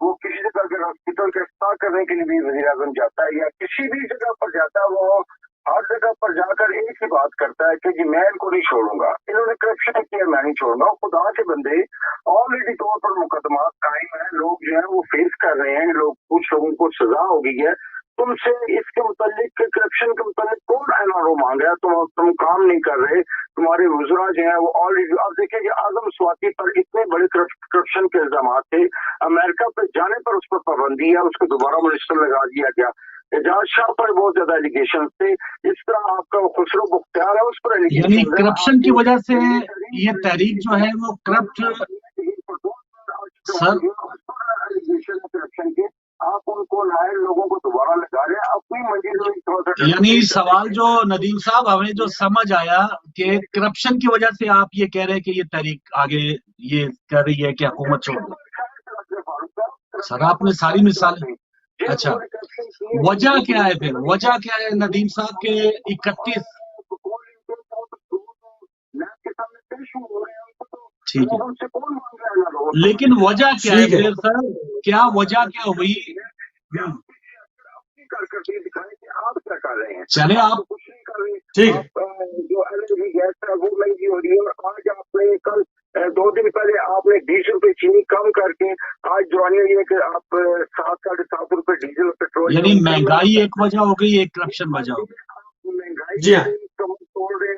वो किसी जगह अगर हॉस्पिटल का इफ्तार करने के लिए भी वज़ीर आज़म जाता है या किसी भी जगह पर जाता है, वो हर जगह पर जाकर एक ही बात करता है कि जी मैं इनको नहीं छोड़ूंगा, इन्होंने करप्शन किया मैं नहीं छोड़ूंगा। खुदा के बंदे ऑलरेडी तौर पर मुकदमा कायम है, लोग जो है वो फेस कर रहे हैं, लोग कुछ लोगों को सजा हो गई है। तुमसे इसके मुतालिक करप्शन के मुतालिक कौन NRO मांग रहा है? तुम काम नहीं कर रहे, तुम्हारे वज़रा जो है वो ऑलरेडी। अब देखिए कि आजम स्वाति पर इतने बड़े करप्शन के इल्जाम थे, अमेरिका पे जाने पर उस पर पाबंदी है, उसको दोबारा मिनिस्टर लगा दिया गया। एजाज शाह पर बहुत ज्यादा एलिगेशन थे। इस तरह आपका खुसरो मुख्तार है, उस पर यानी एलिगेशन है। करप्शन की वजह से ये तहरीक जो है वो करप्ट। सर करप्शन के आप उनको लाए, लोगों को दोबारा लगा रहे हैं अपनी मंजिल में। यानी सवाल जो नदीम साहब हमें जो समझ आया कि करप्शन की वजह से आप ये कह रहे हैं कि ये तहरीक आगे ये कर रही है कि हुकूमत छोड़ दो। सर आपने सारी मिसालें। अच्छा, वजह क्या है फिर? वजह क्या है नदीम साहब के 31? ठीक है, हमसे कौन मांग रहा है ना रोड? लेकिन वजह क्या है ठीक है। फिर सर, क्या वजह क्या हुई? अपनी कारकर्दगी दिखाएं कि आप क्या कर रहे हैं। चले आप आप तो कुछ नहीं कर रहे। ठीक है। आप जो एलएनजी गैस है वो महंगी हो रही है, और आज आपने कल 2 दिन पहले आपने 20 रुपए चीनी कम करके आज जवानी हुई है कि आप 7-7.5 रुपए डीजल और पेट्रोल। यानी महंगाई एक वजह हो गई, एक करप्शन वजह हो गई। महंगाई जी हाँ। कम तोड़ रहे हैं,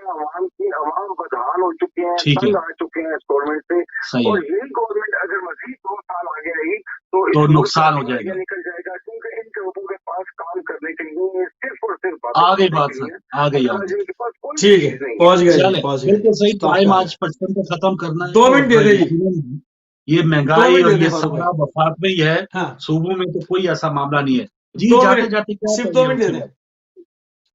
अवाम बदहाल हो चुके हैं, ठीक है, तंग आ चुके हैं इस गवर्नमेंट से। सही और है, यही गवर्नमेंट अगर मजीद 2 साल आगे रही तो तो इस नुकसान हो मुल्क का जाएगा। निकल जाएगा, क्योंकि इनके लोगों के पास काम करने के लिए सिर्फ और सिर्फ आ गई बातें बात करने के सर, लिए है। आ गई, आ अदरवाइज गई। इनके पास कोई ठीक है, चीज नहीं है। पहुंच गए जी, चले, पहुंच गए। बिल्कुल सही। स्टॉप टाइम कर आज 55 को खत्म करना है 2 और मिनट दे दे जी, यकीनन ये 2 महंगाई मिनट और दे दे ये फारूक भाई। सारा वफाक में ही है, हाँ, सूबों में तो कोई ऐसा मामला नहीं है। जी 2 जाते मिनट, जाते क्या सिर्फ 2 कहेंगे मिनट दे हमसे दें। बात?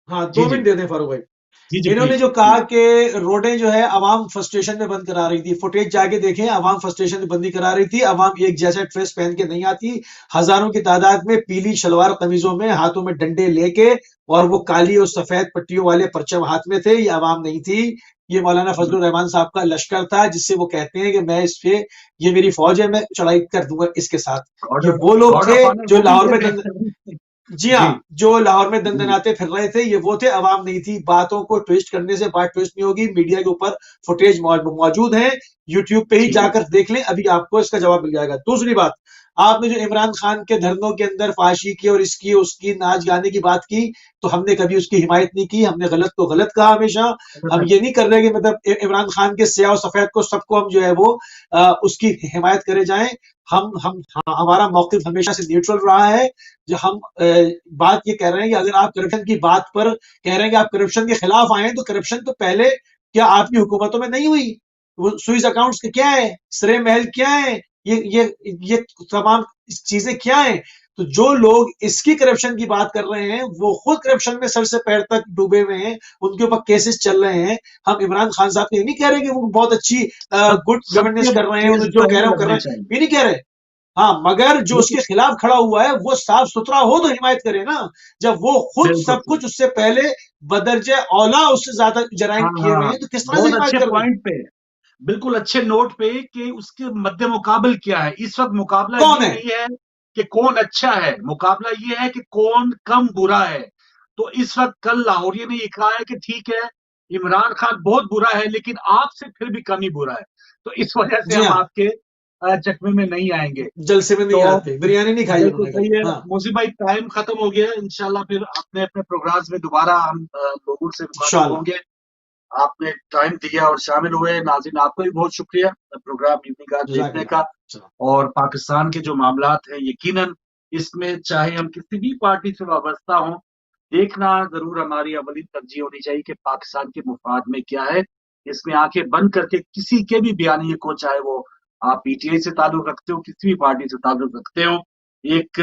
हाँ, जी 2 जी मिनट दे दें फारूक भाई। जी जी, इन्होंने प्लीज जो कहा कि रोडें जो है अवाम फ्रस्ट्रेशन में बंद करा रही थी, फुटेज जाके देखें, अवाम फ्रस्ट्रेशन में बंदी करा रही थी। अवाम एक जैसा ड्रेस पहन के नहीं आती, हजारों की तादाद में पीली शलवार कमीजों में, हाथों में डंडे लेके, और वो काली और सफेद पट्टियों वाले परचम हाथ में थे। ये अवाम नहीं थी, ये मौलाना फजलुर रहमान साहब का लश्कर था, जिससे वो कहते हैं कि मैं इस पे, ये मेरी फौज है, मैं चढ़ाई कर दूंगा इसके साथ। गॉड ये वो लोग गॉड थे ऑफ ऑनर जो वो भी लाहौर थे में देश से। जी जी हाँ, जो लाहौर में जी दंदनाते फिर रहे थे, ये वो थे, अवाम नहीं थी। बातों को ट्विस्ट करने से बात ट्विस्ट नहीं होगी। मीडिया के ऊपर फुटेज मौजूद है, यूट्यूब पे ही ठीक है, जाकर देख लें, अभी आपको इसका जवाब मिल जाएगा। दूसरी बात, आपने जो इमरान खान के धरनों के अंदर फाशी की और इसकी उसकी नाच गाने की बात की, तो हमने कभी उसकी हिमायत नहीं की। हमने गलत तो गलत कहा हमेशा। हम ये नहीं कर रहे कि मतलब इमरान खान के स्याह और सफेद को सबको हम जो है वो उसकी हिमायत करे जाएं। हम हमारा मौकिफ हमेशा से न्यूट्रल रहा है। जो हम बात ये कह रहे हैं कि अगर आप करप्शन की बात पर कह रहे हैं कि आप करप्शन के खिलाफ आए हैं, तो करप्शन तो पहले क्या आपकी हुकूमतों में नहीं हुई? वो स्विस अकाउंट्स क्या है, श्रेय महल क्या है, ये तमाम चीजें क्या है? तो जो लोग इसकी करप्शन की बात कर रहे हैं, वो खुद करप्शन में सर से पैर तक डूबे हुए हैं, उनके ऊपर केसेस चल रहे हैं। हम इमरान खान साहब को ये नहीं कह रहे कि वो बहुत अच्छी गुड गवर्नेंस सबके कर रहे हैं, केस उन्हें जो कह रहे बहने हैं वो कर लगने रहे हैं, चाहिए, ये नहीं कह रहे। हाँ, मगर जो लेकिन उसके खिलाफ खड़ा हुआ है वो साफ सुथरा हो तो हिमायत करे ना। जब वो खुद बिल्कुल सब कुछ उससे पहले बदरजे औला उससे ज्यादा जराइम हाँ किए हुए हाँ, हैं, तो किस तरह से बहुत हिमायत अच्छे कर रहे हैं? पॉइंट पे, बिल्कुल अच्छे नोट पे कि उसके मद्दे मुकाबल क्या है इस वक्त। मुकाबला कौन ये है? नहीं है कि कौन अच्छा है, मुकाबला ये है कि कौन कम बुरा है। तो इस वक्त कल लाहौरिया ने ये कहा है कि ठीक है, इमरान खान बहुत बुरा है लेकिन आपसे फिर भी कम ही बुरा है। तो इस वजह से जी हम हाँ, आपके चकमे में नहीं आएंगे। जलसे में नहीं तो आते, बिरयानी नहीं खाई बिल्कुल उन्होंने कल। सही है हाँ, मोसी भाई, टाइम खत्म हो गया। इंशाल्लाह फिर अपने अपने प्रोग्राम्स में दोबारा हम लोगों से मुखातिब इंशाल्लाह। होंगे। आपने टाइम दिया और शामिल हुए, नाज़रीन आपका भी बहुत शुक्रिया प्रोग्राम इवनिंग का देखने जज़ाकल्लाह। का। और पाकिस्तान के जो मामलात हैं, यकीनन इसमें चाहे हम किसी भी पार्टी से वाबस्ता हों, देखना जरूर हमारी अवली तरजीह होनी चाहिए कि पाकिस्तान के मुफाद में क्या है। इसमें आंखें बंद करके किसी के भी बयानिए को, चाहे वो आप पीटीआई से ताल्लुक रखते हो, किसी भी पार्टी से ताल्लुक रखते हो, एक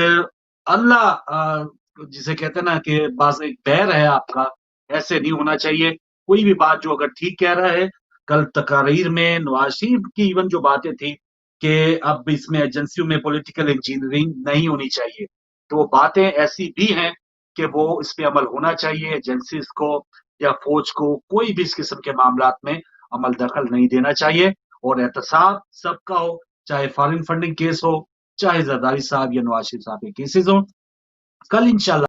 अल्लाह जिसे कहते हैं ना कि बस एक बैर है आपका, ऐसे नहीं होना चाहिए। कोई भी बात जो अगर ठीक कह रहा है, कल तकारीर में नवाज शरीफ की इवन जो बातें थी कि अब इसमें एजेंसियों में पॉलिटिकल इंजीनियरिंग नहीं होनी चाहिए, तो वो बातें ऐसी भी हैं कि वो इस पे अमल होना चाहिए। एजेंसीज को या फौज को कोई भी इस किस्म के मामलात में अमल दखल नहीं देना चाहिए, और एहतसाब सबका हो, चाहे फॉरेन फंडिंग केस हो, चाहे जरदारी साहब या नवाज शरीफ साहब के केसेस हो। कल इंशाल्लाह